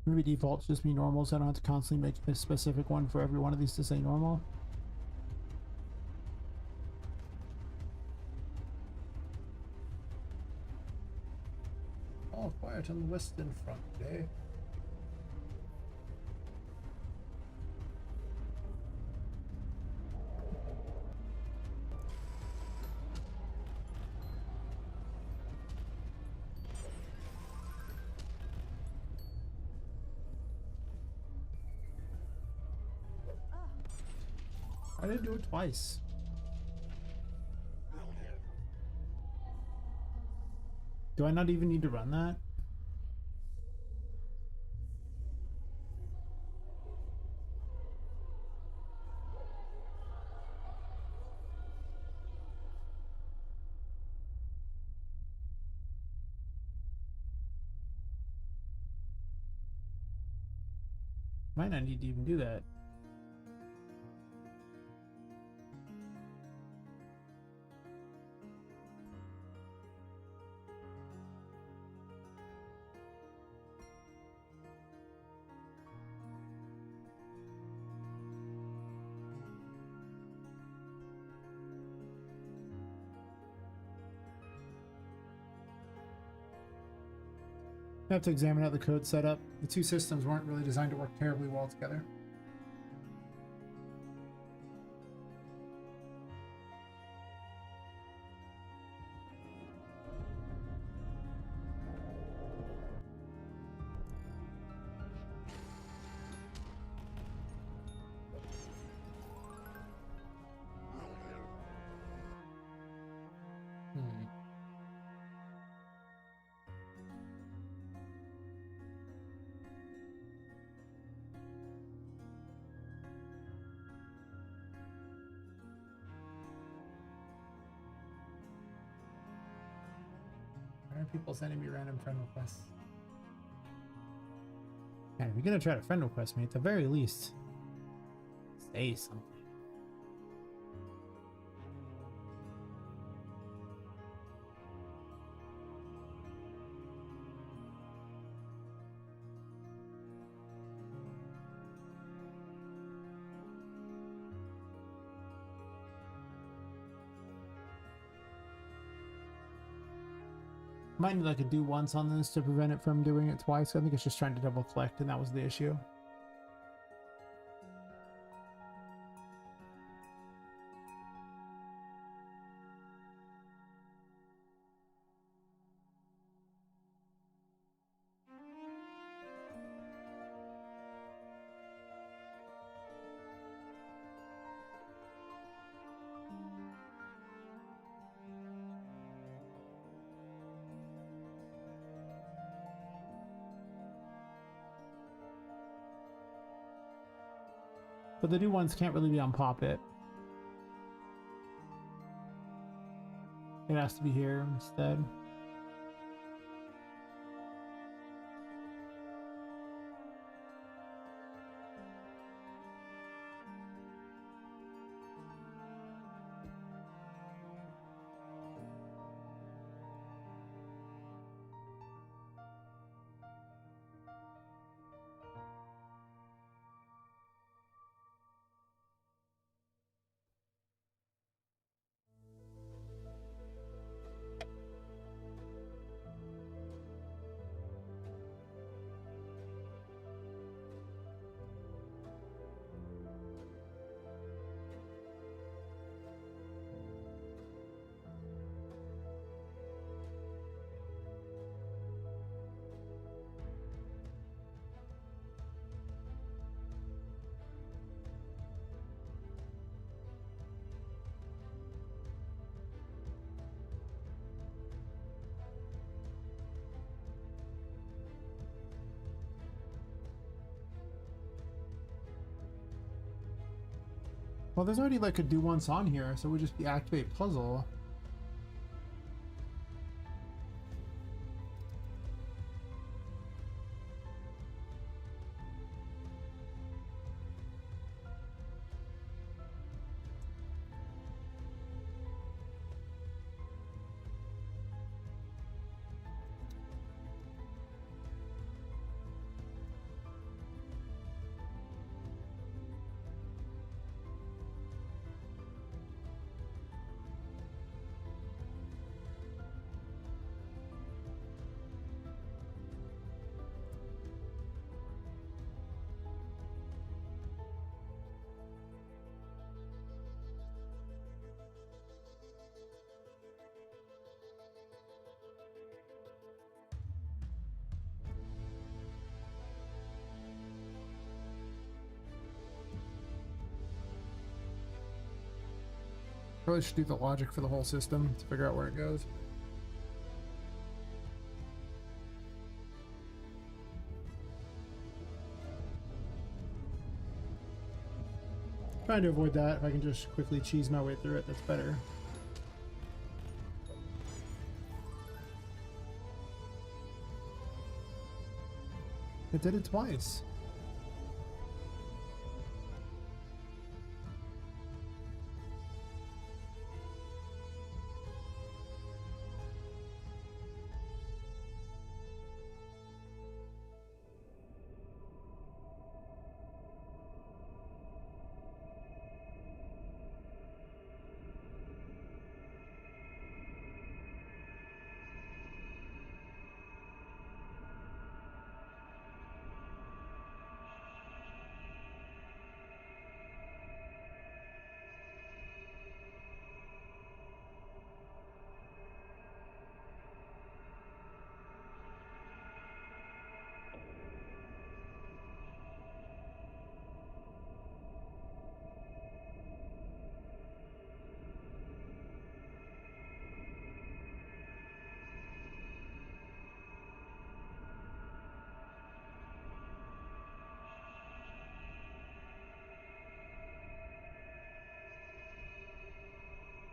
Maybe defaults just be normal, so I don't have to constantly make a specific one for every one of these to say normal. All quiet on the western front today. I didn't do it twice. Do I not even need to run that? Might not need to even do that. I have to examine how the code set up. The two systems weren't really designed to work terribly well together. Why are people sending me random friend requests? And if you're gonna try to friend request me, at the very least, say something. Might need like a do once on this to prevent it from doing it twice. I think it's just trying to double collect, and that was the issue. But the new ones can't really be on Poppet. It has to be here instead. Well, there's already like a do once on here, so we just be activate puzzle. Probably should do the logic for the whole system to figure out where it goes. Trying to avoid that. If I can just quickly cheese my way through it, that's better. It did it twice.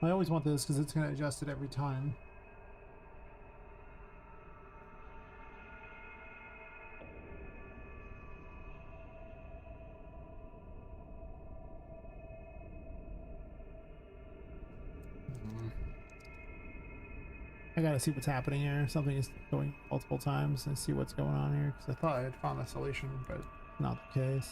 I always want this because it's going to adjust it every time. I gotta see what's happening here. Something is going multiple times and see what's going on here because I thought I had found the solution, but not the case.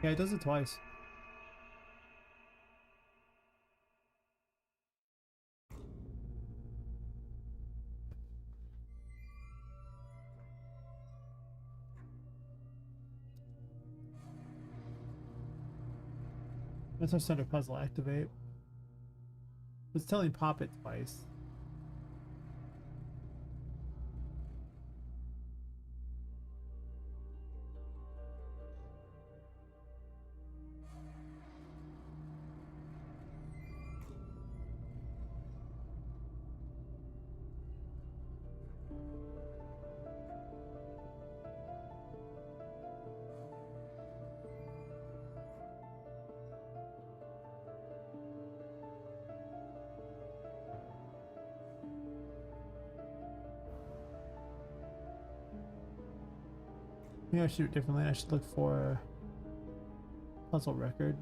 Yeah, it does it twice. That's our center puzzle activate. It's telling Poppet twice. Maybe I should do it differently. I should look for puzzle record.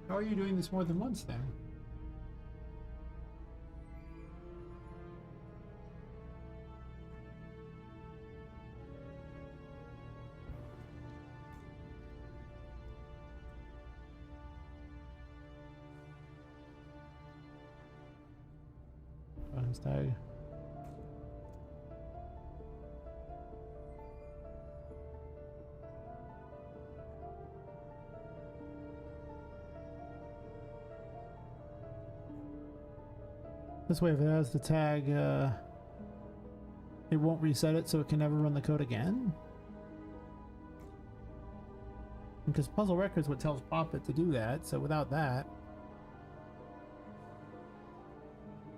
How are you doing this more than once then? Bonus tag. This way, if it has the tag, it won't reset it, so it can never run the code again? Because Puzzle Records what tells Poppet to do that, so without that...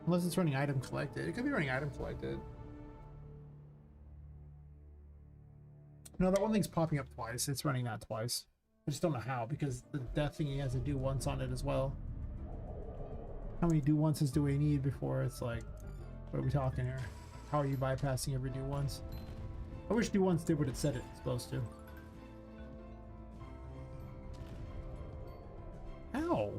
Unless it's running item collected. It could be running item collected. No, that one thing's popping up twice. It's running that twice. I just don't know how, because the death thingy has a do once on it as well. How many do onces do we need before it's like, what are we talking here? How are you bypassing every do once? I wish do once did what it said it's supposed to. Ow!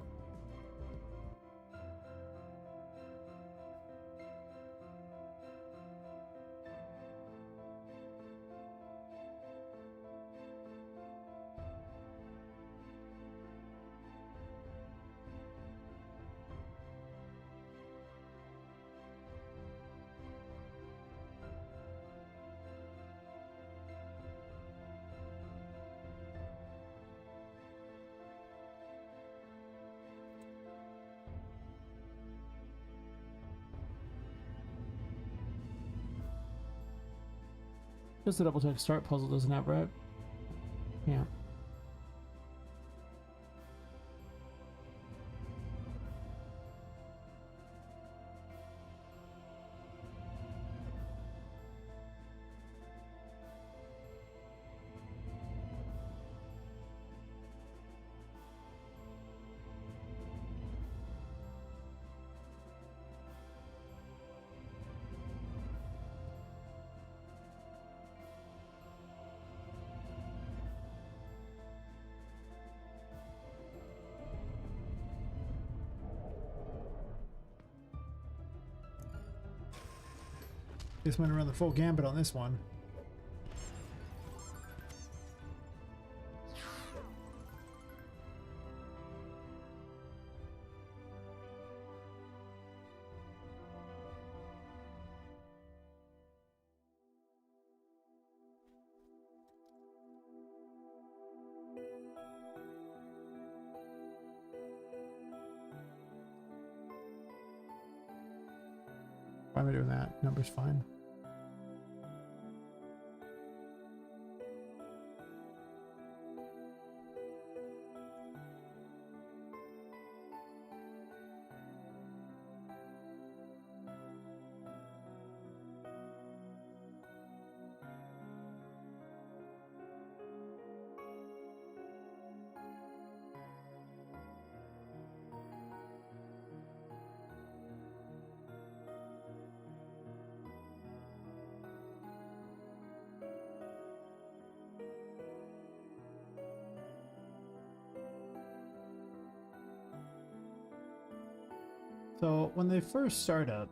Just to double check, start puzzle doesn't have right? Yeah. Just went around the full gambit on this one. Why am I doing that? Number's fine. So when they first start up,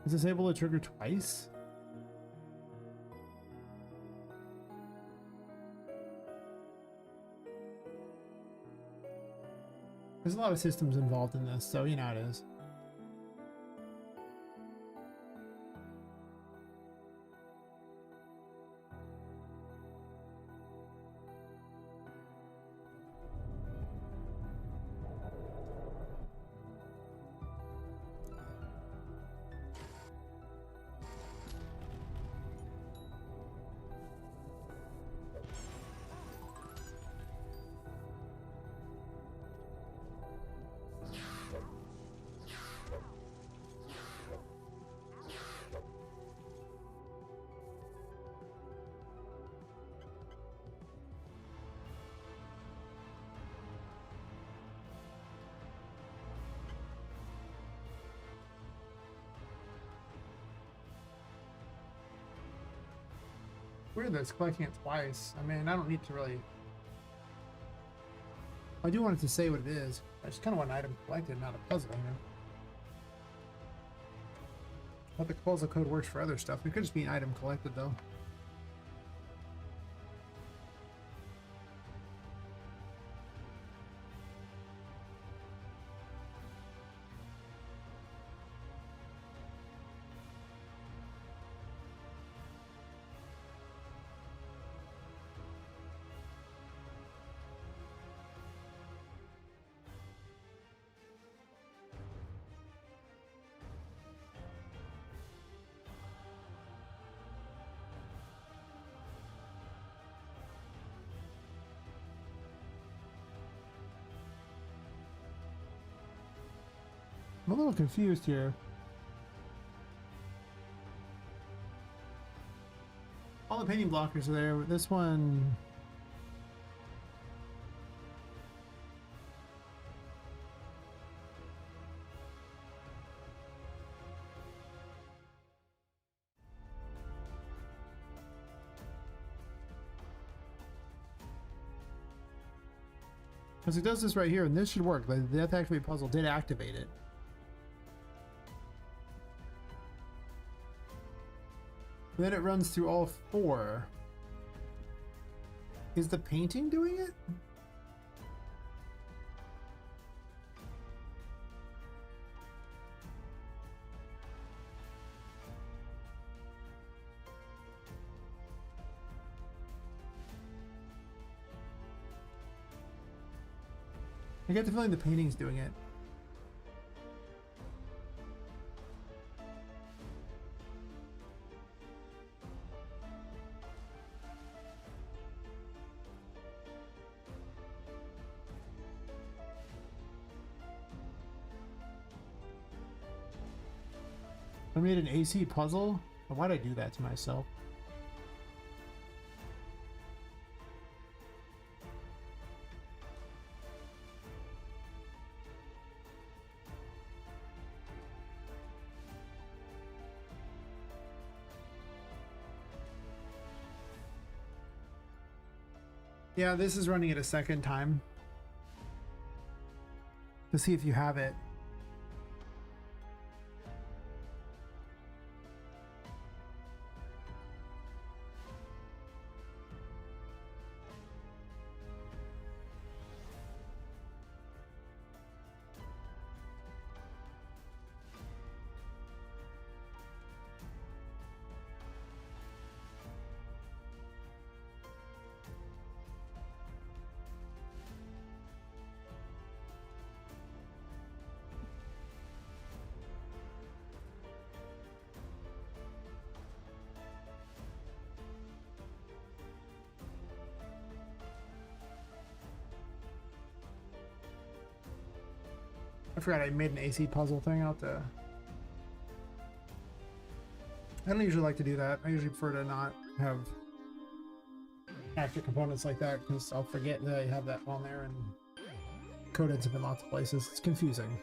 is this able to trigger twice? There's a lot of systems involved in this, so you know how it is. Weird that it's collecting it twice. I mean, I don't need to really... I do want it to say what it is. I just kind of want an item collected, not a puzzle, you know? But the puzzle code works for other stuff. It could just be an item collected, though. I'm a little confused here. All the painting blockers are there, but this one... Because it does this right here, and this should work. The Death Activate puzzle did activate it. Then it runs through all four. Is the painting doing it? I get the feeling the painting's doing it. I made an AC puzzle? Why'd I do that to myself? Yeah, this is running it a second time to see if you have it. I forgot I made an AC puzzle thing out there. I don't usually like to do that. I usually prefer to not have extra components like that because I'll forget that I have that on there and code ends up in lots of places. It's confusing.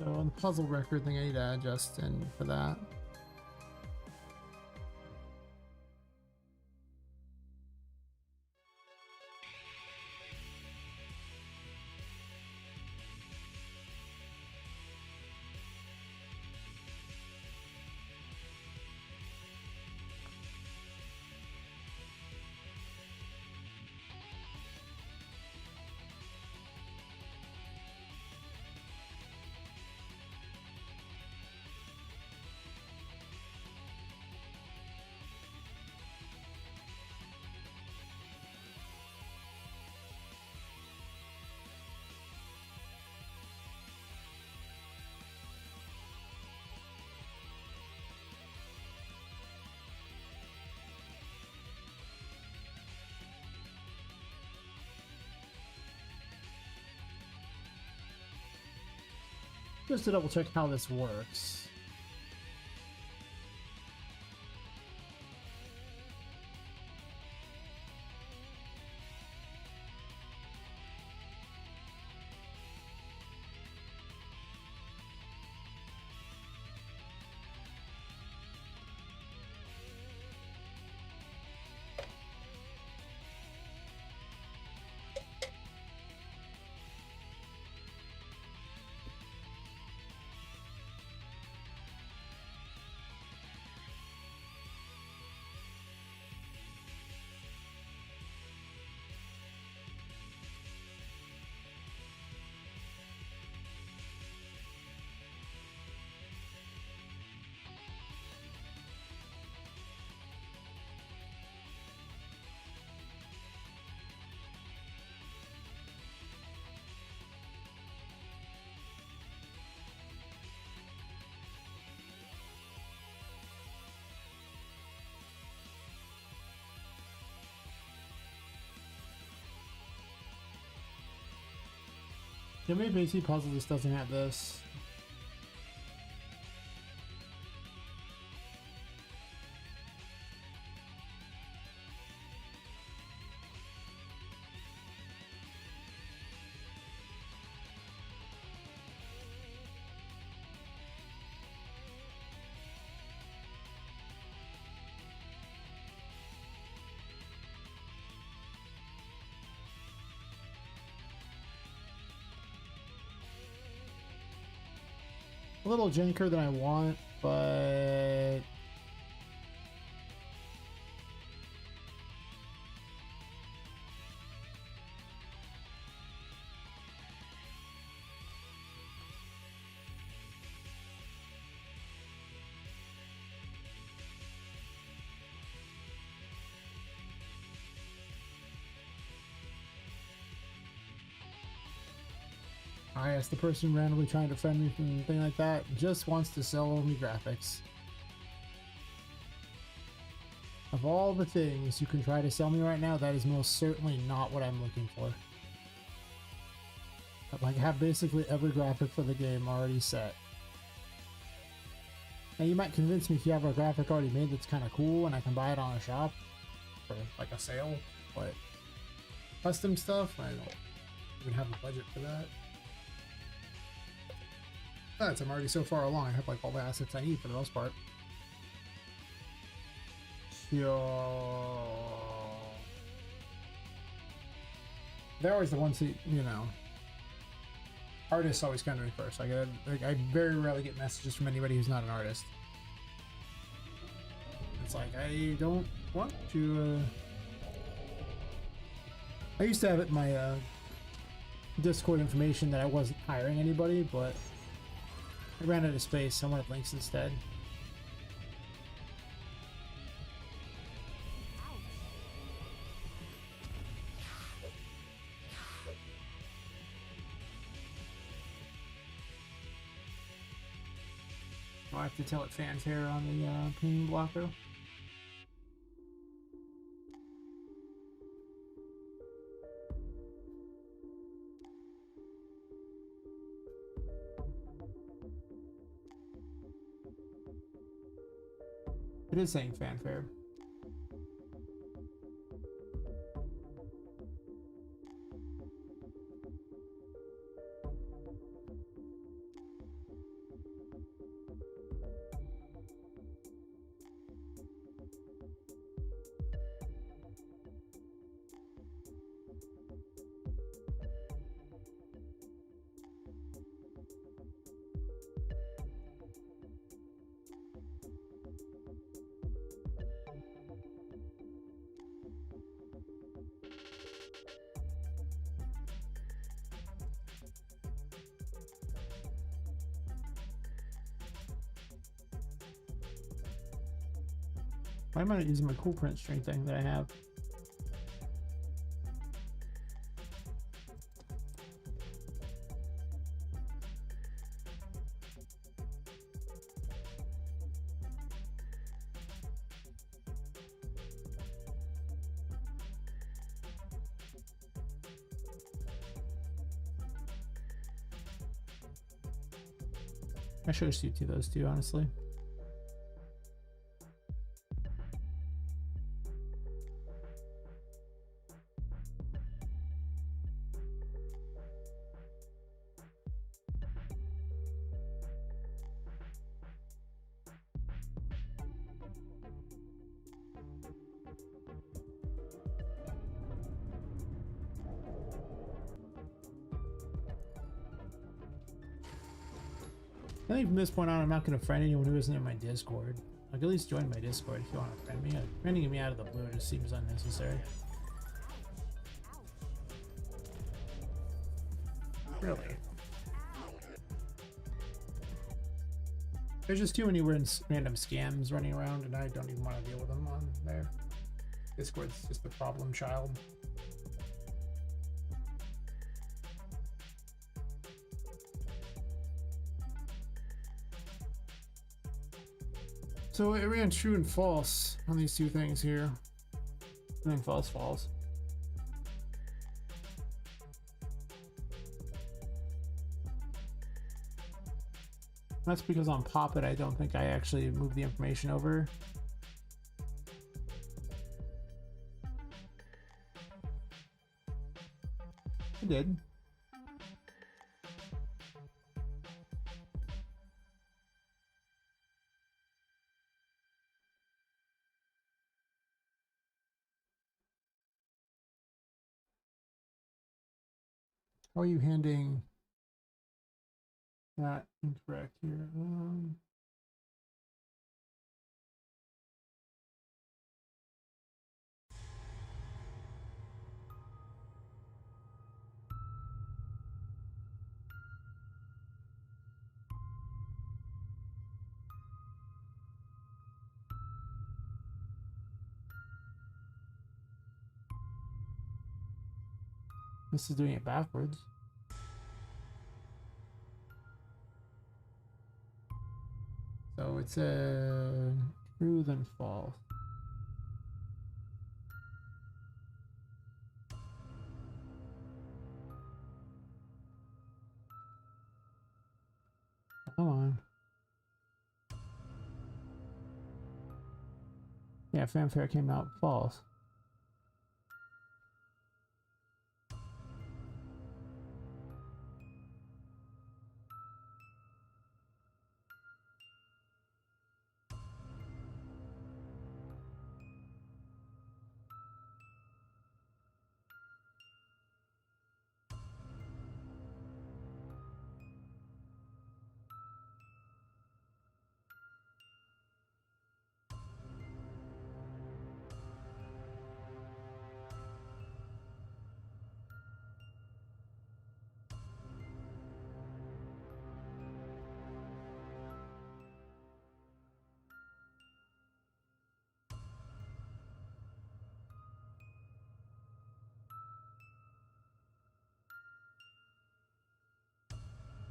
So on the puzzle record thing, I need to adjust in for that. Just to double check how this works. Yeah, maybe AC Puzzle just doesn't have this. A little janker than I want, but I asked the person randomly trying to friend me from anything like that just wants to sell me graphics. Of all the things you can try to sell me right now, that is most certainly not what I'm looking for. Like, I have basically every graphic for the game already set. Now you might convince me if you have a graphic already made that's kind of cool and I can buy it on a shop for like a sale, but custom stuff, I don't even have a budget for that. Besides, I'm already so far along, I have like all the assets I need for the most part. Yo. They're always the ones who, you know, artists always come to me first. Like I very rarely get messages from anybody who's not an artist. It's like, I don't want to, I used to have it in my Discord information that I wasn't hiring anybody, but I ran out of space, so I wanted links instead. I have to tell it fanfare on the pinging block though. It is saying fanfare. Why am I not using my cool print string thing that I have? I should have shoot to those two, honestly. I think from this point on, I'm not going to friend anyone who isn't in my Discord. Like, at least join my Discord if you want to friend me. Friending me out of the blue just seems unnecessary. Really? There's just too many random scams running around, and I don't even want to deal with them on there. Discord's just the problem child. So it ran true and false on these two things here. And then false, false. That's because on Poppet, I don't think I actually moved the information over. I did. How are you handing that incorrect here? This is doing it backwards. So it's a true then false. Come on. Yeah, fanfare came out false.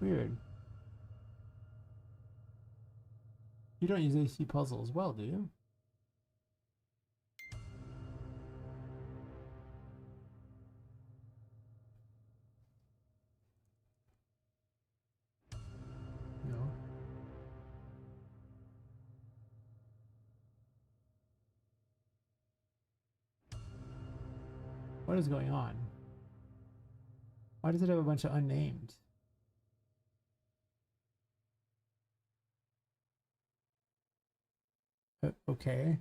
Weird. You don't use AC puzzle as well, do you? No. What is going on? Why does it have a bunch of unnamed? Okay.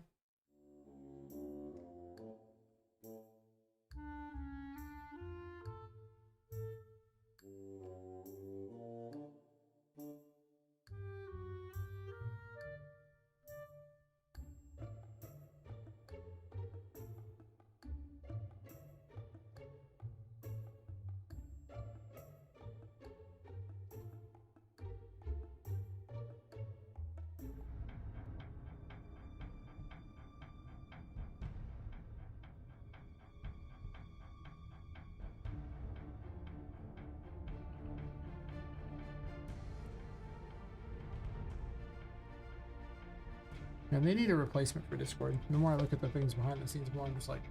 And they need a replacement for Discord. The more I look at the things behind the scenes, the more I'm just like,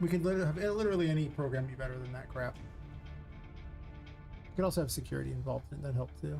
we could literally have literally any program be better than that crap. You could also have security involved in it. That helped too.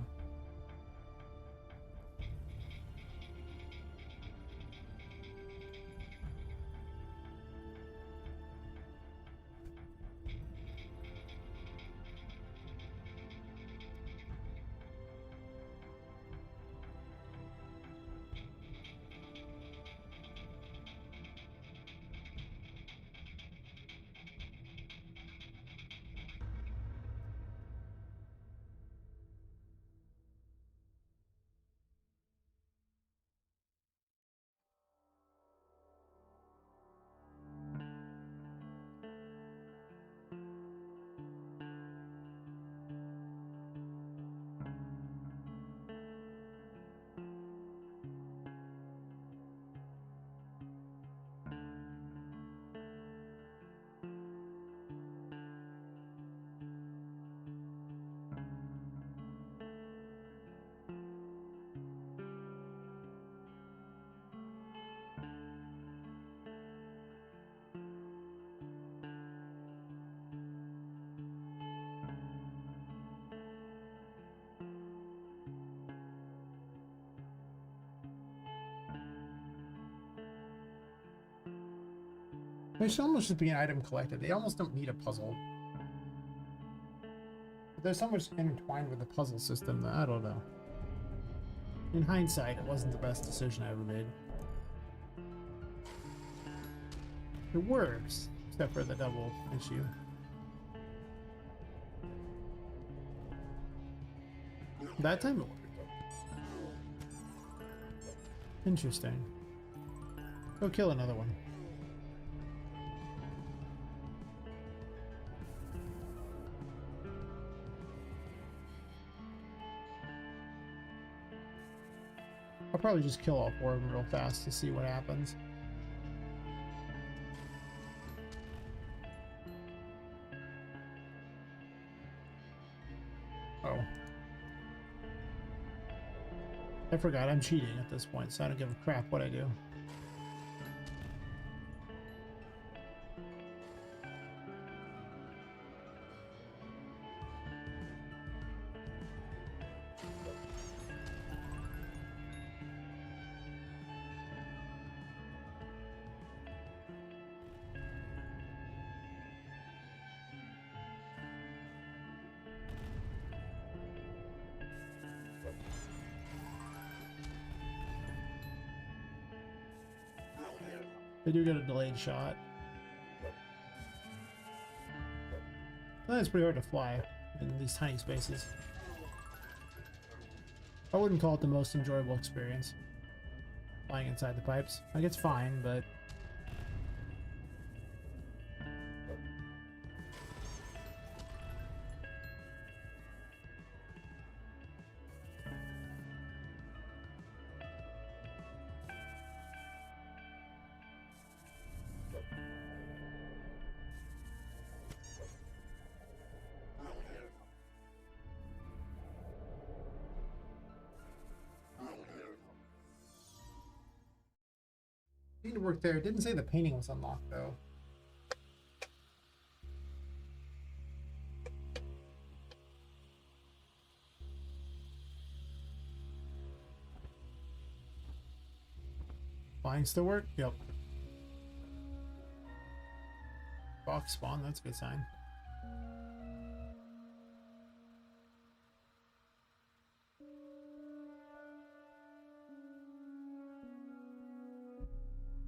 They should almost just be an item collected. They almost don't need a puzzle. But there's so much intertwined with the puzzle system that I don't know. In hindsight, it wasn't the best decision I ever made. It works, except for the double issue. That time it worked. Interesting. Go kill another one. I'll probably just kill all four of them real fast to see what happens. Oh. I forgot I'm cheating at this point, so I don't give a crap what I do. They do get a delayed shot. I think it's pretty hard to fly in these tiny spaces. I wouldn't call it the most enjoyable experience, flying inside the pipes. Like, it's fine, but... need to work there. It didn't say the painting was unlocked, though. Flying still work? Yep. Box spawn, that's a good sign.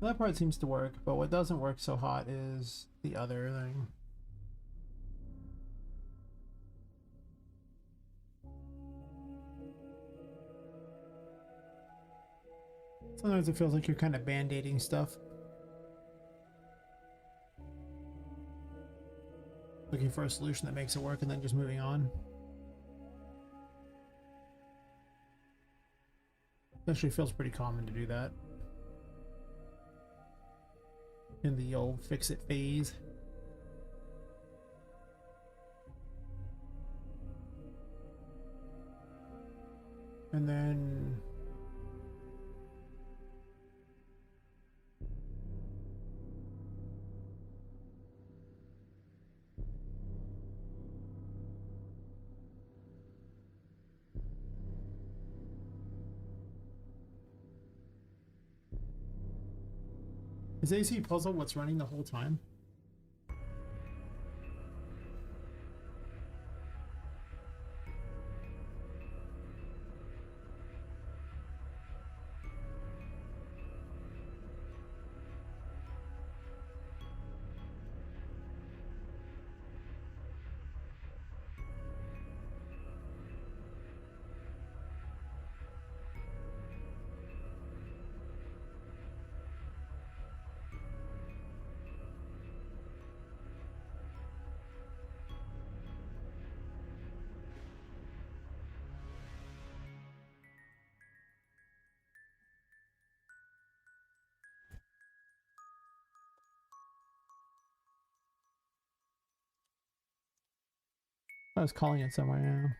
That part seems to work, but what doesn't work so hot is the other thing. Sometimes it feels like you're kind of band-aiding stuff. Looking for a solution that makes it work and then just moving on. Actually feels pretty common to do that in the old fix-it phase. And then is AC puzzle what's running the whole time? I was calling it somewhere, yeah.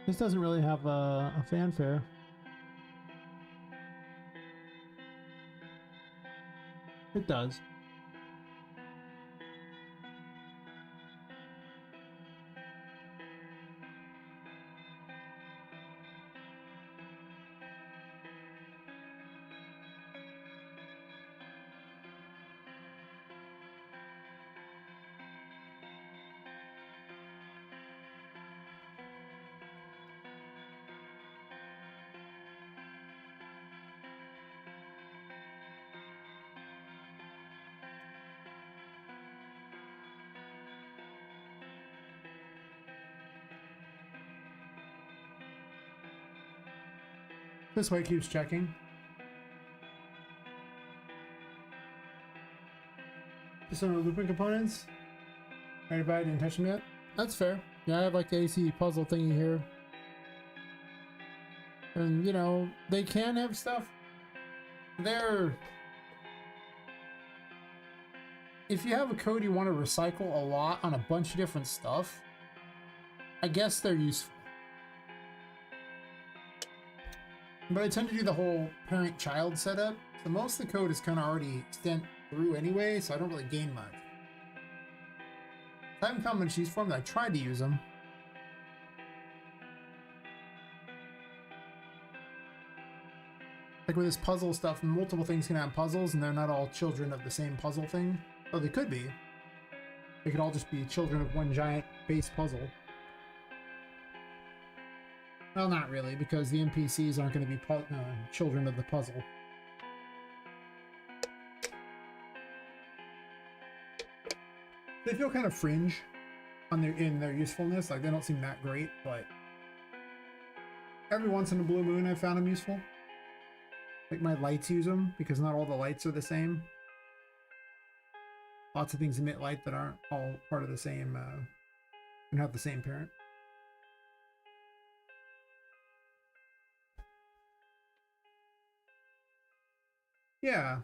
This doesn't really have a fanfare. It does. This way it keeps checking. Just some of the looping components. Anybody didn't touch them yet? That's fair. Yeah, I have like the AC puzzle thingy here. And, you know, they can have stuff. They're... If you have a code you want to recycle a lot on a bunch of different stuff, I guess they're useful. But I tend to do the whole parent-child setup, so most of the code is kind of already sent through anyway, so I don't really gain much. I haven't found much use for them, I tried to use them. Like with this puzzle stuff, multiple things can have puzzles, and they're not all children of the same puzzle thing. Oh, they could be. They could all just be children of one giant base puzzle. Well, not really, because the NPCs aren't going to be children of the puzzle. They feel kind of fringe on in their usefulness. Like, they don't seem that great, but every once in a blue moon I've found them useful. Like, my lights use them, because not all the lights are the same. Lots of things emit light that aren't all part of the same, and have the same parent. Yeah.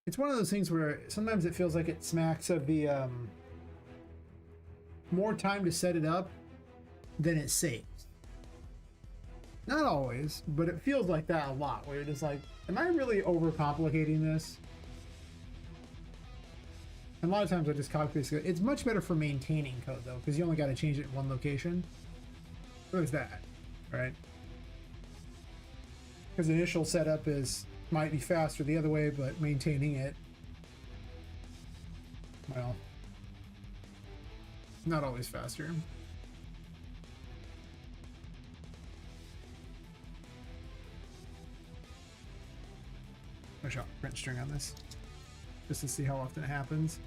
It's one of those things where sometimes it feels like it smacks of the more time to set it up than it saves. Not always, but it feels like that a lot, where you're just like, am I really overcomplicating this? And a lot of times I just copy paste it. It's much better for maintaining code though, because you only got to change it in one location. So there's that, right? Because initial setup might be faster the other way, but maintaining it, well, not always faster. I shot print string on this just to see how often it happens.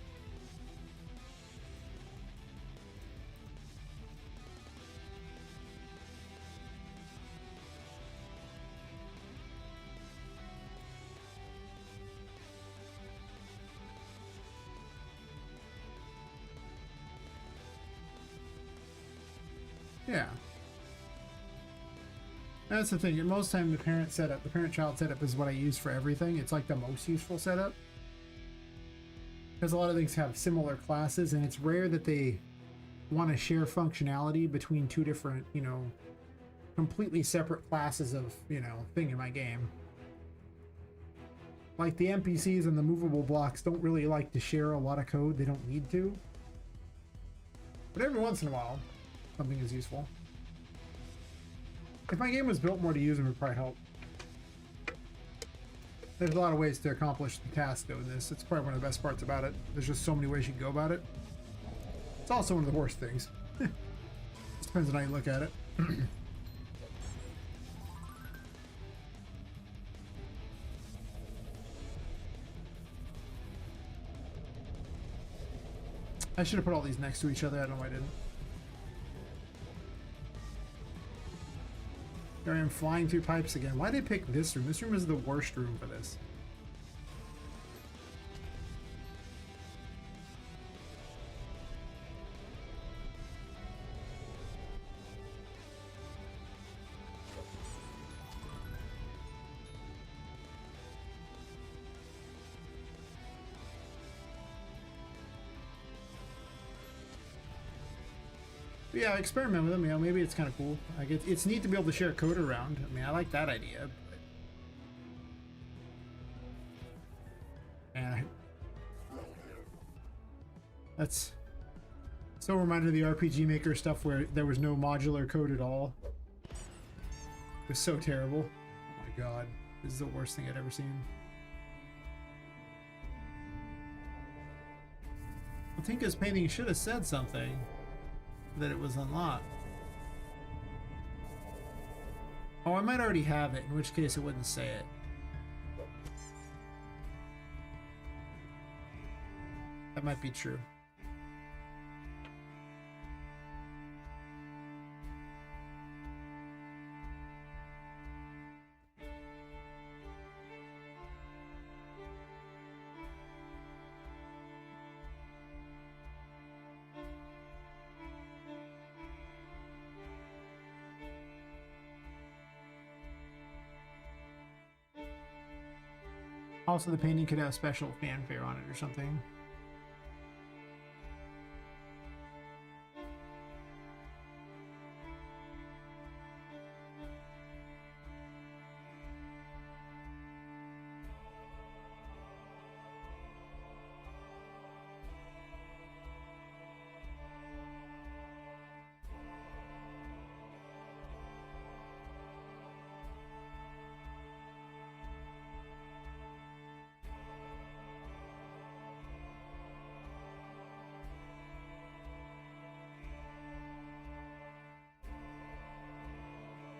Yeah. That's the thing. Most time the parent-child setup is what I use for everything. It's like the most useful setup. Because a lot of things have similar classes, and it's rare that they want to share functionality between two different, you know, completely separate classes of, you know, thing in my game. Like the NPCs and the movable blocks don't really like to share a lot of code. They don't need to. But every once in a while, something is useful. If my game was built more to use them, it would probably help. There's a lot of ways to accomplish the task though in this. It's probably one of the best parts about it. There's just so many ways you can go about it. It's also one of the worst things. Just depends on how you look at it. I should have put all these next to each other. I don't know why I didn't. Here I am flying through pipes again. Why did I pick this room? This room is the worst room for this. But yeah, experiment with them. You know, maybe it's kind of cool. Like it's neat to be able to share code around. I mean, I like that idea. But... and that's so reminded of the RPG Maker stuff where there was no modular code at all. It was so terrible. Oh my god, this is the worst thing I'd ever seen. I think his painting should have said something. That it was unlocked. Oh, I might already have it, in which case it wouldn't say it. That might be true. Also, the painting could have special fanfare on it or something.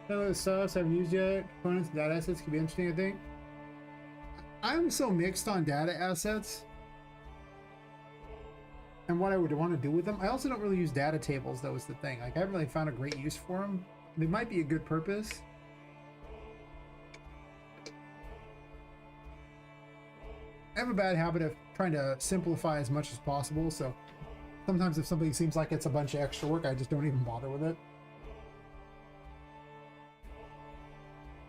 Some of the stuff I've used yet, components and data assets could be interesting, I think. I'm so mixed on data assets and what I would want to do with them. I also don't really use data tables, though, is the thing. Like, I haven't really found a great use for them. They might be a good purpose. I have a bad habit of trying to simplify as much as possible, so sometimes if something seems like it's a bunch of extra work, I just don't even bother with it.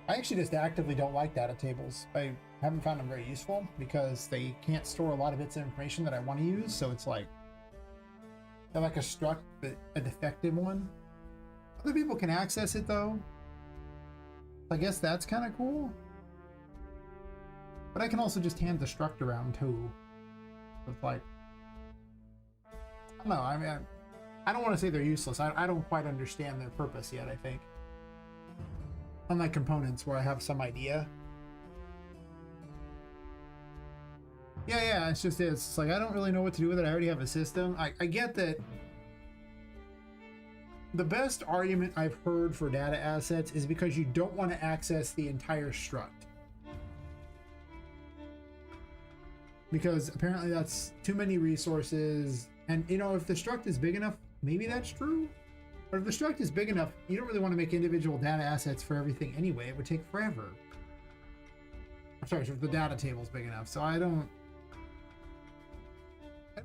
I actually just actively don't like data tables. I haven't found them very useful because they can't store a lot of bits of information that I want to use, so it's like they're like a struct, but a defective one. Other people can access it though. I guess that's kind of cool. But I can also just hand the struct around too. With like, I don't know. I mean, I don't want to say they're useless. I don't quite understand their purpose yet, I think. Unlike components where I have some idea. Yeah, it's like I don't really know what to do with it. I already have a system. I get that. The best argument I've heard for data assets is because you don't want to access the entire struct. Because apparently that's too many resources. And you know, if the struct is big enough, maybe that's true. But if the struct is big enough, you don't really want to make individual data assets for everything anyway. It would take forever. I'm sorry, if the data table is big enough. So I don't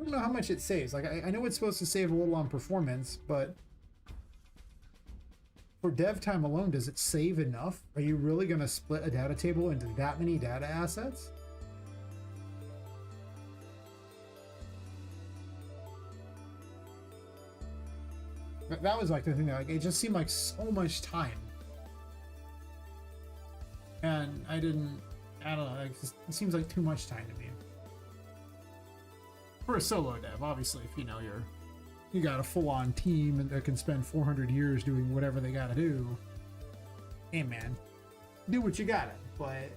know how much it saves. Like I know it's supposed to save a little on performance, but for dev time alone, does it save enough? Are you really going to split a data table into that many data assets? That was like the thing that, like, it just seemed like so much time. And I don't know, like, it seems like too much time to me. For a solo dev, obviously, if you know you got a full-on team that can spend 400 years doing whatever they gotta do. Hey man, do what you gotta, but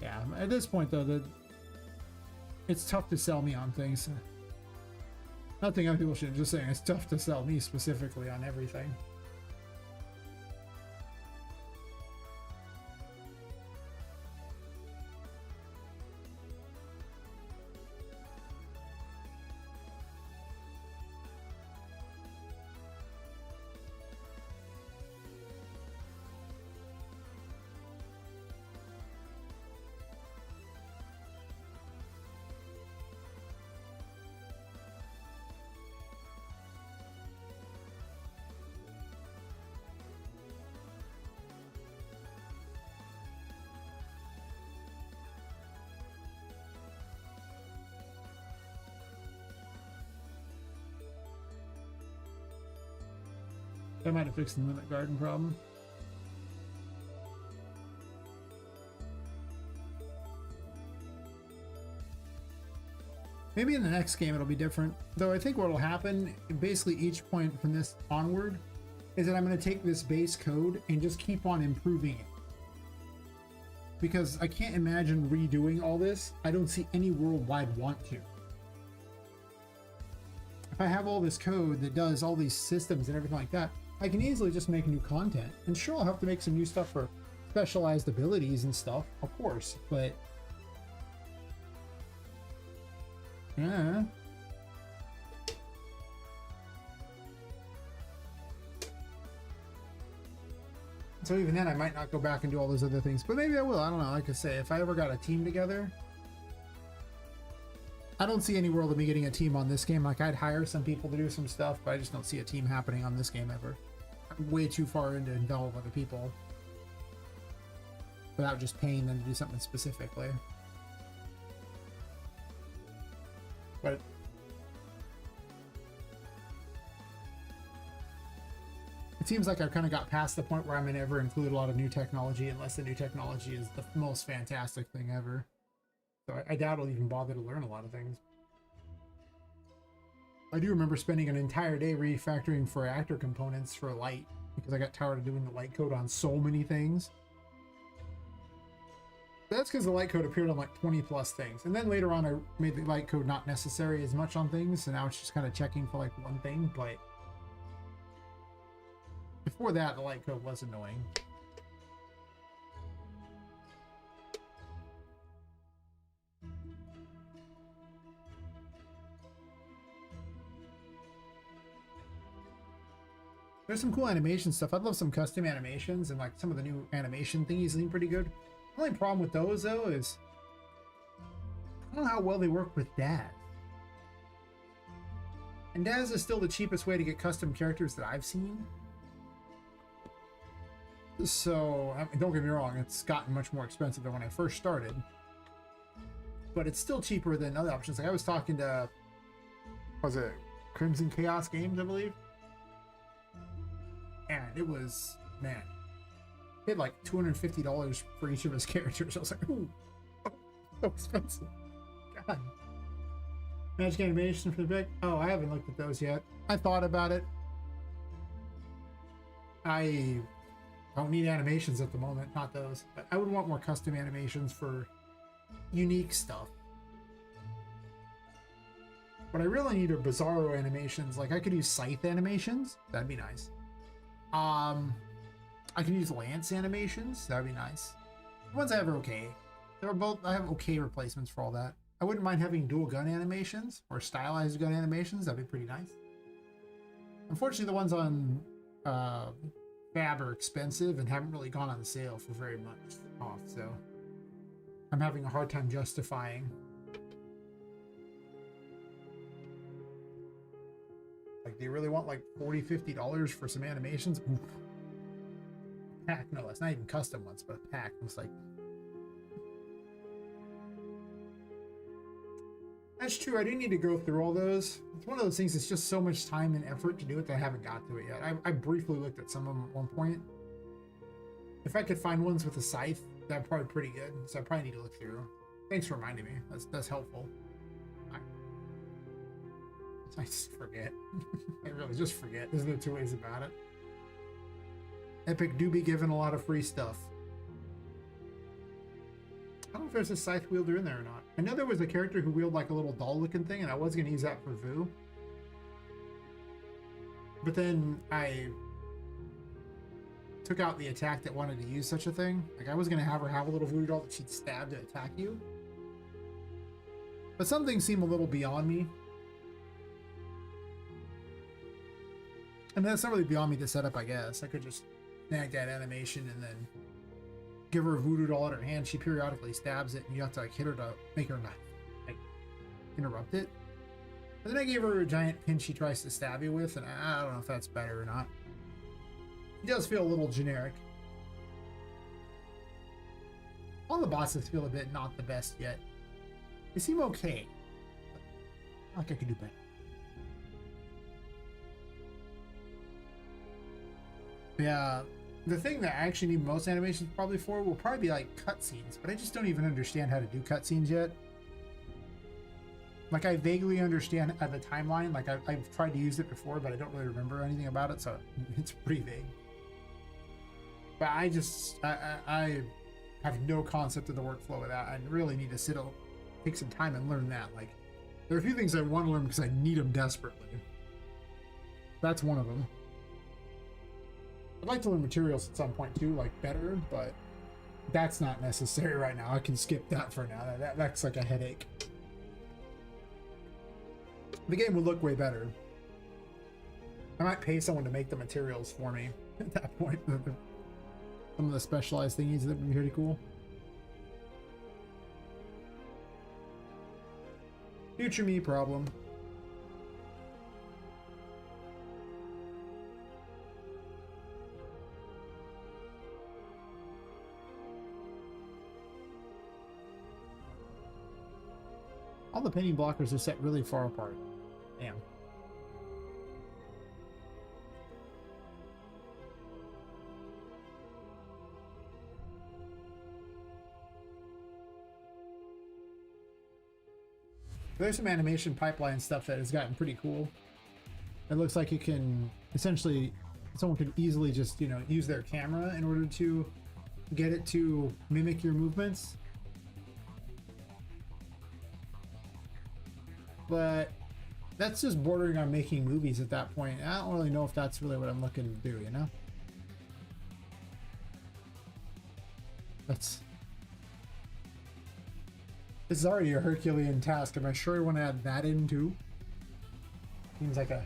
yeah, at this point though, it's tough to sell me on things. Not thinking other people should, just saying it's tough to sell me specifically on everything. I might have fixed the limit garden problem. Maybe in the next game it'll be different. Though I think what will happen, basically each point from this onward, is that I'm going to take this base code and just keep on improving it. Because I can't imagine redoing all this. I don't see any world where I'd want to. If I have all this code that does all these systems and everything like that, I can easily just make new content. And sure, I'll have to make some new stuff for specialized abilities and stuff, of course, but yeah. So even then, I might not go back and do all those other things, but maybe I will. I don't know. Like I say, if I ever got a team together, I don't see any world of me getting a team on this game. Like, I'd hire some people to do some stuff, but I just don't see a team happening on this game ever. I'm way too far in to involve other people without just paying them to do something specifically. But it seems like I've kind of got past the point where I'm going to ever include a lot of new technology unless the new technology is the most fantastic thing ever. So I doubt I'll even bother to learn a lot of things. I do remember spending an entire day refactoring for actor components for light because I got tired of doing the light code on so many things. That's because the light code appeared on like 20 plus things. And then later on I made the light code not necessary as much on things, so now it's just kind of checking for like one thing, but before that the light code was annoying. There's some cool animation stuff. I'd love some custom animations, and like some of the new animation thingies seem pretty good. The only problem with those though is I don't know how well they work with Daz. And Daz is still the cheapest way to get custom characters that I've seen. So, I mean, don't get me wrong, it's gotten much more expensive than when I first started. But it's still cheaper than other options. Like I was talking to, what was it, Crimson Chaos Games, I believe? And it was man, paid like $250 for each of his characters. I was like, ooh, so expensive. God. Magic animation for the big. Oh, I haven't looked at those yet. I thought about it. I don't need animations at the moment, not those. But I would want more custom animations for unique stuff. What I really need are bizarro animations. Like I could use scythe animations. That'd be nice. I could use lance animations. That'd be nice. The ones I have are okay. They're both. I have okay replacements for all that. I wouldn't mind having dual gun animations or stylized gun animations. That'd be pretty nice. Unfortunately, the ones on Fab are expensive and haven't really gone on sale for very much off. So I'm having a hard time justifying. Like, do you really want like $40–50 for some animations? Oof. Pack, no, it's not even custom ones, but a pack. It's like, that's true. I do need to go through all those. It's one of those things. It's just so much time and effort to do it that I haven't got to it yet. I briefly looked at some of them at one point. If I could find ones with a scythe, that'd probably be pretty good. So I probably need to look through. Thanks for reminding me. That's helpful. I just forget. I really just forget. There's no two ways about it. Epic do be given a lot of free stuff. I don't know if there's a scythe wielder in there or not. I know there was a character who wielded like a little doll looking thing, and I was going to use that for Vu. But then I took out the attack that wanted to use such a thing. Like I was going to have her have a little voodoo doll that she'd stab to attack you. But some things seem a little beyond me. I mean, that's not really beyond me to set up, I guess. I could just snag that animation and then give her a voodoo doll in her hand. She periodically stabs it, and you have to like hit her to make her not like interrupt it. But then I gave her a giant pin she tries to stab you with, and I don't know if that's better or not. It does feel a little generic. All the bosses feel a bit not the best yet. They seem okay. But like I could do better. Yeah, the thing that I actually need most animations probably for will probably be like cutscenes, but I just don't even understand how to do cutscenes yet. Like I vaguely understand the timeline, like I've tried to use it before, but I don't really remember anything about it, so it's pretty vague. But I have no concept of the workflow of that. I really need to take some time and learn that. Like there are a few things I want to learn because I need them desperately. That's one of them. I'd like to learn materials at some point too, like better, but that's not necessary right now. I can skip that for now. That's like a headache. The game would look way better. I might pay someone to make the materials for me at that point. Some of the specialized thingies that would be pretty cool. Future me problem. All the painting blockers are set really far apart. Damn. There's some animation pipeline stuff that has gotten pretty cool. It looks like you can essentially, someone could easily just, you know, use their camera in order to get it to mimic your movements. But that's just bordering on making movies at that point. I don't really know if that's really what I'm looking to do, you know? This is already a Herculean task. Am I sure I want to add that in too? Seems like a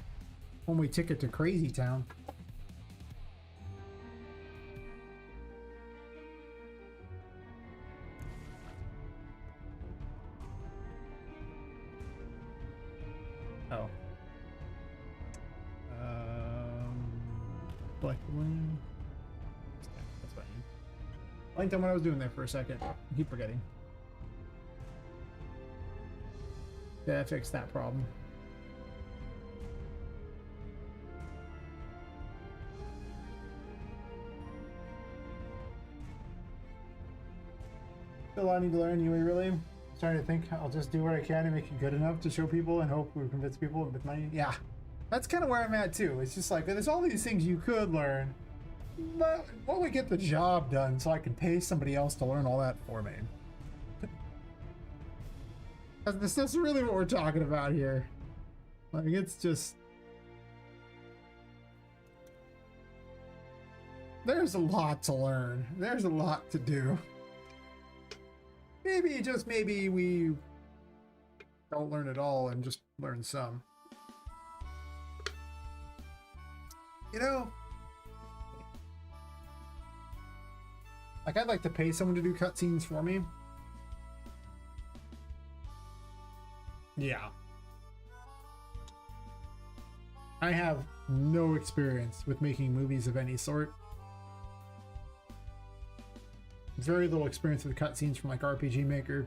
one-way ticket to Crazy Town. Oh. Black one. That's what I need. I liked what I was doing there for a second. I keep forgetting. Yeah, I fixed that problem. still a lot I need to learn anyway, really. I'm starting to think I'll just do what I can and make it good enough to show people and hope we convince people with money. Yeah, that's kind of where I'm at too. It's just like, there's all these things you could learn, but what would get the job done so I can pay somebody else to learn all that for me? That's really what we're talking about here. Like, it's just... There's a lot to learn. There's a lot to do. Maybe, just maybe, we don't learn it all and just learn some. You know? Like, I'd like to pay someone to do cutscenes for me. Yeah. I have no experience with making movies of any sort. Very little experience with cutscenes from like RPG Maker.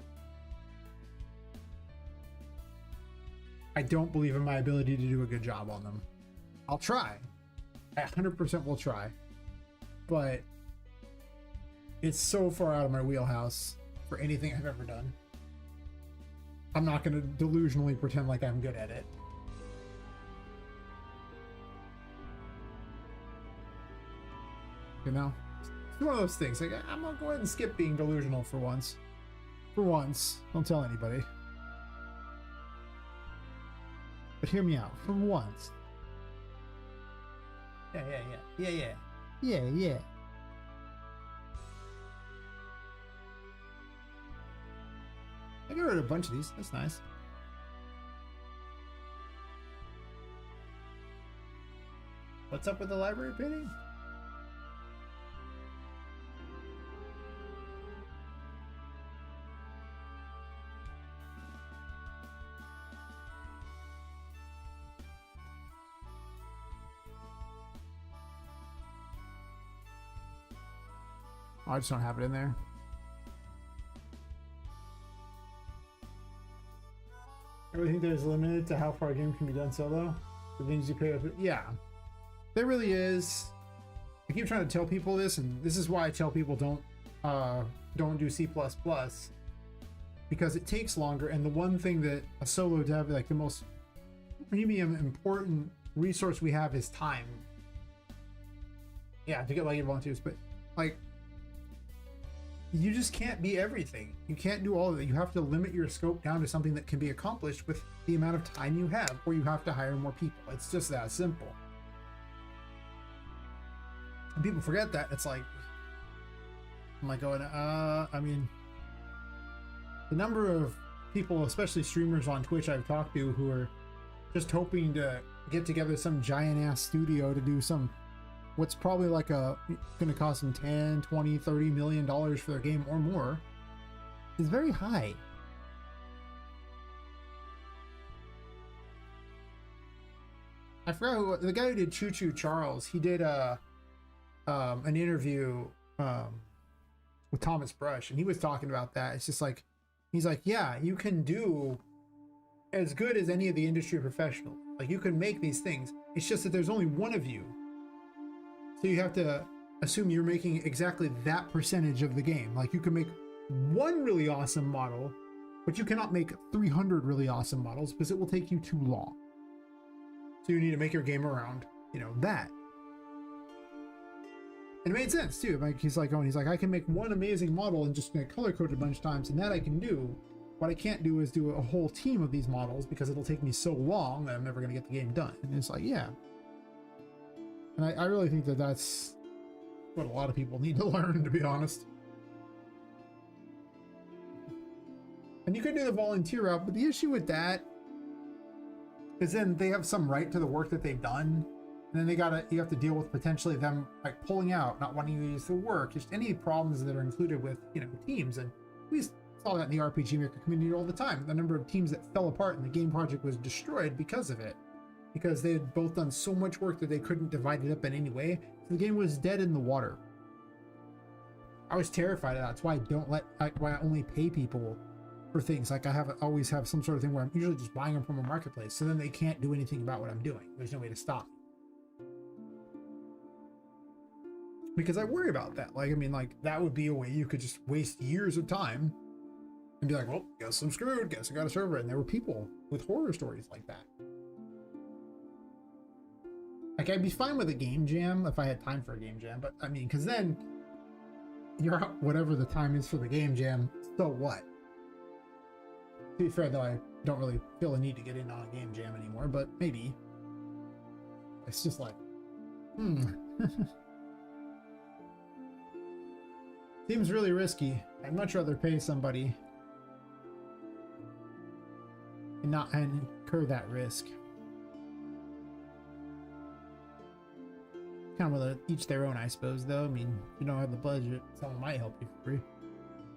I don't believe in my ability to do a good job on them. I'll try. I 100% will try. But it's so far out of my wheelhouse for anything I've ever done. I'm not going to delusionally pretend like I'm good at it. You know? It's one of those things. Like, I'm going to go ahead and skip being delusional for once. For once. Don't tell anybody. But hear me out. For once. Yeah. I got rid of a bunch of these. That's nice. What's up with the library painting? Oh, I just don't have it in there. Everything that is limited to how far a game can be done solo. The things you pay up. Yeah, there really is. I keep trying to tell people this, and this is why I tell people don't do C++, because it takes longer. And the one thing that a solo dev, like the most premium important resource we have, is time. Yeah, to get like volunteers, but like, you just can't be everything. You can't do all of it. You have to limit your scope down to something that can be accomplished with the amount of time you have, or you have to hire more people. It's just that simple. And people forget that. It's like, I'm like going, I mean, the number of people, especially streamers on Twitch I've talked to, who are just hoping to get together some giant ass studio to do some, what's probably like gonna cost them 10, 20, 30 million dollars for their game or more, is very high. I forgot who, the guy who did Choo Choo Charles, he did an interview with Thomas Brush, and he was talking about that. It's just like, he's like, yeah, you can do as good as any of the industry professionals. Like, you can make these things. It's just that there's only one of you. So you have to assume you're making exactly that percentage of the game. Like, you can make one really awesome model, but you cannot make 300 really awesome models because it will take you too long. So you need to make your game around, you know, that. And it made sense too. Like, he's like, I can make one amazing model and just color code it a bunch of times, and that I can do. What I can't do is do a whole team of these models because it'll take me so long that I'm never going to get the game done. And it's like, yeah. And I really think that that's what a lot of people need to learn, to be honest. And you could do the volunteer route, but the issue with that is then they have some right to the work that they've done. And then you have to deal with potentially them like pulling out, not wanting to use the work, just any problems that are included with, you know, teams. And we saw that in the RPG Maker community all the time. The number of teams that fell apart and the game project was destroyed because of it. Because they had both done so much work that they couldn't divide it up in any way. So the game was dead in the water. I was terrified of that. That's why why I only pay people for things. Like, I always have some sort of thing where I'm usually just buying them from a marketplace. So then they can't do anything about what I'm doing. There's no way to stop me. Because I worry about that. Like, I mean, like, that would be a way you could just waste years of time and be like, well, guess I'm screwed. Guess I got a server. And there were people with horror stories like that. Like, I'd be fine with a game jam if I had time for a game jam, but I mean, because then you're out whatever the time is for the game jam, so what? To be fair, though, I don't really feel a need to get in on a game jam anymore, but maybe. It's just like, Seems really risky. I'd much rather pay somebody and not incur that risk. Kind of with each their own, I suppose, though. I mean, if you don't have the budget, someone might help you for free.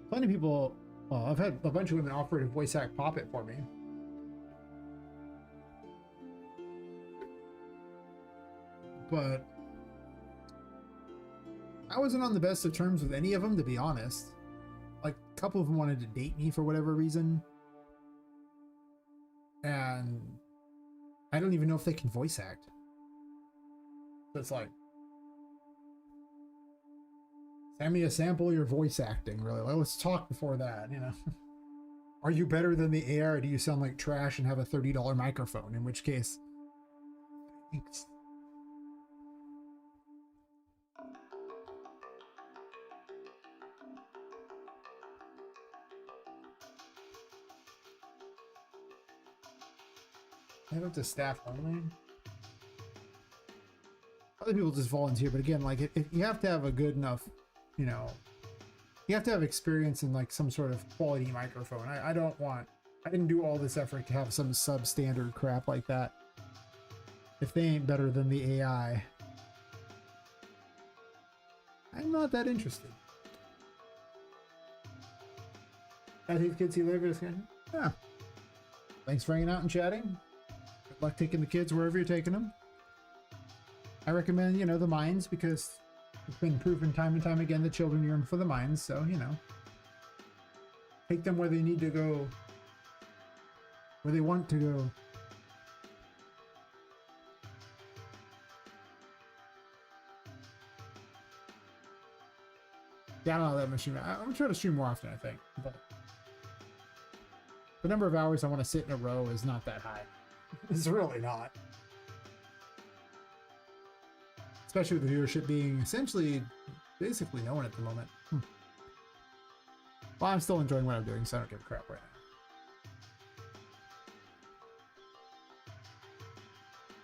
Plenty of people, well, I've had a bunch of women offer to voice act Poppet for me. But I wasn't on the best of terms with any of them, to be honest. Like, a couple of them wanted to date me for whatever reason. And I don't even know if they can voice act. So it's like, send me a sample of your voice acting, really. Like, let's talk before that, you know. Are you better than the AI, or do you sound like trash and have a $30 microphone? In which case, thanks. I have it to staff only. Other people just volunteer, but again, like, if you have to have a good enough, you know, you have to have experience in like some sort of quality microphone. I didn't do all this effort to have some substandard crap like that if they ain't better than the AI. I'm not that interested. I think kids see later. Yeah. Thanks for hanging out and chatting. Good luck taking the kids wherever you're taking them. I recommend, you know, the mines, because it's been proven time and time again that children yearn for the mines. So, you know, take them where they need to go, where they want to go. Yeah, I don't know that much. I'm trying to stream more often, I think. But the number of hours I want to sit in a row is not that high. It's really not. Especially with the viewership being essentially basically no one at the moment. Well, I'm still enjoying what I'm doing, so I don't give a crap right now.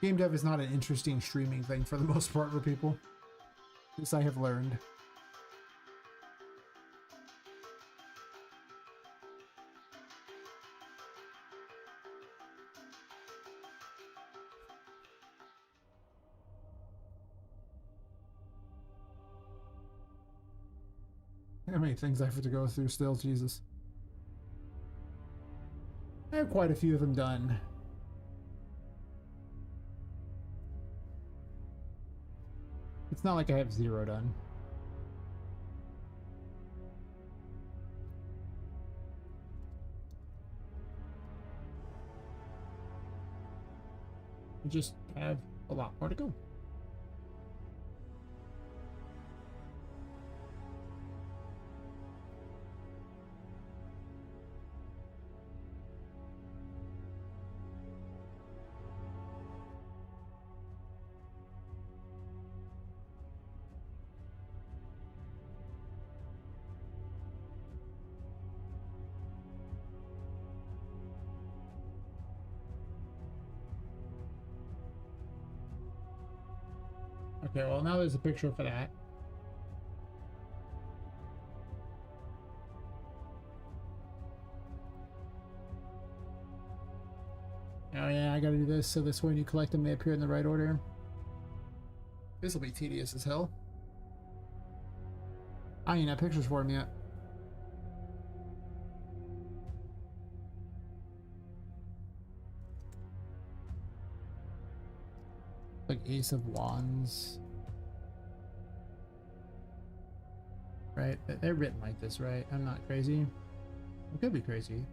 Game dev is not an interesting streaming thing for the most part for people. This I have learned. How many things I have to go through still, Jesus. I have quite a few of them done. It's not like I have 0 done. I just have a lot more to go. Okay, well, now there's a picture for that. Oh yeah, I gotta do this, so this way when you collect them, they appear in the right order. This will be tedious as hell. I ain't have pictures for him yet. Like Ace of Wands. Right? They're written like this, right? I'm not crazy. I could be crazy.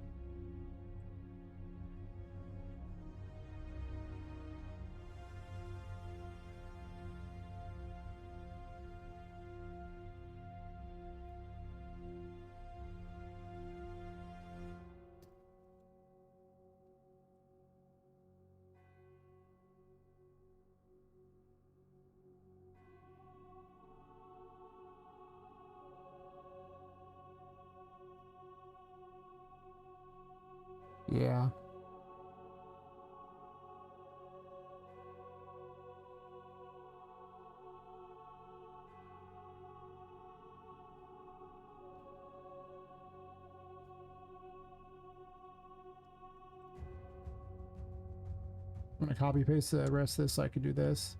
I'm gonna copy paste the rest of this so I could do this.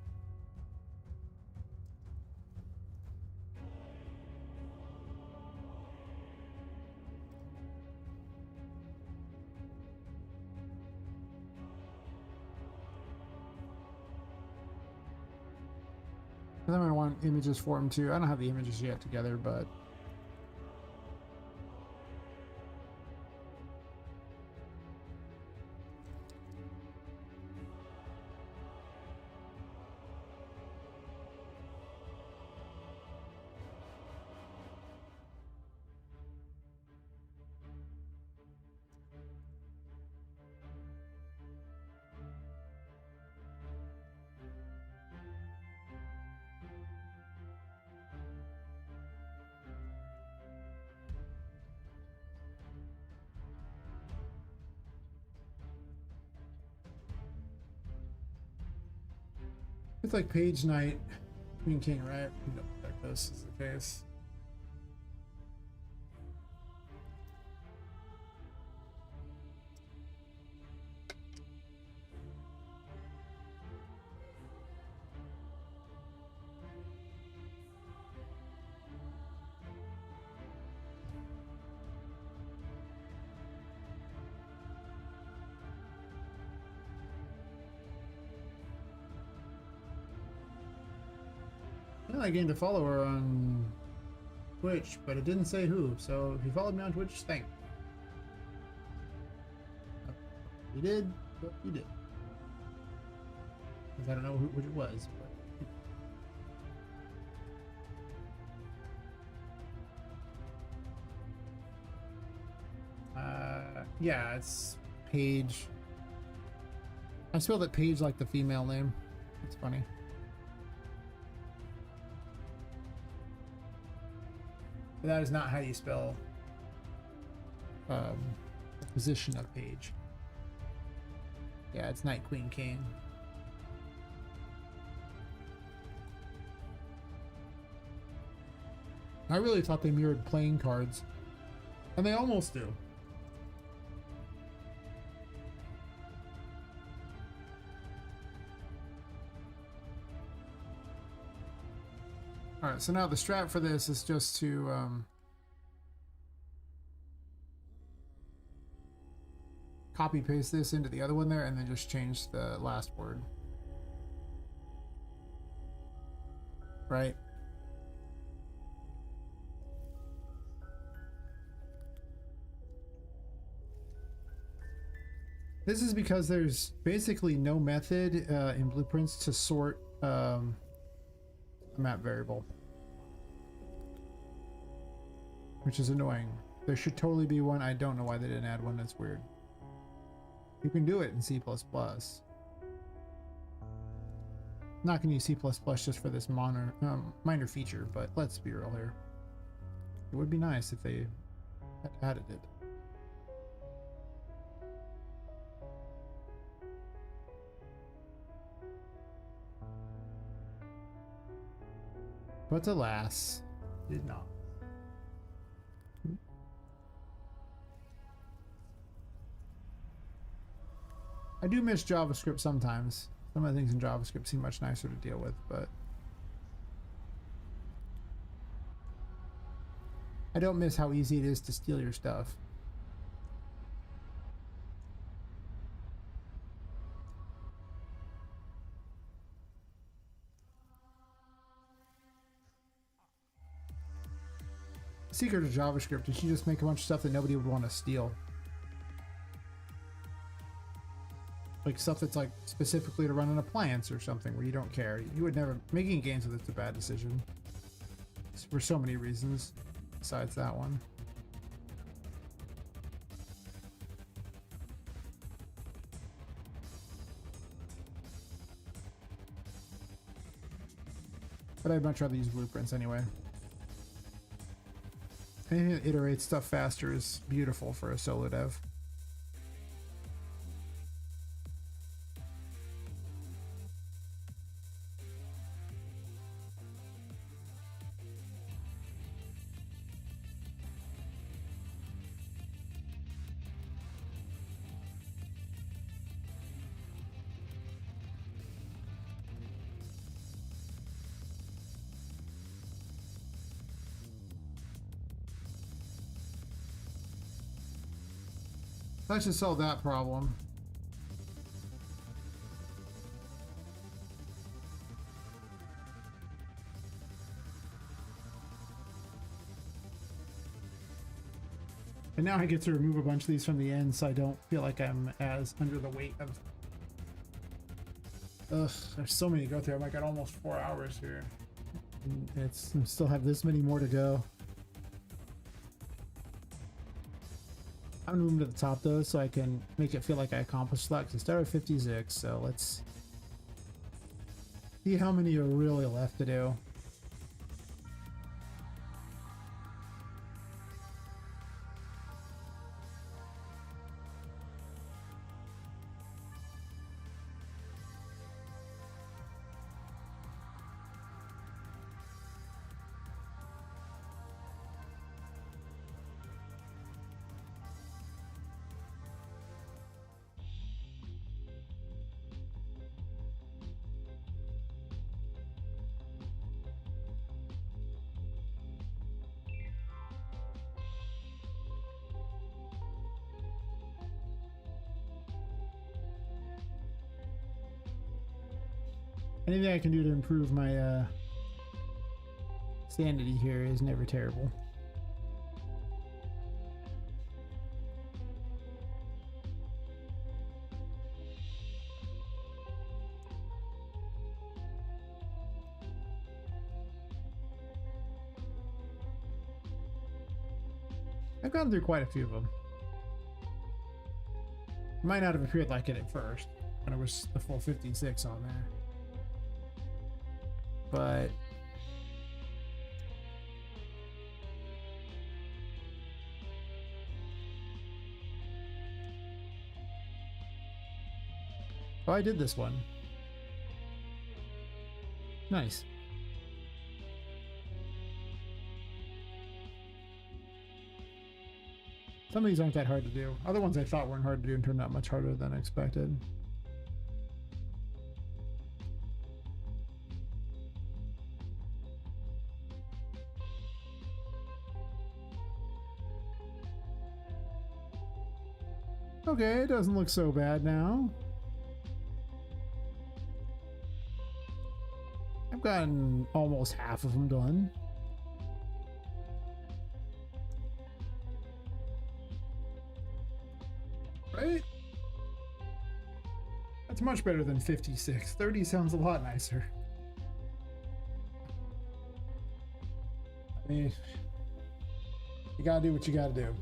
And then I want images for him too. I don't have the images yet together, but it's like page night, Queen King, right? We don't check this is the case. I gained a follower on Twitch, but it didn't say who. So if you followed me on Twitch, thank you. You did, but you did. Because I don't know who it was, but yeah, it's Paige. I spelled it Paige like the female name. It's funny. But that is not how you spell the position of Paige. Yeah, it's Knight, Queen, King. I really thought they mirrored playing cards. And they almost do. Alright, so now the strat for this is just to copy paste this into the other one there and then just change the last word. Right? This is because there's basically no method in blueprints to sort a map variable, which is annoying. There should totally be one. I don't know why they didn't add one. That's weird. You can do it in C++. Not gonna use C++ just for this minor feature, but let's be real here. It would be nice if they had added it. But alas, did not. I do miss JavaScript sometimes. Some of the things in JavaScript seem much nicer to deal with, but I don't miss how easy it is to steal your stuff. The secret of JavaScript is you just make a bunch of stuff that nobody would want to steal. Like stuff that's like specifically to run an appliance or something where you don't care. You would never... Making games with it's a bad decision. For so many reasons besides that one. But I'd much rather use blueprints anyway. Anything that iterates stuff faster is beautiful for a solo dev. That should solve that problem. And now I get to remove a bunch of these from the end so I don't feel like I'm as under the weight of... Ugh, there's so many to go through. I'm like at almost 4 hours here. And I still have this many more to go. I'm gonna move them to the top though so I can make it feel like I accomplished that because I started at 56, so let's see how many are really left to do. Anything I can do to improve my sanity here is never terrible. I've gone through quite a few of them. Might not have appeared like it at first when it was the full 56 on there. But oh, I did this one. Nice. Some of these aren't that hard to do. Other ones I thought weren't hard to do and turned out much harder than expected. Okay, it doesn't look so bad now. I've gotten almost half of them done. Right? That's much better than 56. 30 sounds a lot nicer. I mean, you gotta do what you gotta do.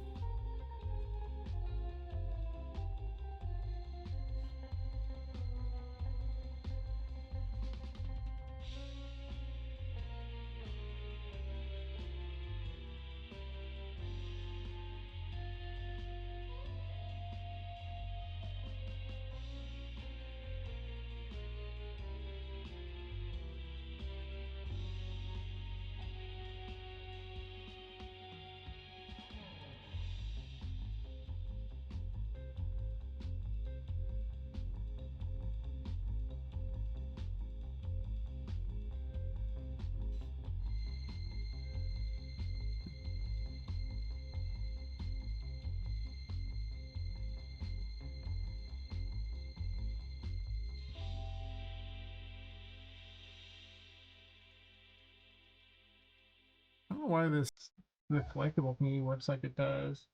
I don't know why the collectible thingy works like it does.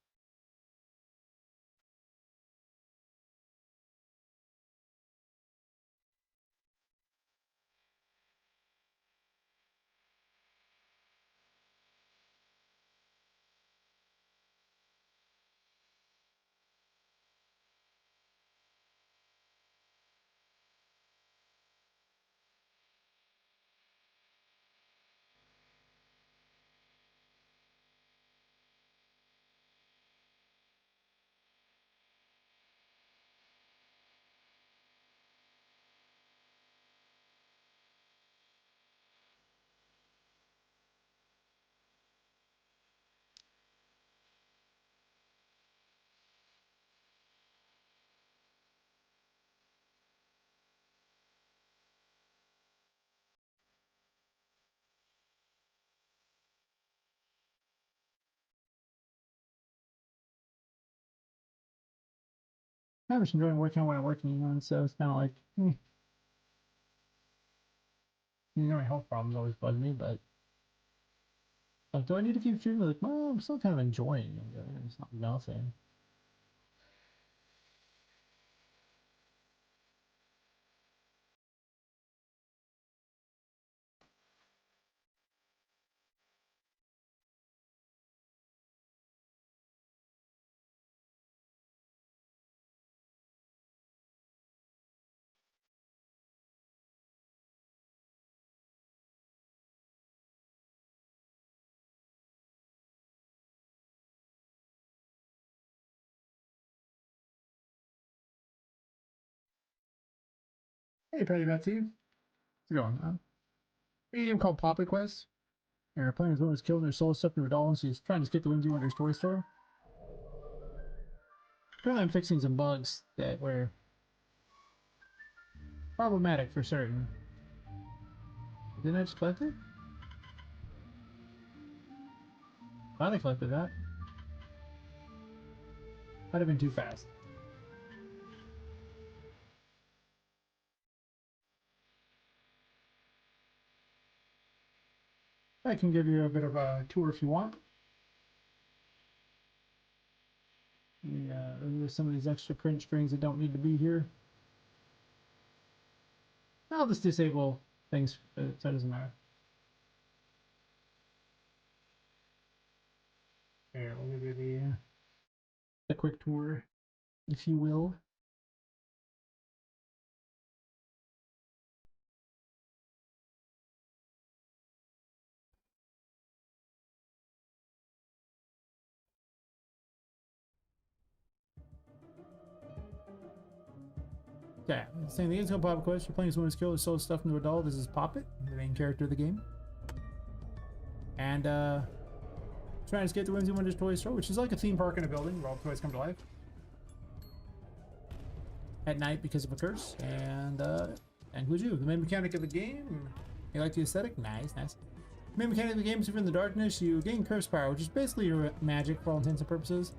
I'm just enjoying working on what I'm working on, so it's kind of like, my health problems always bug me, but like, do I need to keep streaming? Like, well, I'm still kind of enjoying it. It's not nothing. Hey, Patty Betsy. How's it going? A game called Poppet Quest. And our playing as one is killed and her soul is stuffed into a doll, and she's trying to escape the Whimsy Wonder's toy store. Apparently, I'm fixing some bugs that were problematic for certain. Didn't I just collect it? Thought I collected that. Might have been too fast. I can give you a bit of a tour if you want. Yeah, there's some of these extra print strings that don't need to be here. I'll just disable things so it doesn't matter. Here, we'll give you the quick tour, if you will. Yeah, saying the game's called Poppet Quest. You're playing as one who's killed his soul stuffed into a doll. This is Poppet, the main character of the game. And trying to escape the Whimsy Wonder's toy store, which is like a theme park in a building where all the toys come to life at night because of a curse. And who's you? The main mechanic of the game. You like the aesthetic? Nice, nice. The main mechanic of the game is if you're in the darkness, you gain curse power, which is basically your magic for all intents and purposes.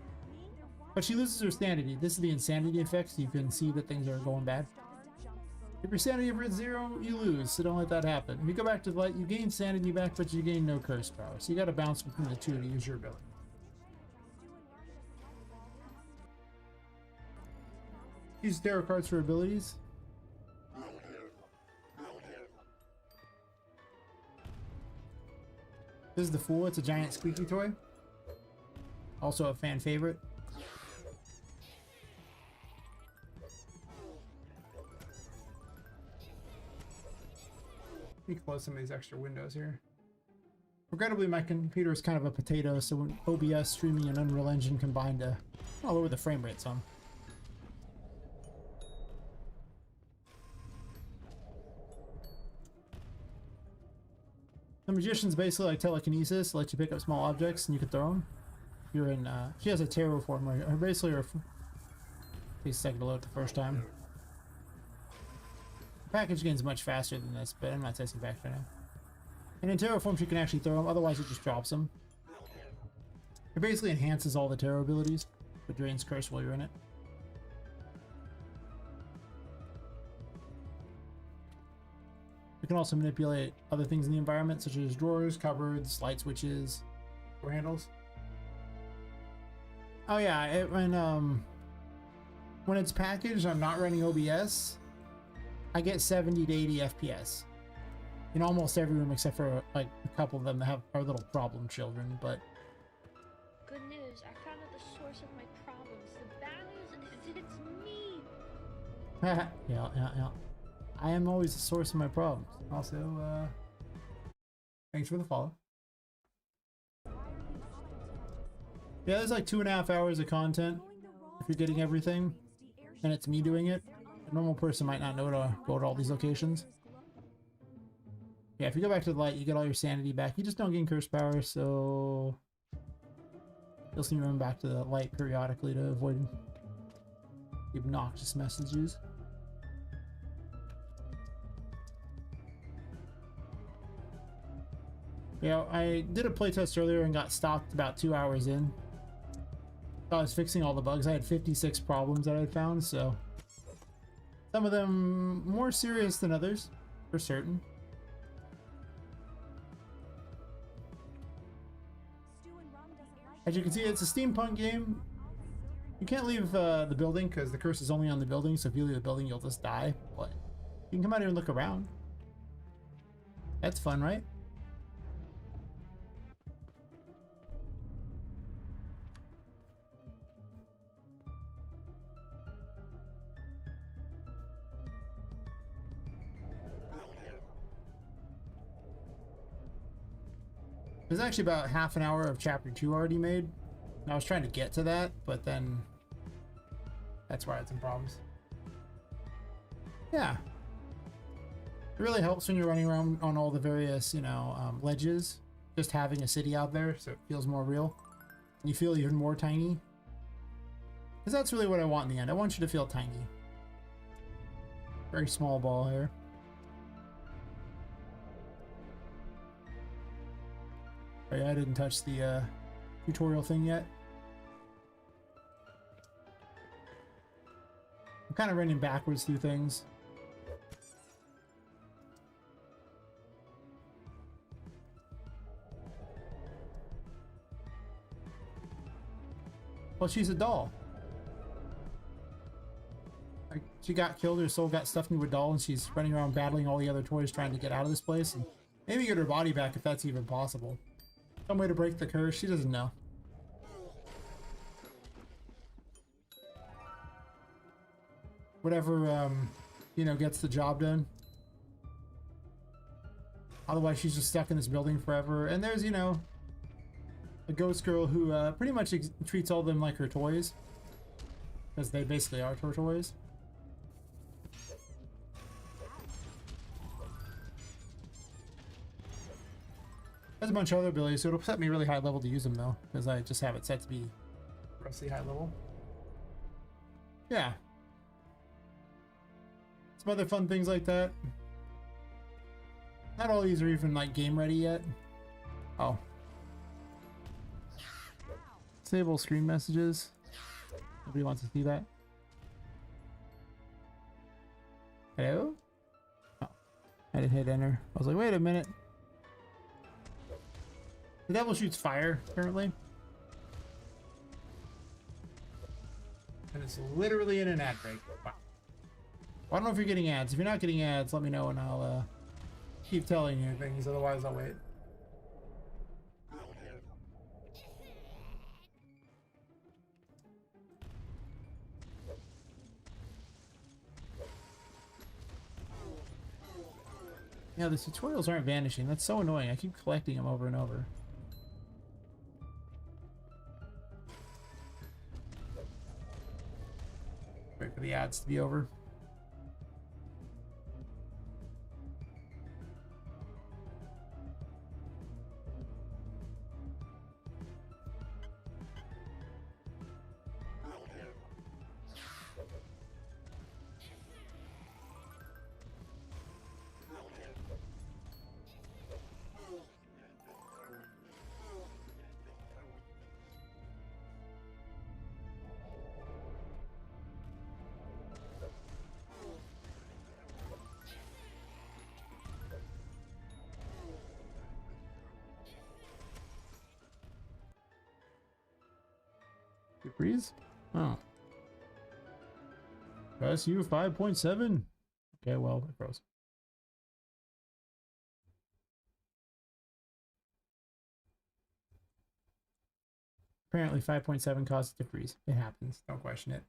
But she loses her sanity. This is the insanity effect, so you can see that things are going bad. If your sanity ever hits 0, you lose, so don't let that happen. If you go back to the light, you gain sanity back, but you gain no curse power. So you gotta bounce between the two to use your ability. Use tarot cards for abilities. This is the Fool. It's a giant squeaky toy. Also a fan favorite. Let me close some of these extra windows here. Regrettably, my computer is kind of a potato, so when OBS, streaming, and Unreal Engine combined to lower the frame rate some. The Magician's basically like telekinesis, lets you pick up small objects and you can throw them. You're in, she has a tarot form where her basically her, takes a second to load the first time. The package gains much faster than this, but I'm not testing back right now. And in tarot form, she can actually throw them, otherwise it just drops them. It basically enhances all the tarot abilities, but drains curse while you're in it. You can also manipulate other things in the environment, such as drawers, cupboards, light switches, door handles. Oh yeah, when it's packaged, I'm not running OBS. I get 70 to 80 FPS in almost every room except for like a couple of them that are little problem children. But good news, I found out the source of my problems. The bad news is it's me. yeah. I am always the source of my problems. Also, thanks for the follow. Yeah, there's like 2.5 hours of content if you're getting everything, and it's me doing it. A normal person might not know to go to all these locations. Yeah, if you go back to the light, you get all your sanity back. You just don't gain curse power, so you'll see me run back to the light periodically to avoid the obnoxious messages. Yeah, I did a playtest earlier and got stopped about 2 hours in. I was fixing all the bugs. I had 56 problems that I found, so some of them more serious than others, for certain. As you can see, it's a steampunk game. You can't leave the building because the curse is only on the building, so if you leave the building, you'll just die. But you can come out here and look around. That's fun, right? There's actually about half an hour of chapter 2 already made. And I was trying to get to that, but then that's where I had some problems. Yeah. It really helps when you're running around on all the various, you know, ledges. Just having a city out there so it feels more real. And you feel even more tiny. Because that's really what I want in the end. I want you to feel tiny. Very small ball here. Oh yeah, I didn't touch the tutorial thing yet. I'm kind of running backwards through things. Well, she's a doll. Like, she got killed, her soul got stuffed into a doll, and she's running around battling all the other toys trying to get out of this place and maybe get her body back if that's even possible. Some way to break the curse, she doesn't know. Whatever, you know, gets the job done. Otherwise, she's just stuck in this building forever. And there's, you know, a ghost girl who pretty much treats all of them like her toys. Because they basically are her toys. There's a bunch of other abilities, so it'll set me really high level to use them though, because I just have it set to be roughly high level. Yeah. Some other fun things like that. Not all these are even like game ready yet. Oh. Disable screen messages. Nobody wants to see that. Hello? Oh. I didn't hit enter. I was like, wait a minute. The devil shoots fire, apparently. And it's literally in an ad break. Wow. I don't know if you're getting ads. If you're not getting ads, let me know and I'll keep telling you things. Otherwise, I'll wait. Yeah, the tutorials aren't vanishing. That's so annoying. I keep collecting them over and over. Wait for the ads to be over. Breeze? Oh. SU 5.7. Okay, well, it froze. Apparently 5.7 causes it to freeze. It happens. Don't question it.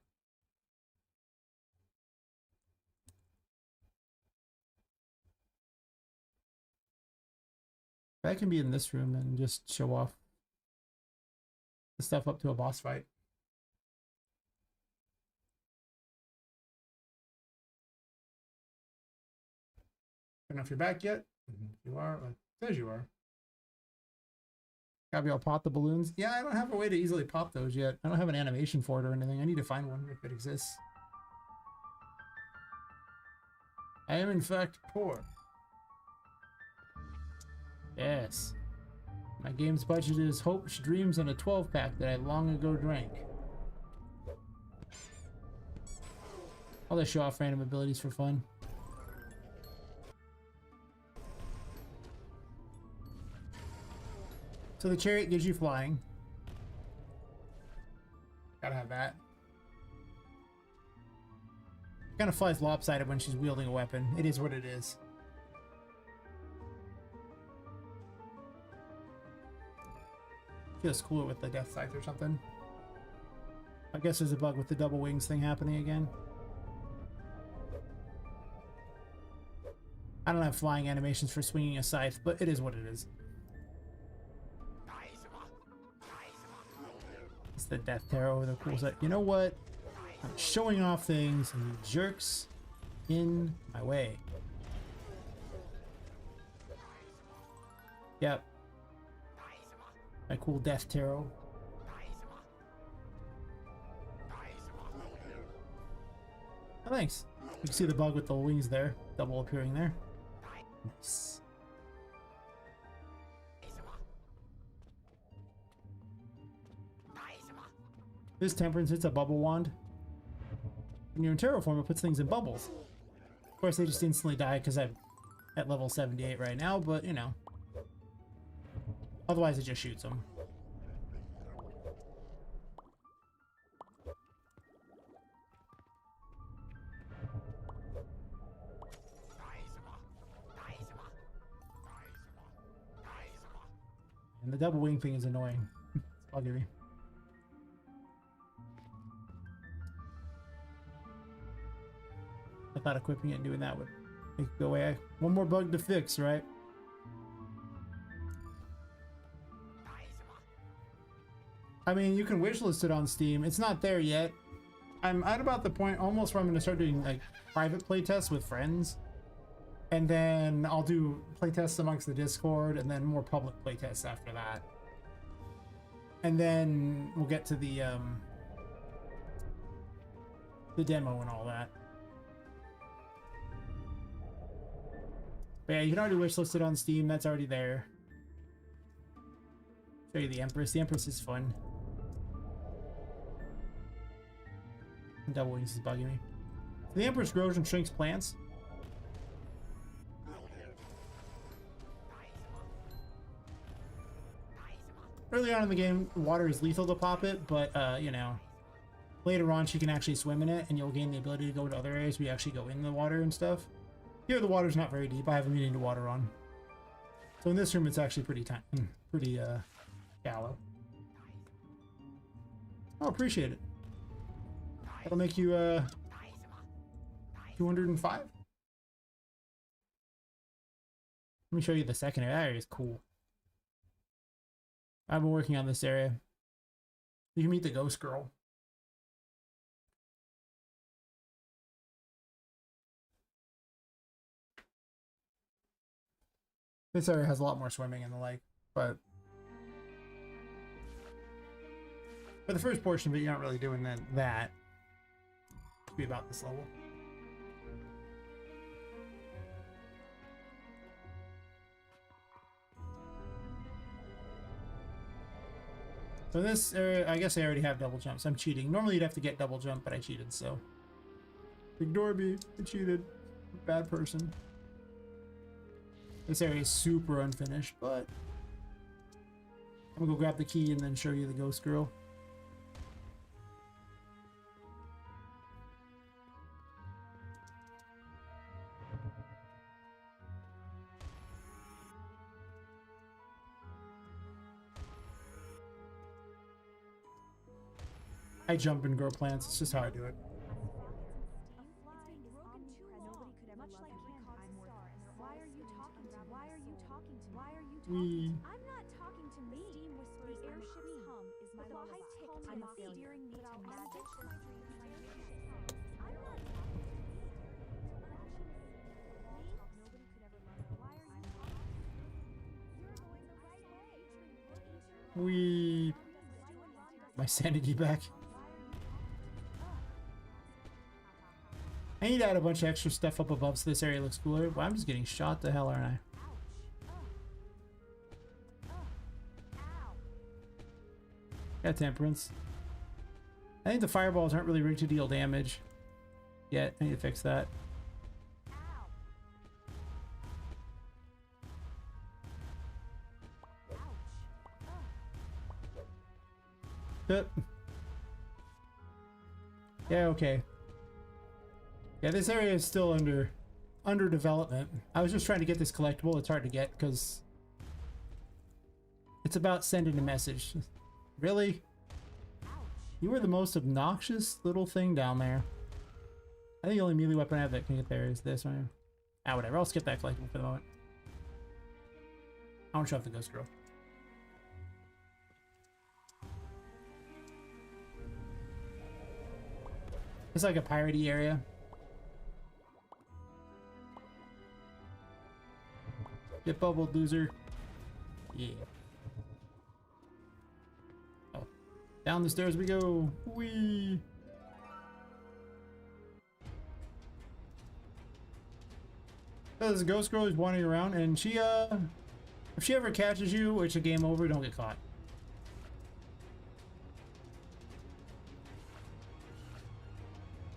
I can be in this room and just show off the stuff up to a boss fight. I don't know if you're back yet. You are. It says you are. Gotta be able to pop the balloons. Yeah, I don't have a way to easily pop those yet. I don't have an animation for it or anything. I need to find one if it exists. I am in fact poor. Yes. My game's budget is hopes, dreams, and a 12-pack that I long ago drank. I'll just show off random abilities for fun. So the chariot gives you flying. Gotta have that. Kind of flies lopsided when she's wielding a weapon. It is what it is. Feels cooler with the death scythe or something. I guess there's a bug with the double wings thing happening again. I don't have flying animations for swinging a scythe, but it is what it is. It's the death tarot, the cool set. You know what? I'm showing off things and you jerks in my way. Yep. My cool death tarot. Oh, thanks. You can see the bug with the wings there, double appearing there. Nice. This Temperance, it's a bubble wand. When you're in Terror form, it puts things in bubbles. Of course, they just instantly die because I'm at level 78 right now, but you know. Otherwise, it just shoots them. And the double wing thing is annoying. I'll give you. I thought equipping it and doing that would make it go away. One more bug to fix, right? I mean, you can wishlist it on Steam. It's not there yet. I'm at about the point almost where I'm going to start doing like private playtests with friends. And then I'll do playtests amongst the Discord and then more public playtests after that. And then we'll get to the demo and all that. But yeah, you can already wishlist it on Steam. That's already there. Show you the Empress. The Empress is fun. And double wings is bugging me. The Empress grows and shrinks plants. Early on in the game, water is lethal to Poppet, but you know, later on she can actually swim in it, and you'll gain the ability to go to other areas where you actually go in the water and stuff. Here, the water's not very deep. I have a meaning to water on. So in this room, it's actually pretty shallow. Oh, appreciate it. That'll make you 205. Let me show you the second area. That area is cool. I've been working on this area. You can meet the ghost girl. This area has a lot more swimming and the like, but for the first portion of it, you're not really doing that. It'll be about this level. So this area, I guess I already have double jumps. I'm cheating. Normally you'd have to get double jump, but I cheated, so. Ignore me. I cheated. Bad person. This area is super unfinished, but I'm gonna go grab the key and then show you the ghost girl. I jump and grow plants. It's just how I do it. I'm not talking to me. The airship's hum is my lullaby. I'm steering me to magic. I'm not We my sanity back. I need to add a bunch of extra stuff up above so this area looks cooler. Well, I'm just getting shot to hell, aren't I? Yeah, Temperance. I think the fireballs aren't really rigged to deal damage. yet. I need to fix that. Yep. Yeah, okay. Yeah, this area is still under development. I was just trying to get this collectible. It's hard to get because it's about sending a message. Really? You are the most obnoxious little thing down there. I think the only melee weapon I have that can get there is this one. Ah, whatever. I'll skip that collectible for the moment. I want to show off the ghost girl. It's like a piratey area. Get bubbled, loser. Yeah. Oh. Down the stairs we go. Whee! So there's a ghost girl who's wandering around, and she, if she ever catches you, it's a game over, don't get caught.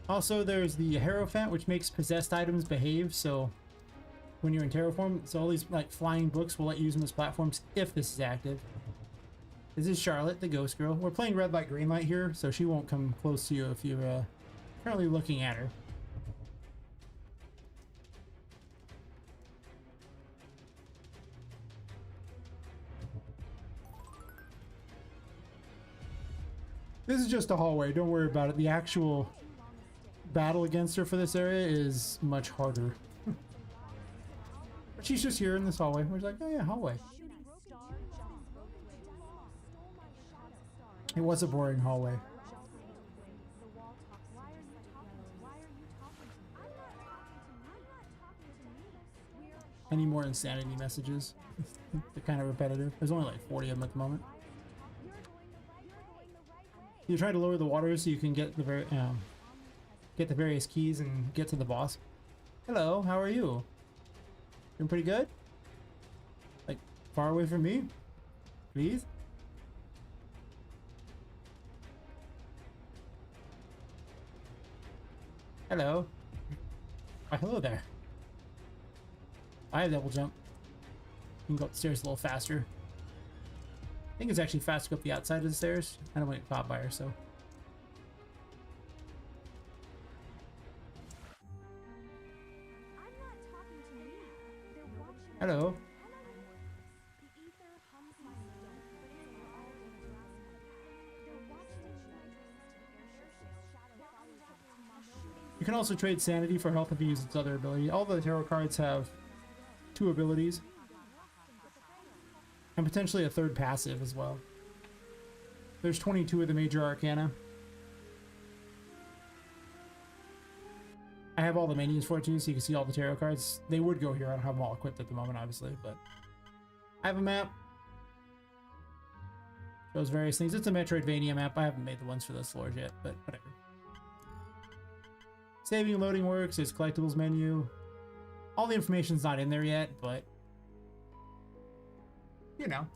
Also, there's the Hierophant, which makes possessed items behave, so when you're in terraform, so all these like flying books will let you use them as platforms if this is active. This is Charlotte, the ghost girl. We're playing red light, green light here, so she won't come close to you if you're currently looking at her. This is just a hallway, don't worry about it. The actual battle against her for this area is much harder. But she's just here in this hallway. We're like, oh yeah, hallway. It was a boring hallway. Any more insanity messages? They're kind of repetitive. There's only like 40 of them at the moment. You try to lower the water so you can get the various keys and get to the boss. Hello, how are you? Doing pretty good? Like, far away from me? Please? Hello. Why, hello there. I have double jump. You can go up the stairs a little faster. I think it's actually faster to go up the outside of the stairs. I don't want to get caught by her, so. Hello. You can also trade sanity for health if you use its other ability. All the tarot cards have 2 abilities. And potentially a 3rd passive as well. There's 22 of the major arcana. I have all the menus for it too, so you can see all the tarot cards. They would go here. I don't have them all equipped at the moment, obviously, but I have a map. Shows various things. It's a Metroidvania map. I haven't made the ones for those floors yet, but whatever. Saving and loading works. There's collectibles menu. All the information's not in there yet, but you know,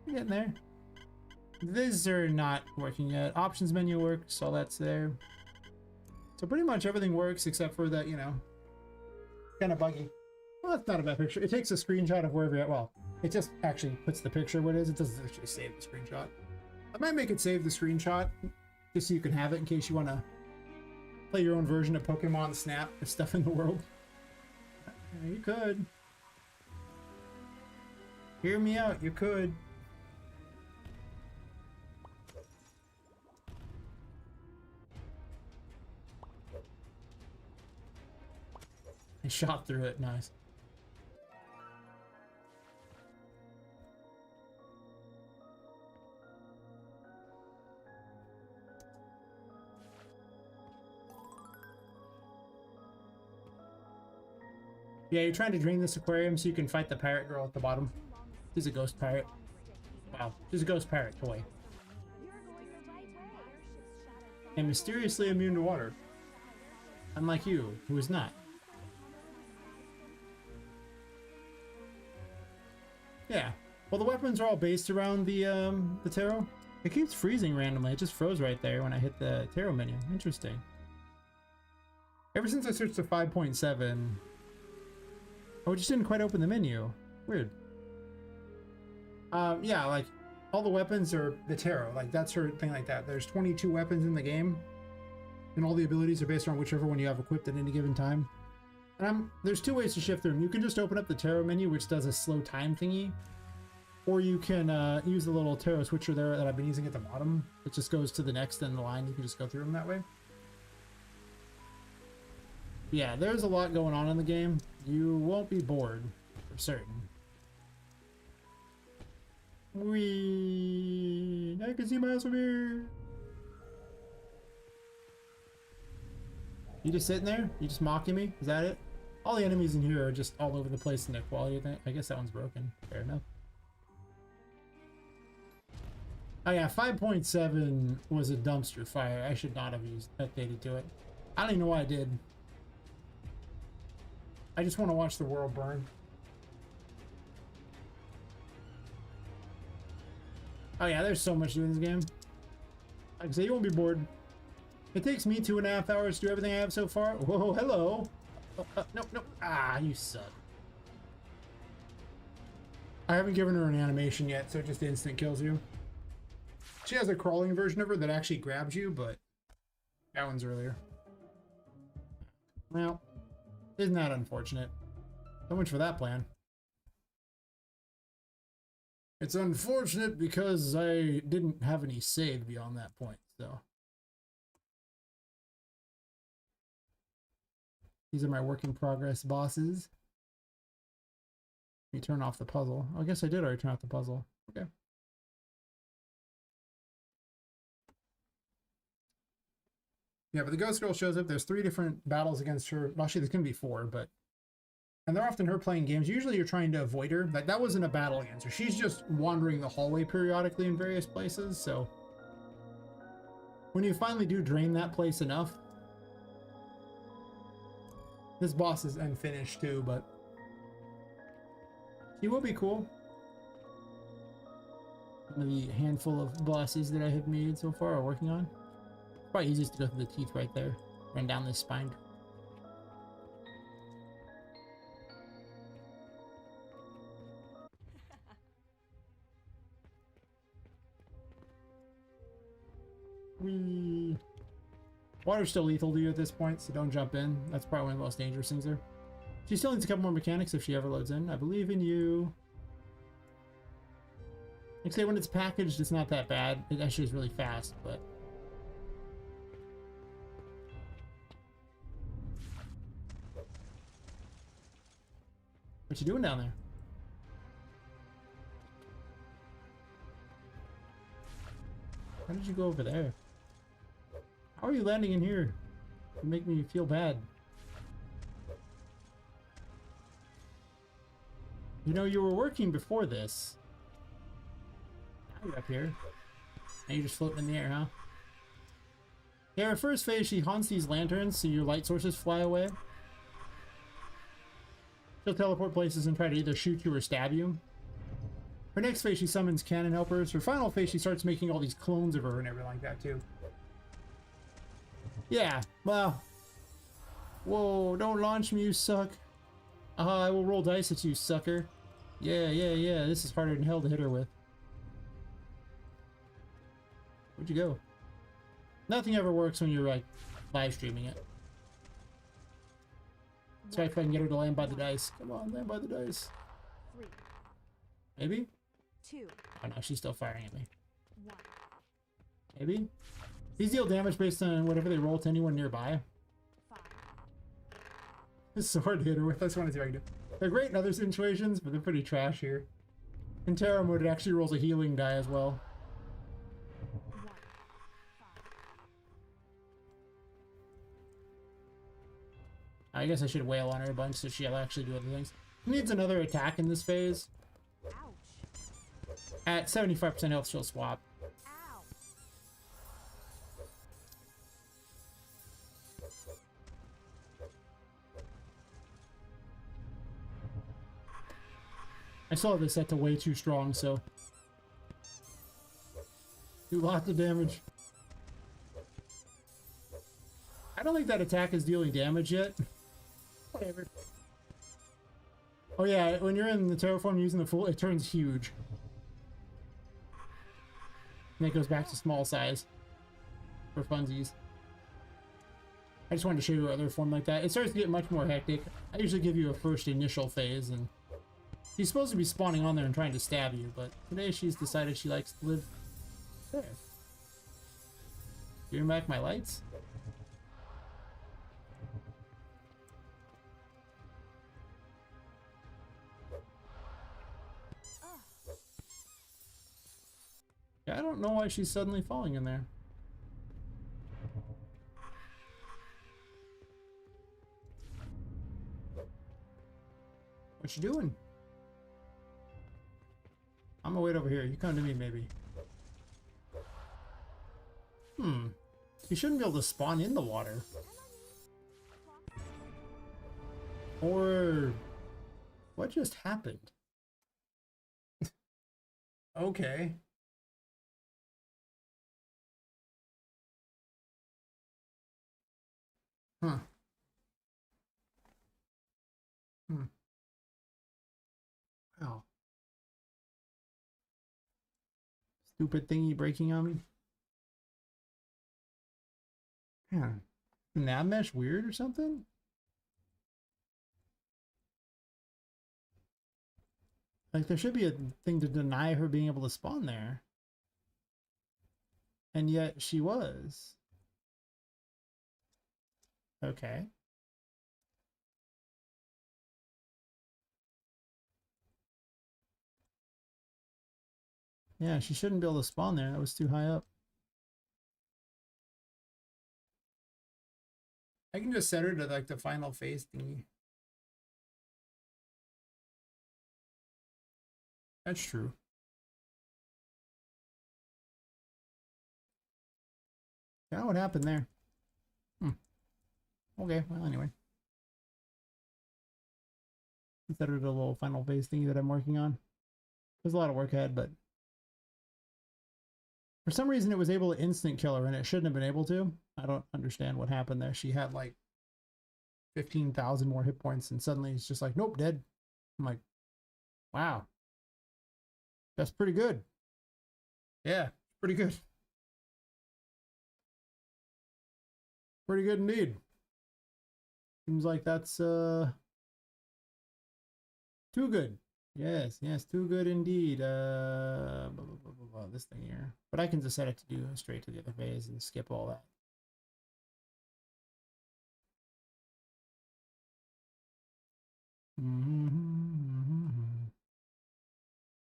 you're getting there. These are not working yet. Options menu works, all that's there. So pretty much everything works except for that, you know, kind of buggy. Well, that's not a bad picture. It takes a screenshot of wherever you're at. Well, it just actually puts the picture what it is. It doesn't actually save the screenshot. I might make it save the screenshot just so you can have it in case you want to play your own version of Pokemon Snap or stuff in the world. Yeah, you could. Hear me out, you could. I shot through it, nice. Yeah, you're trying to drain this aquarium so you can fight the pirate girl at the bottom. She's a ghost pirate. Wow, she's a ghost pirate toy. And mysteriously immune to water. Unlike you, who is not. Yeah. Well, the weapons are all based around the tarot. It keeps freezing randomly. It just froze right there when I hit the tarot menu. Interesting. Ever since I switched to 5.7, oh, it just didn't quite open the menu. Weird. Yeah, like all the weapons are the tarot, like that's her thing like that. There's 22 weapons in the game, and all the abilities are based on whichever one you have equipped at any given time. And there's two ways to shift through them. You can just open up the tarot menu, which does a slow time thingy, or you can use the little tarot switcher there that I've been using at the bottom. It just goes to the next in the line. You can just go through them that way. Yeah, there's a lot going on in the game. You won't be bored, for certain. I can see miles from here. You just sitting there? You just mocking me? Is that it? All the enemies in here are just all over the place in their quality. I guess that one's broken. Fair enough. Oh yeah, 5.7 was a dumpster fire. I should not have updated to it. I don't even know why I did. I just want to watch the world burn. Oh yeah, there's so much to do in this game. Like I say, you won't be bored. It takes me 2.5 hours to do everything I have so far. Whoa, hello. No, no. Ah, you suck. I haven't given her an animation yet, so it just instant kills you. She has a crawling version of her that actually grabs you, but that one's earlier. Well, isn't that unfortunate? So much for that plan. It's unfortunate because I didn't have any save beyond that point, so. These are my work in progress bosses. Let me turn off the puzzle. I guess I did already turn off the puzzle. Okay. Yeah, but the ghost girl shows up. There's 3 different battles against her. Well, actually, there's going to be 4, but... And they're often her playing games. Usually you're trying to avoid her. Like, that wasn't a battle against her. She's just wandering the hallway periodically in various places, so... When you finally do drain that place enough... This boss is unfinished too, but... He will be cool. One of the handful of bosses that I have made so far or working on. Probably easiest to go through the teeth right there. Run down this spine. Whee! Water's still lethal to you at this point, so don't jump in. That's probably one of the most dangerous things there. She still needs a couple more mechanics if she ever loads in. I believe in you. Like I say, when it's packaged, it's not that bad. It actually is really fast, but... What you doing down there? How did you go over there? How are you landing in here? You make me feel bad. You know, you were working before this. Now you're up here. Now you're just floating in the air, huh? Yeah, her first phase, she haunts these lanterns so your light sources fly away. She'll teleport places and try to either shoot you or stab you. Her next phase, she summons cannon helpers. Her final phase, she starts making all these clones of her and everything like that, too. Yeah, well... Whoa, don't launch me, you suck. I will roll dice at you, sucker. Yeah, this is harder than hell to hit her with. Where'd you go? Nothing ever works when you're, like, live streaming it. Let's try if I can get her to land by the dice. Come on, land by the dice. 3, Maybe? 2, Oh no, she's still firing at me. 1. Maybe? These deal damage based on whatever they roll to anyone nearby. 5. It's so hard to hit her with. I just want to see if I can do. They're great in other situations, but they're pretty trash here. In Terror mode, it actually rolls a healing die as well. 1. 5. I guess I should wail on her a bunch so she'll actually do other things. Needs another attack in this phase. Ouch. At 75% health, she'll swap. Ow. I saw this set to way too strong, so... Do lots of damage. I don't think that attack is dealing damage yet. Whatever. Oh yeah, when you're in the terraform using the full, it turns huge. And it goes back to small size. For funsies. I just wanted to show you other form like that. It starts to get much more hectic. I usually give you a first initial phase, and she's supposed to be spawning on there and trying to stab you, but today she's decided she likes to live there. Bring back my lights? Yeah, I don't know why she's suddenly falling in there. What you doing? I'm gonna wait over here. You come to me, maybe. You shouldn't be able to spawn in the water. Or... what just happened? Okay. Huh. Wow. Stupid thingy breaking on me. Yeah. Nav mesh weird or something? Like there should be a thing to deny her being able to spawn there. And yet she was. Okay. Yeah, she shouldn't be able to spawn there. That was too high up. I can just set her to like the final phase thingy. That's true. Yeah, what happened there? Okay, well anyway. Set her to the little final phase thingy that I'm working on. There's a lot of work ahead, but for some reason it was able to instant kill her and it shouldn't have been able to. I don't understand what happened there. She had like 15,000 more hit points and suddenly it's just like, nope, dead. I'm like, wow. That's pretty good. Yeah, pretty good. Pretty good indeed. Seems like that's too good. Yes, yes, too good indeed. Blah, blah, blah, blah, blah, this thing here. But I can just set it to do straight to the other phase and skip all that.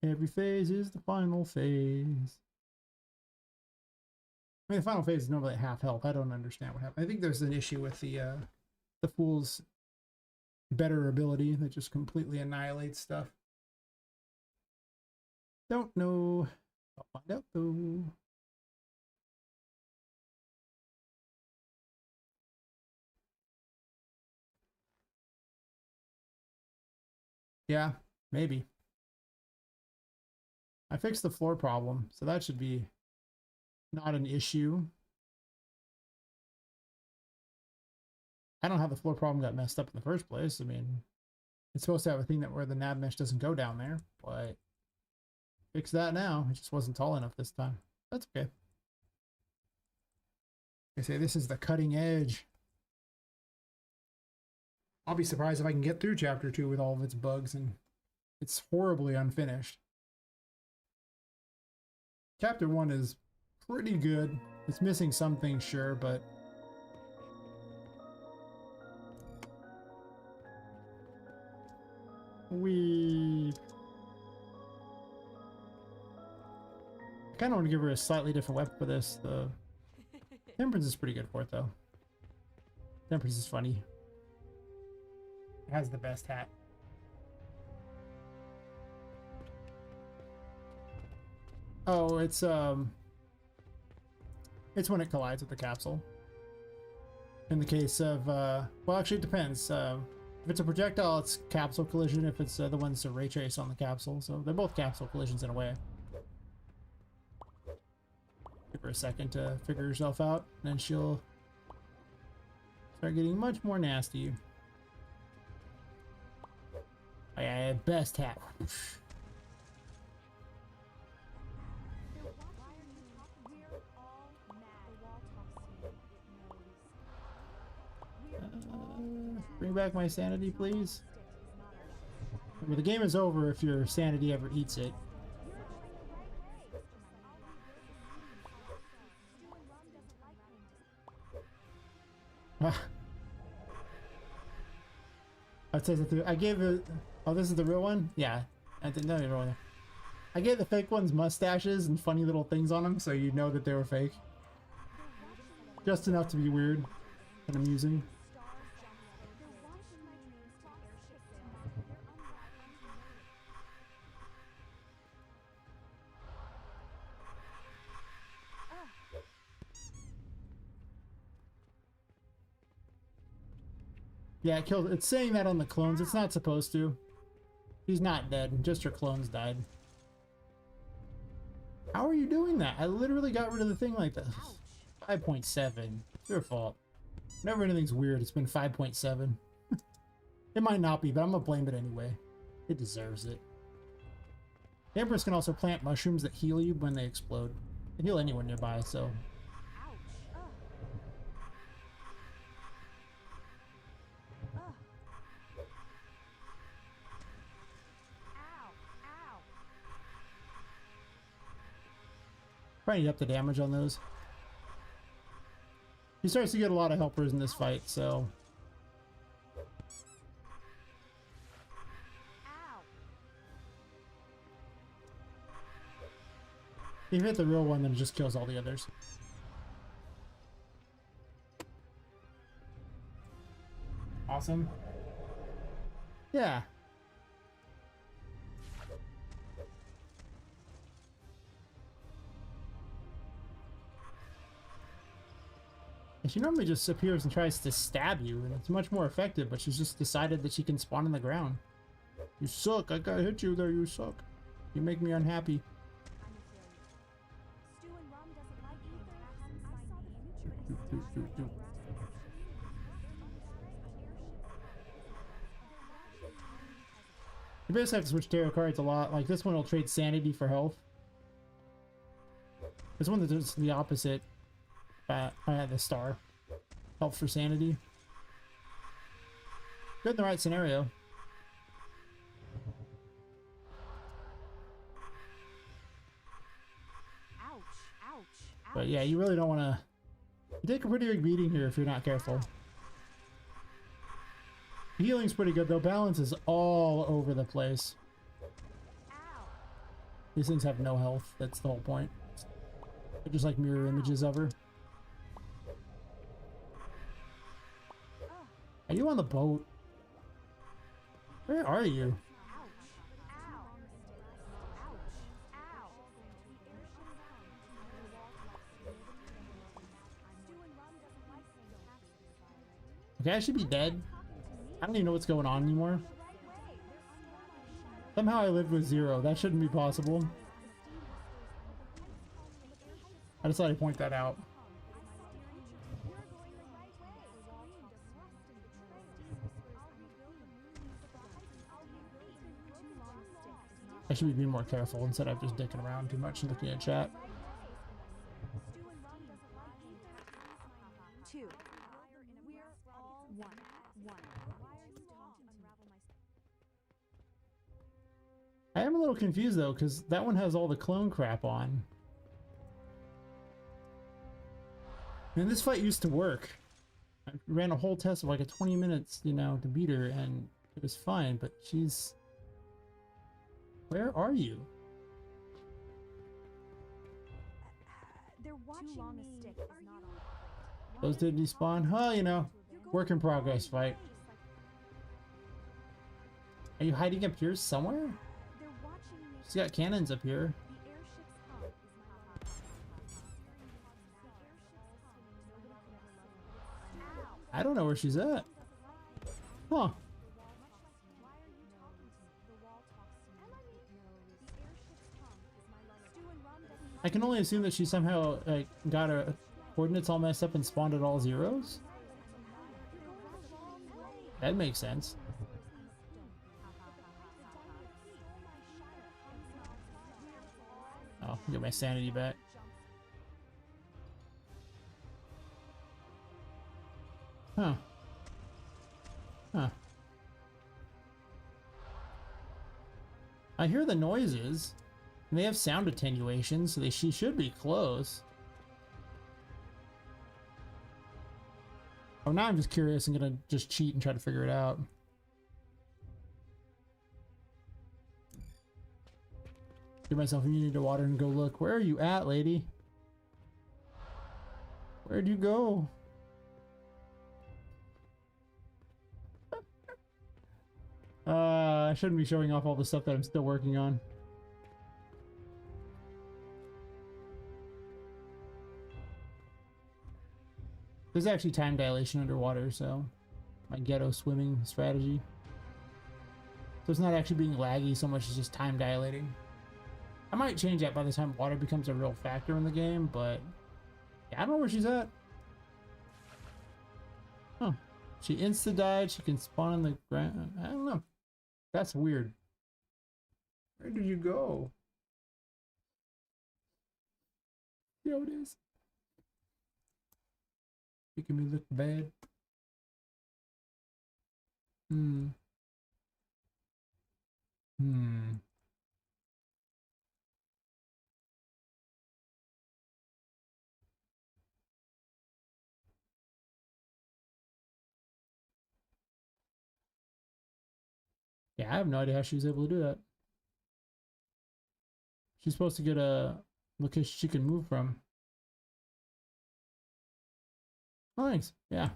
Every phase is the final phase. I mean, the final phase is normally at half health. I don't understand what happened. I think there's an issue with the fool's better ability that just completely annihilates stuff. Don't know. I'll find out though. Yeah, maybe. I fixed the floor problem, so that should be not an issue. I don't know how the floor problem got messed up in the first place. I mean, it's supposed to have a thing that where the nav mesh doesn't go down there, but fix that now. It just wasn't tall enough this time. That's okay. They say this is the cutting edge. I'll be surprised if I can get through chapter 2 with all of its bugs, and it's horribly unfinished. Chapter 1 is pretty good. It's missing some things, sure, but I kind of want to give her a slightly different weapon for this. The Temperance is pretty good for it, though. Temperance is funny. It has the best hat. Oh, it's when it collides with the capsule. In the case of, well, actually it depends. If it's a projectile, it's capsule collision. If it's the one's a ray trace on the capsule, so they're both capsule collisions in a way. Give her a second to figure herself out, and then she'll start getting much more nasty. I had best hat. Bring back my sanity, please. Remember, the game is over if your sanity ever eats it. I gave it. Oh, this is the real one? Yeah. I didn't know you were. I gave the fake ones mustaches and funny little things on them so you know that they were fake. Just enough to be weird and amusing. Yeah, it killed. It's saying that on the clones. It's not supposed to. He's not dead. Just your clones died. How are you doing that? I literally got rid of the thing like this. 5.7. It's your fault. Whenever anything's weird, it's been 5.7. It might not be, but I'm gonna blame it anyway. It deserves it. The Empress can also plant mushrooms that heal you when they explode. They heal anyone nearby, so... Probably need up the damage on those. He starts to get a lot of helpers in this fight, so... If you hit the real one, then it just kills all the others. Awesome. Yeah. And she normally just appears and tries to stab you, and it's much more effective, but she's just decided that she can spawn in the ground. You suck. I gotta hit you there. You suck. You make me unhappy. You basically have to switch tarot cards a lot. Like this one will trade sanity for health. This one does the opposite. I had the star. Health for sanity. Good in the right scenario. But yeah, you really don't want to... You take a pretty big beating here if you're not careful. Healing's pretty good though. Balance is all over the place. These things have no health. That's the whole point. They're just like mirror images of her. Are you on the boat? Where are you? Okay, I should be dead. I don't even know what's going on anymore. Somehow I lived with 0. That shouldn't be possible. I just thought I'd point that out. I should be being more careful instead of just dicking around too much and looking at chat. I am a little confused though, because that one has all the clone crap on. And this fight used to work. I ran a whole test of like a 20 minutes, you know, to beat her, and it was fine, but she's... Where are you? Those did despawn? Oh, you know, work in progress fight. Are you hiding up here somewhere? She's got cannons up here. I don't know where she's at. Huh. I can only assume that she somehow like got her coordinates all messed up and spawned at all zeros. That makes sense. Oh, get my sanity back. Huh. Huh. I hear the noises. And they have sound attenuation, so she should be close. Oh, now I'm just curious. I'm gonna just cheat and try to figure it out. Give myself immunity to water and go look. Where are you at, lady? Where'd you go? I shouldn't be showing off all the stuff that I'm still working on. There's actually time dilation underwater, so my ghetto swimming strategy. So it's not actually being laggy so much as just time dilating. I might change that by the time water becomes a real factor in the game, but yeah, I don't know where she's at. Huh. She insta-died, she can spawn on the ground. I don't know. That's weird. Where did you go? Here it is. Making me look bad. Hmm. Yeah, I have no idea how she was able to do that. She's supposed to get a location she can move from. Oh, thanks. Yeah.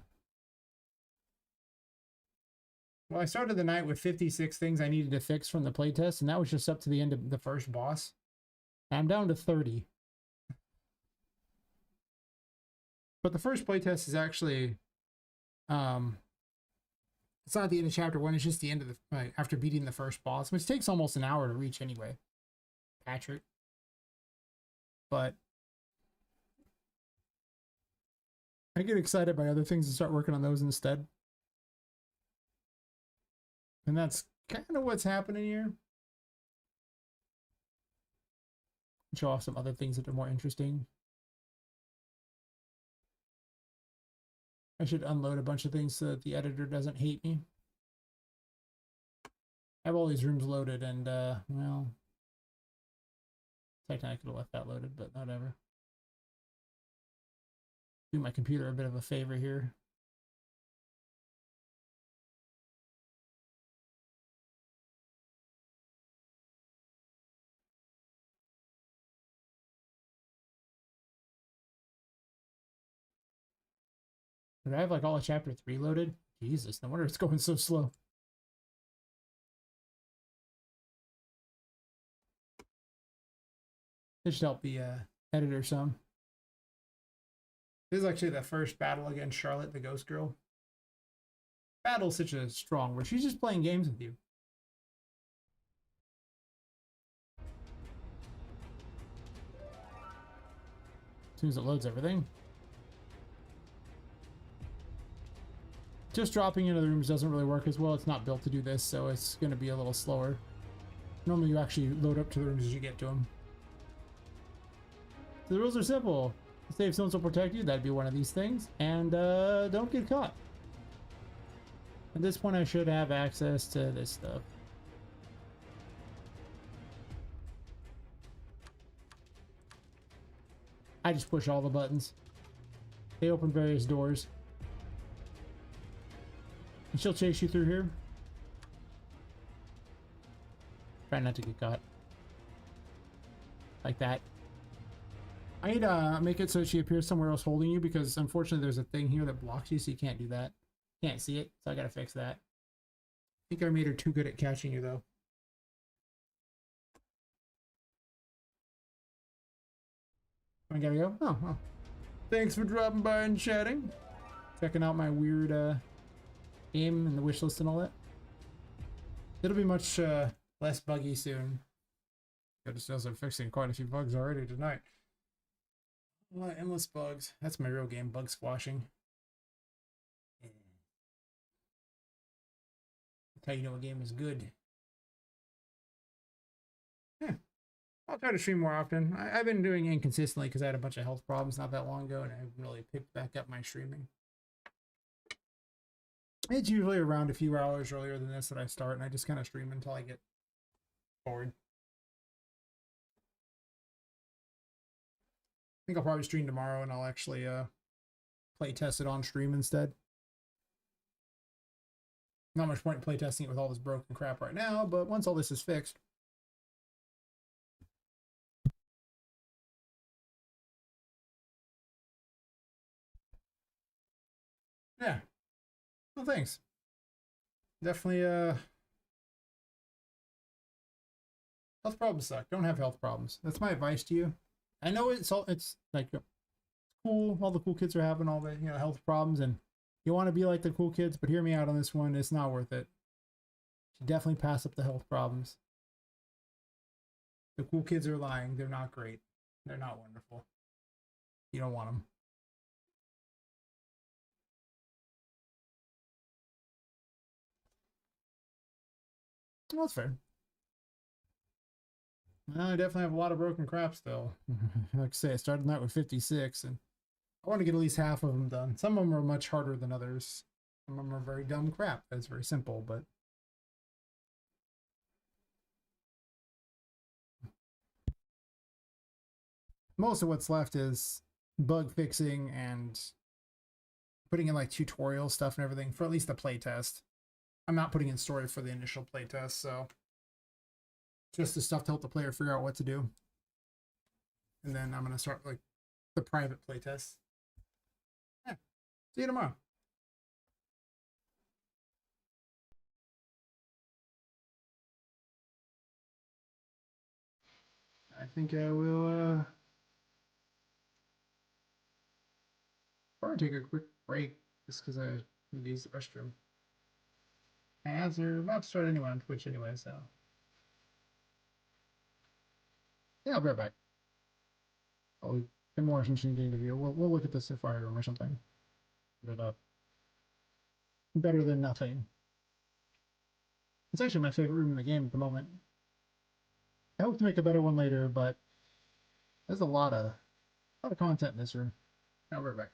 Well, I started the night with 56 things I needed to fix from the playtest, and that was just up to the end of the first boss. And I'm down to 30. But the first playtest is actually, it's not the end of chapter 1, it's just the end of the, after beating the first boss, which takes almost an hour to reach anyway. Patrick. But I get excited by other things and start working on those instead. And that's kind of what's happening here. Show off some other things that are more interesting. I should unload a bunch of things so that the editor doesn't hate me. I have all these rooms loaded and, well, technically I could have left that loaded, but whatever. Do my computer a bit of a favor here. Did I have like all of chapter 3 loaded? Jesus, no wonder it's going so slow. This should help the editor some. This is actually the first battle against Charlotte, the ghost girl. Battle's such a strong word. She's just playing games with you. As soon as it loads everything. Just dropping into the rooms doesn't really work as well. It's not built to do this, so it's going to be a little slower. Normally you actually load up to the rooms as you get to them. So the rules are simple. Save zones will protect you. That'd be one of these things. And don't get caught. At this point I should have access to this stuff. I just push all the buttons. They open various doors. And she'll chase you through here. Try not to get caught. Like that. I need to make it so she appears somewhere else holding you, because unfortunately there's a thing here that blocks you, so you can't do that. Can't see it, so I gotta fix that. I think I made her too good at catching you, though. I gotta go? Oh, well. Thanks for dropping by and chatting. Checking out my weird game and the wish list and all that. It'll be much less buggy soon. Got to I'm fixing quite a few bugs already tonight. Endless bugs. That's my real game, bug squashing. That's how you know a game is good. Yeah. I'll try to stream more often. I've been doing inconsistently because I had a bunch of health problems not that long ago, and I really picked back up my streaming. It's usually around a few hours earlier than this that I start, and I just kind of stream until I get bored. I think I'll probably stream tomorrow, and I'll actually play test it on stream instead. Not much point in play testing it with all this broken crap right now, but once all this is fixed. Yeah. Well, thanks. Definitely, health problems suck. Don't have health problems. That's my advice to you. I know it's like cool. All the cool kids are having all the health problems, and you want to be like the cool kids, but hear me out on this one. It's not worth it. You should definitely pass up the health problems. The cool kids are lying. They're not great. They're not wonderful. You don't want them. Well, that's fair. Well, I definitely have a lot of broken crap still. Like I say, I started out with 56, and I want to get at least half of them done. Some of them are much harder than others. Some of them are very dumb crap. That's very simple, but most of what's left is bug fixing and putting in like tutorial stuff and everything for at least the playtest. I'm not putting in story for the initial playtest, so just the stuff to help the player figure out what to do. And then I'm gonna start like the private playtest. Yeah. See you tomorrow. I think I will probably take a quick break just because I need to use the restroom. As they're about to start anyway on Twitch anyway, so yeah, I'll be right back. I'll be more interesting interview. We'll look at the Sapphire room or something. Put it up. Better than nothing. It's actually my favorite room in the game at the moment. I hope to make a better one later, but there's a lot of content in this room. I'll be right back.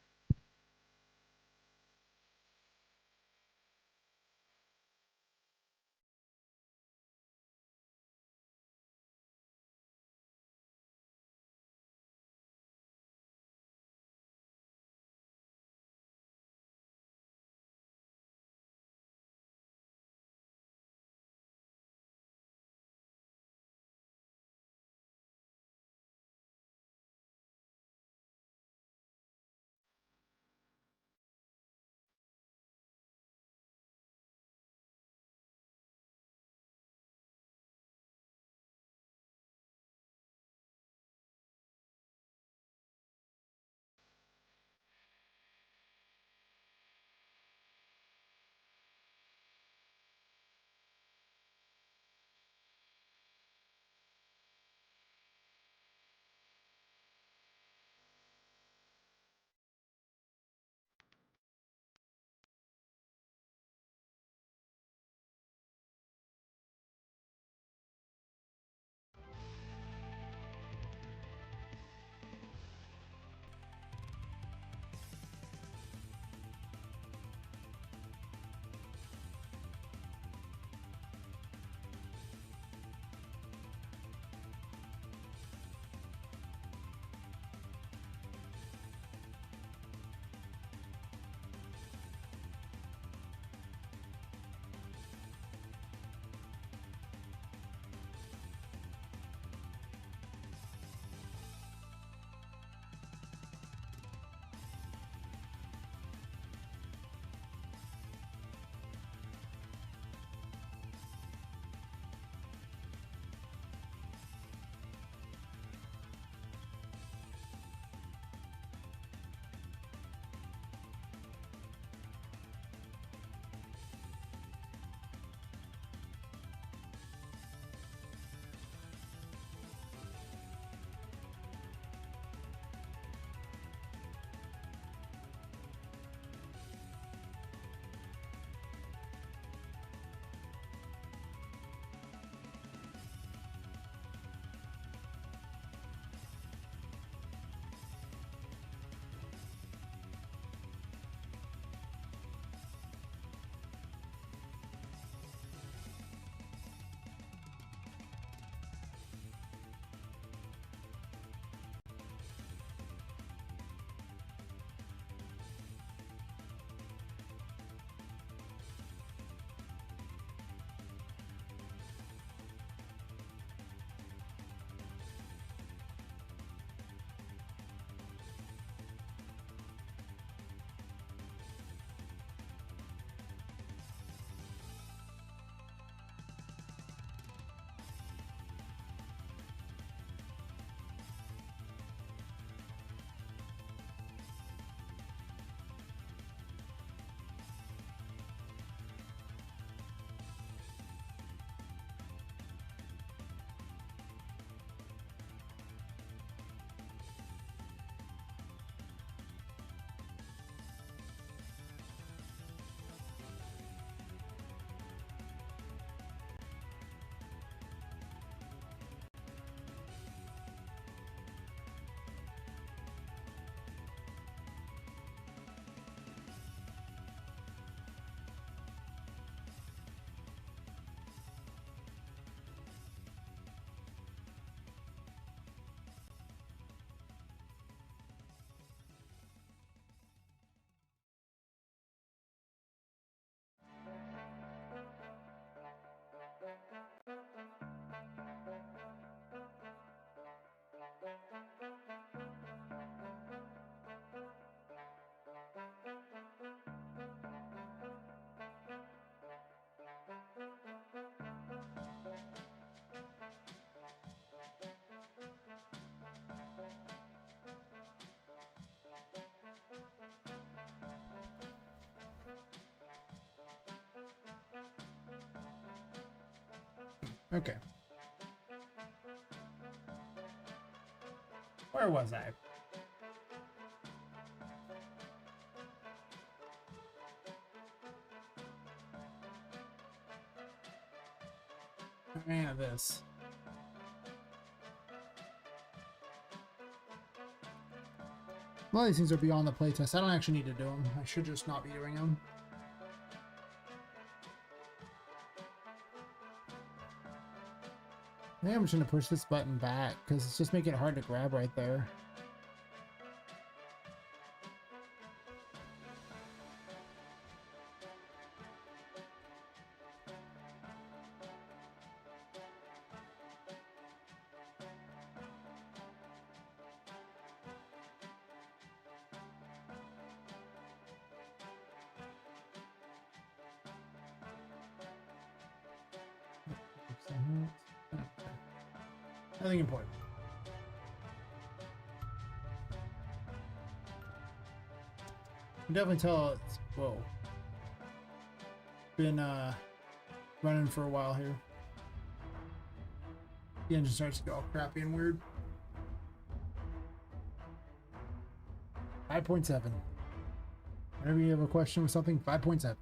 Okay. Where was I? Man, this. A lot of these things are beyond the playtest. I don't actually need to do them. I should just not be doing them. I think I'm just going to push this button back because it's just making it hard to grab right there. Nothing important. You can definitely tell it's, whoa, been running for a while here. The engine starts to get all crappy and weird. 5.7. Whenever you have a question with something, 5.7.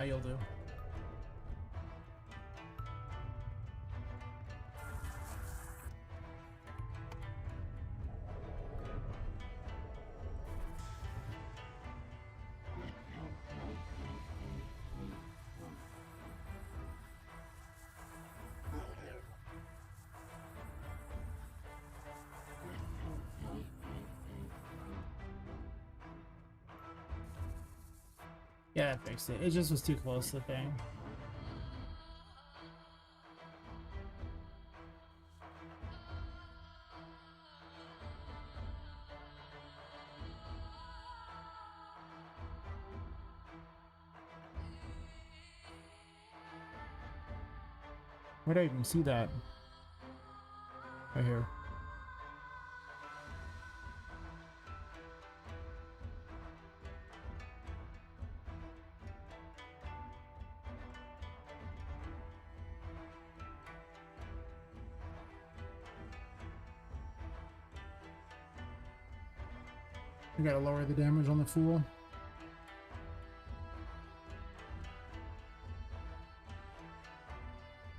You'll do. Yeah, I fixed it. It just was too close to the thing. Where did I even see that? Right here. We gotta lower the damage on the fool.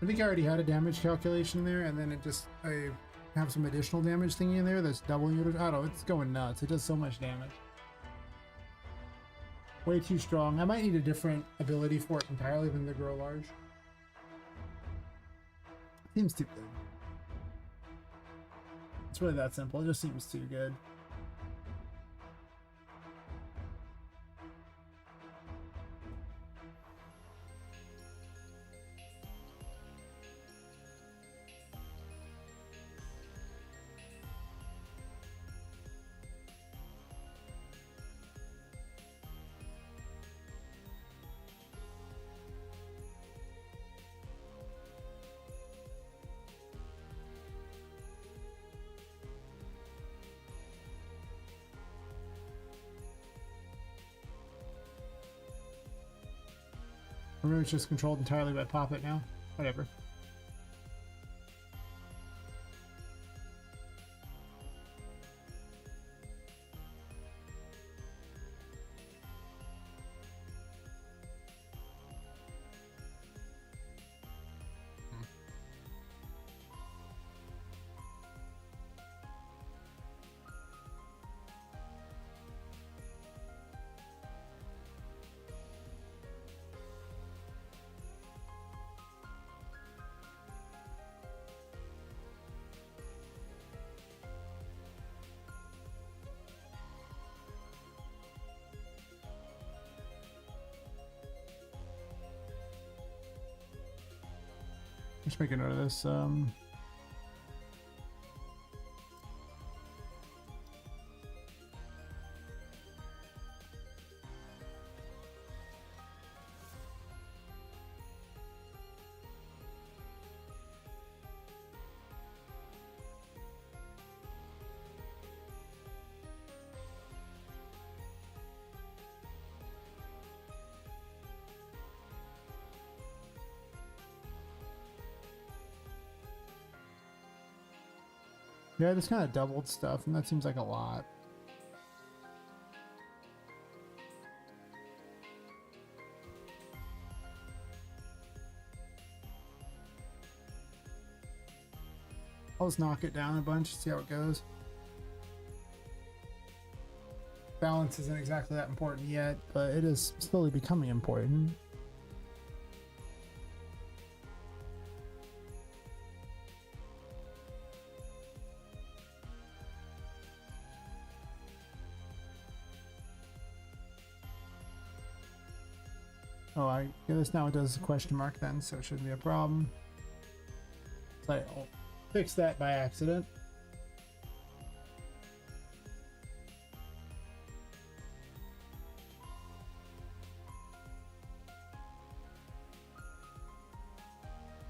I think I already had a damage calculation there, and then it just, I have some additional damage thingy in there that's doubling it. I don't know, it's going nuts. It does so much damage. Way too strong. I might need a different ability for it entirely than the grow large. Seems too good. It's really that simple. It just seems too good. Or maybe it's just controlled entirely by Poppet now. Whatever. Just make a note of this. Yeah, this kind of doubled stuff, and that seems like a lot. I'll just knock it down a bunch, see how it goes. Balance isn't exactly that important yet, but it is slowly becoming important. Oh, I guess now it does a question mark then, so it shouldn't be a problem. So I'll fix that by accident.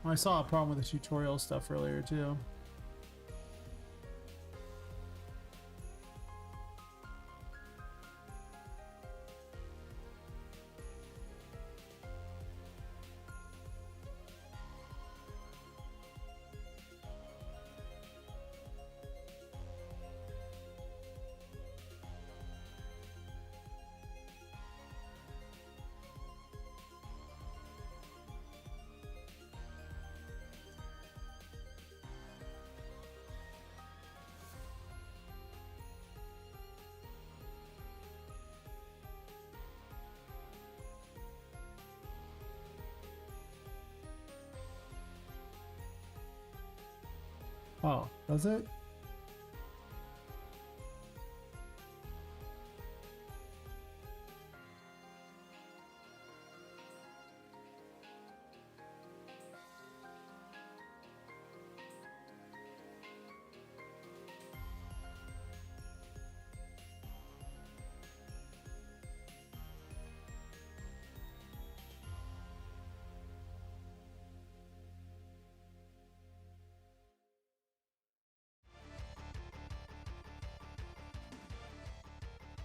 I saw a problem with the tutorial stuff earlier too. Oh, does it?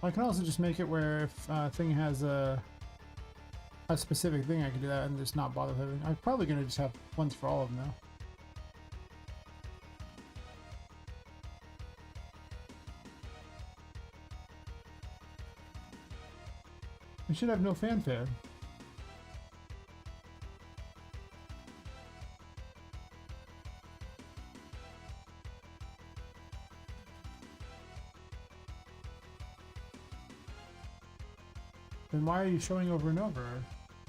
I can also just make it where if a thing has a specific thing, I can do that and just not bother with everything. I'm probably going to just have ones for all of them though. We should have no fanfare. Then why are you showing over and over?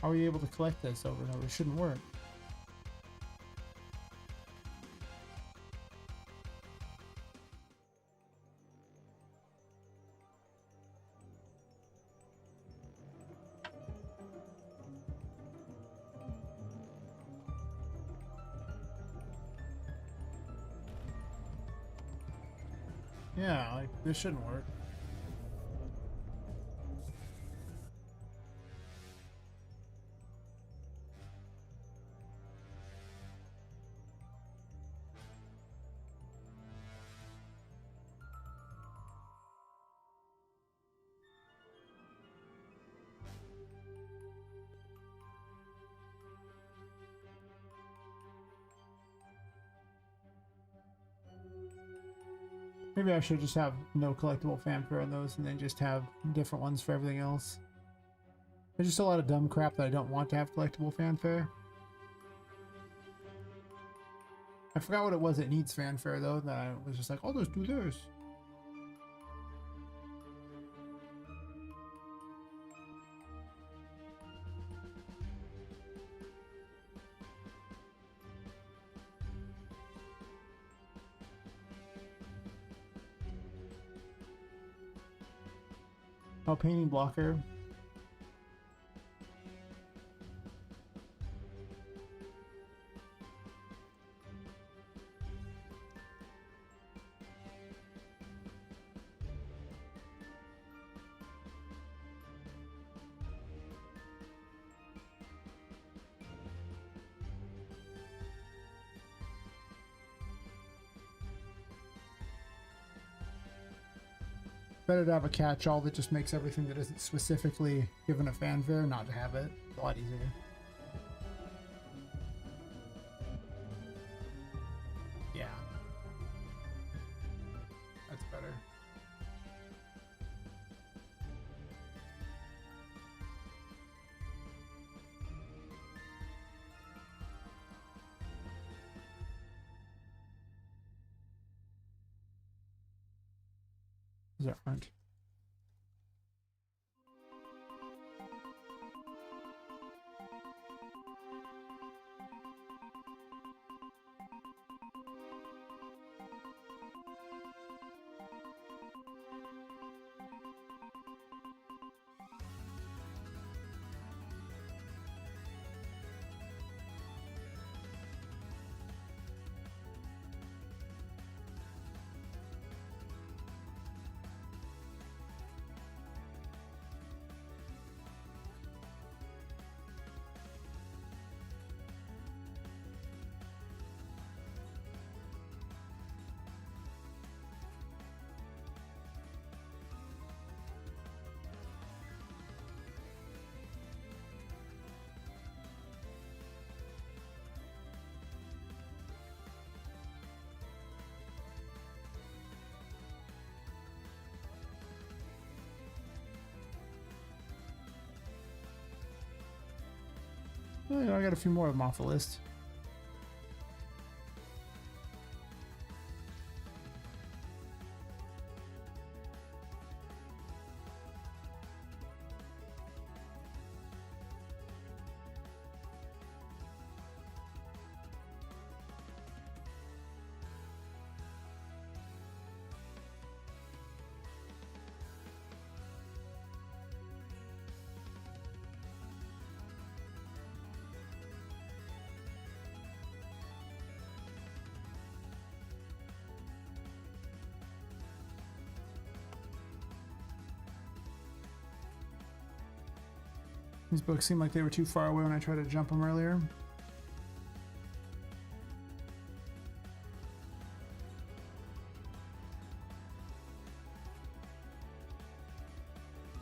How are you able to collect this over and over? It shouldn't work. Yeah, like, this shouldn't work. Maybe I should just have no collectible fanfare on those and then just have different ones for everything else. There's just a lot of dumb crap that I don't want to have collectible fanfare. I forgot what it was that needs fanfare though, that I was just like, I'll just do this. Oh, painting blocker. Better to have a catch-all that just makes everything that isn't specifically given a fanfare not to have it. It's a lot easier. Yeah. there aren't. Oh, yeah, I got a few more of them off the list. These books seemed like they were too far away when I tried to jump them earlier.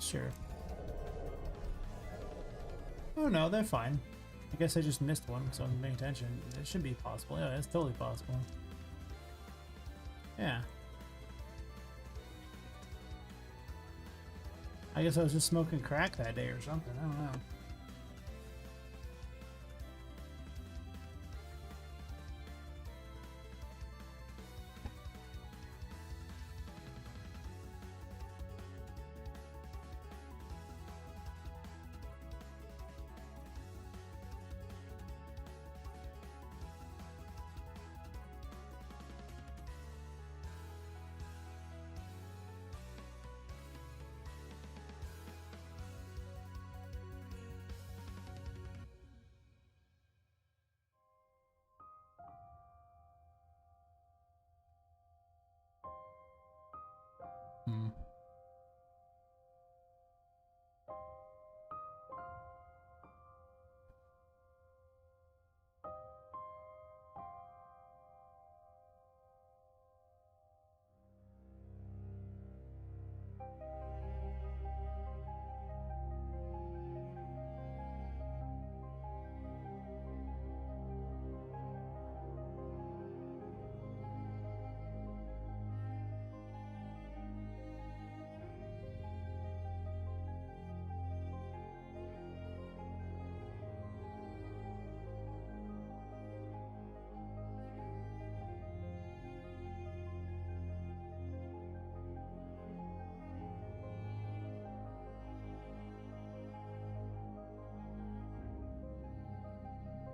Sure. Oh no, they're fine. I guess I just missed one, so I'm paying attention. It should be possible. Yeah, it's totally possible. Yeah. I guess I was just smoking crack that day or something. I don't know. Hmm.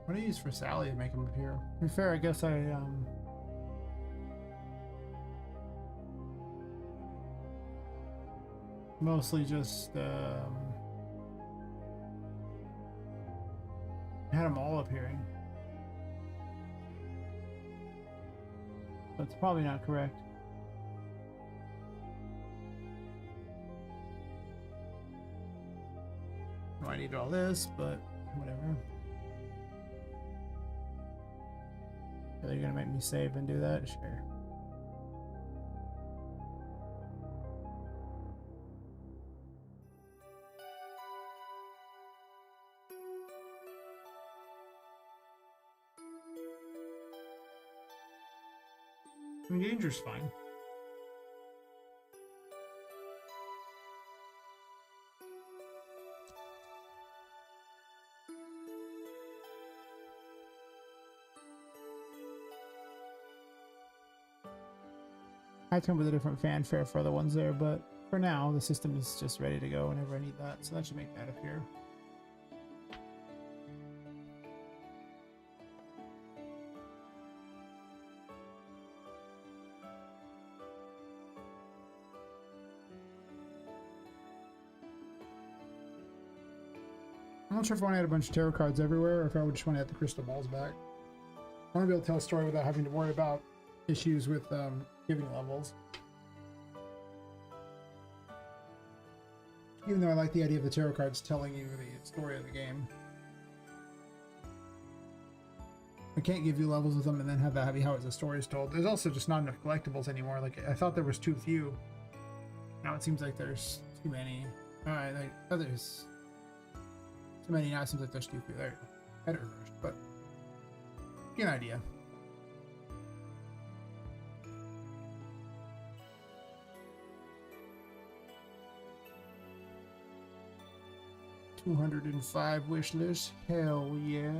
What do I use for Sally to make him appear? To be fair, I guess I mostly just had them all appearing. That's probably not correct. Oh, I need all this, but whatever. Are you gonna make me save and do that? Sure. Enganger's fine. I'd come with a different fanfare for other ones there, but for now, the system is just ready to go whenever I need that, so that should make that appear. I'm not sure if I want to add a bunch of tarot cards everywhere, or if I would just want to add the crystal balls back. I want to be able to tell a story without having to worry about issues with giving levels. Even though I like the idea of the tarot cards telling you the story of the game. I can't give you levels with them and then have that be how the story is told. There's also just not enough collectibles anymore. Like, I thought there was too few. Now it seems like there's too many. Alright, like, there's too many. Now it seems like there's too few. There you go. Better reversed, but get an idea. $205 wish list. Hell yeah.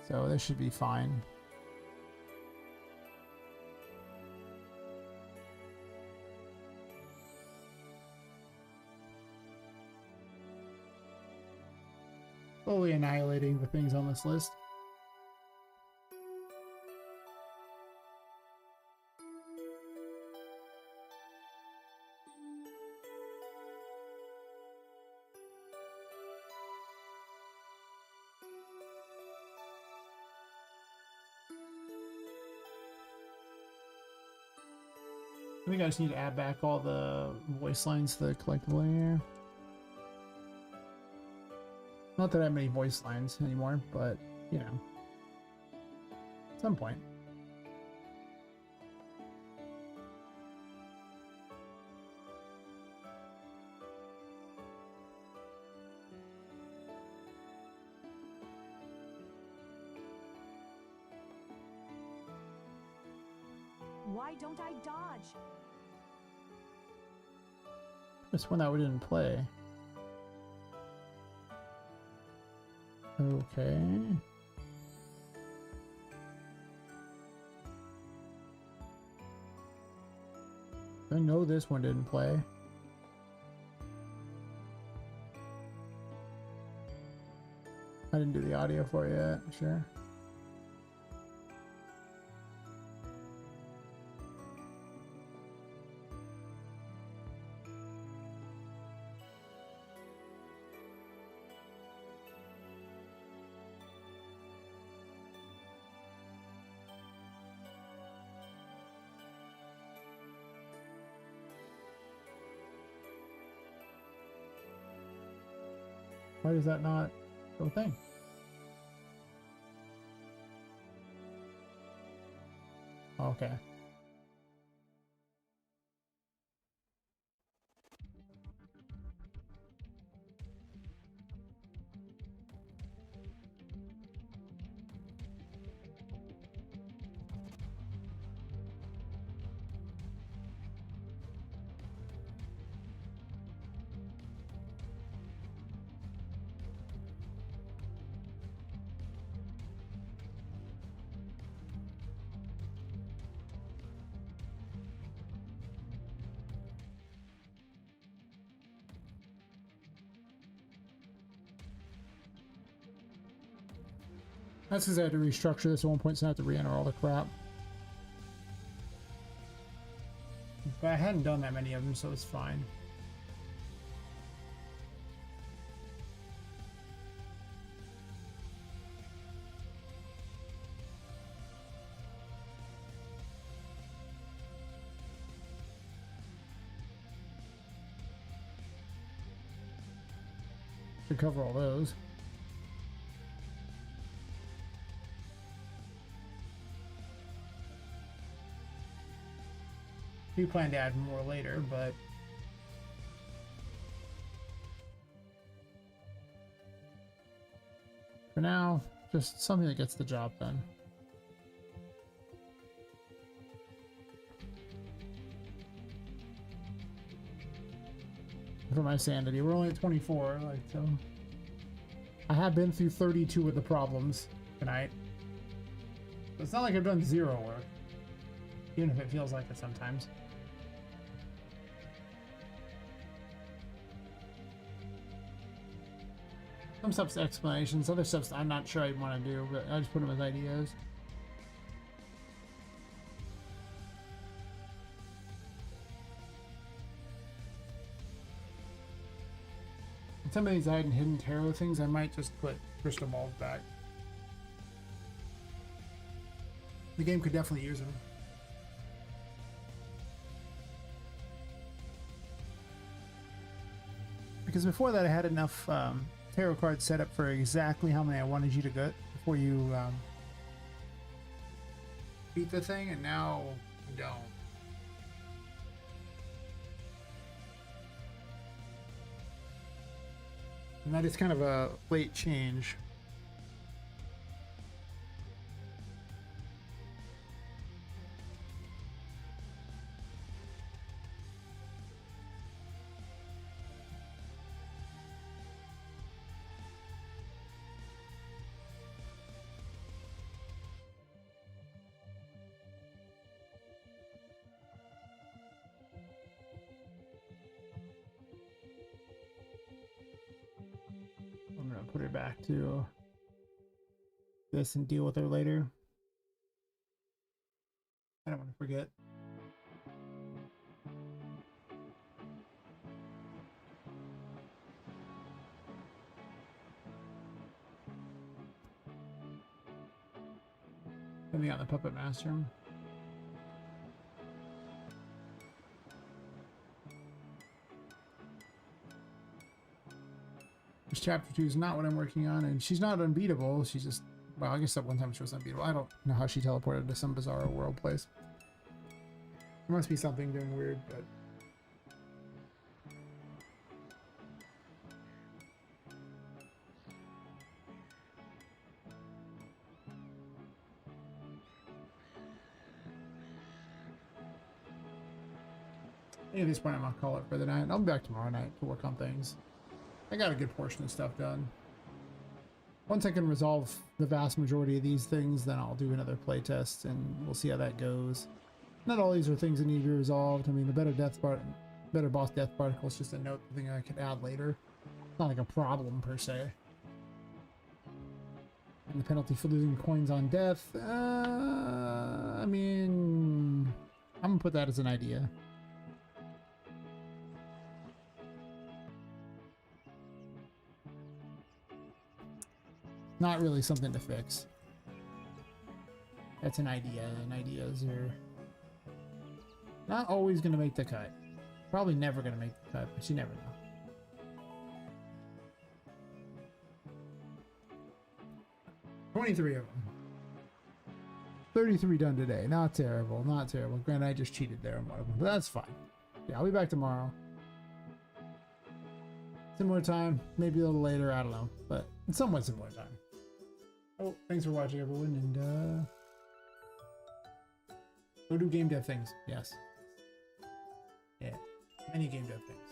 So this should be fine. Slowly annihilating the things on this list. I think I just need to add back all the voice lines to the collectible in here. Not that I have many voice lines anymore, but, you know, at some point. Why don't I dodge? This one that we didn't play. Okay. I know this one didn't play. I didn't do the audio for it yet, sure. Why does that not go a thing? Okay. That's because I had to restructure this at one point, so I had to re-enter all the crap. But I hadn't done that many of them, so it's fine. Should cover all those. We plan to add more later, but for now, just something that gets the job done. For my sanity, we're only at 24, like, so I have been through 32 of the problems tonight. So it's not like I've done zero work. even if it feels like it sometimes. Some stuff's explanations, other stuff's I'm not sure I want to do, but I just put them as ideas. And some of these hidden tarot things, I might just put crystal balls back. The game could definitely use them. Because before that I had enough tarot cards set up for exactly how many I wanted you to get before you beat the thing, and now you don't. And that is kind of a late change. I'm gonna put her back to this and deal with her later. I don't want to forget. Maybe on the Puppet Master. This chapter 2 is not what I'm working on, and she's not unbeatable. She's just, well, I guess that one time she was unbeatable. I don't know how she teleported to some bizarre world place. There must be something doing weird, but at this point I'm gonna call it for the night. I'll be back tomorrow night to work on things. I got a good portion of stuff done. Once I can resolve the vast majority of these things, then I'll do another playtest and we'll see how that goes. Not all these are things that need to be resolved. I mean, the better boss death particle is just a note thing I could add later. It's not like a problem per se. And the penalty for losing coins on death, I mean, I'm gonna put that as an idea. Not really something to fix. That's an idea, and ideas are not always going to make the cut. Probably never going to make the cut, but you never know. 23 of them. 33 done today. Not terrible, not terrible. Granted, I just cheated there on one of them, but that's fine. Yeah, I'll be back tomorrow. Similar time, maybe a little later, I don't know, but somewhat similar time. Oh, thanks for watching, everyone, and go do game dev things. Yes. Yeah, many game dev things.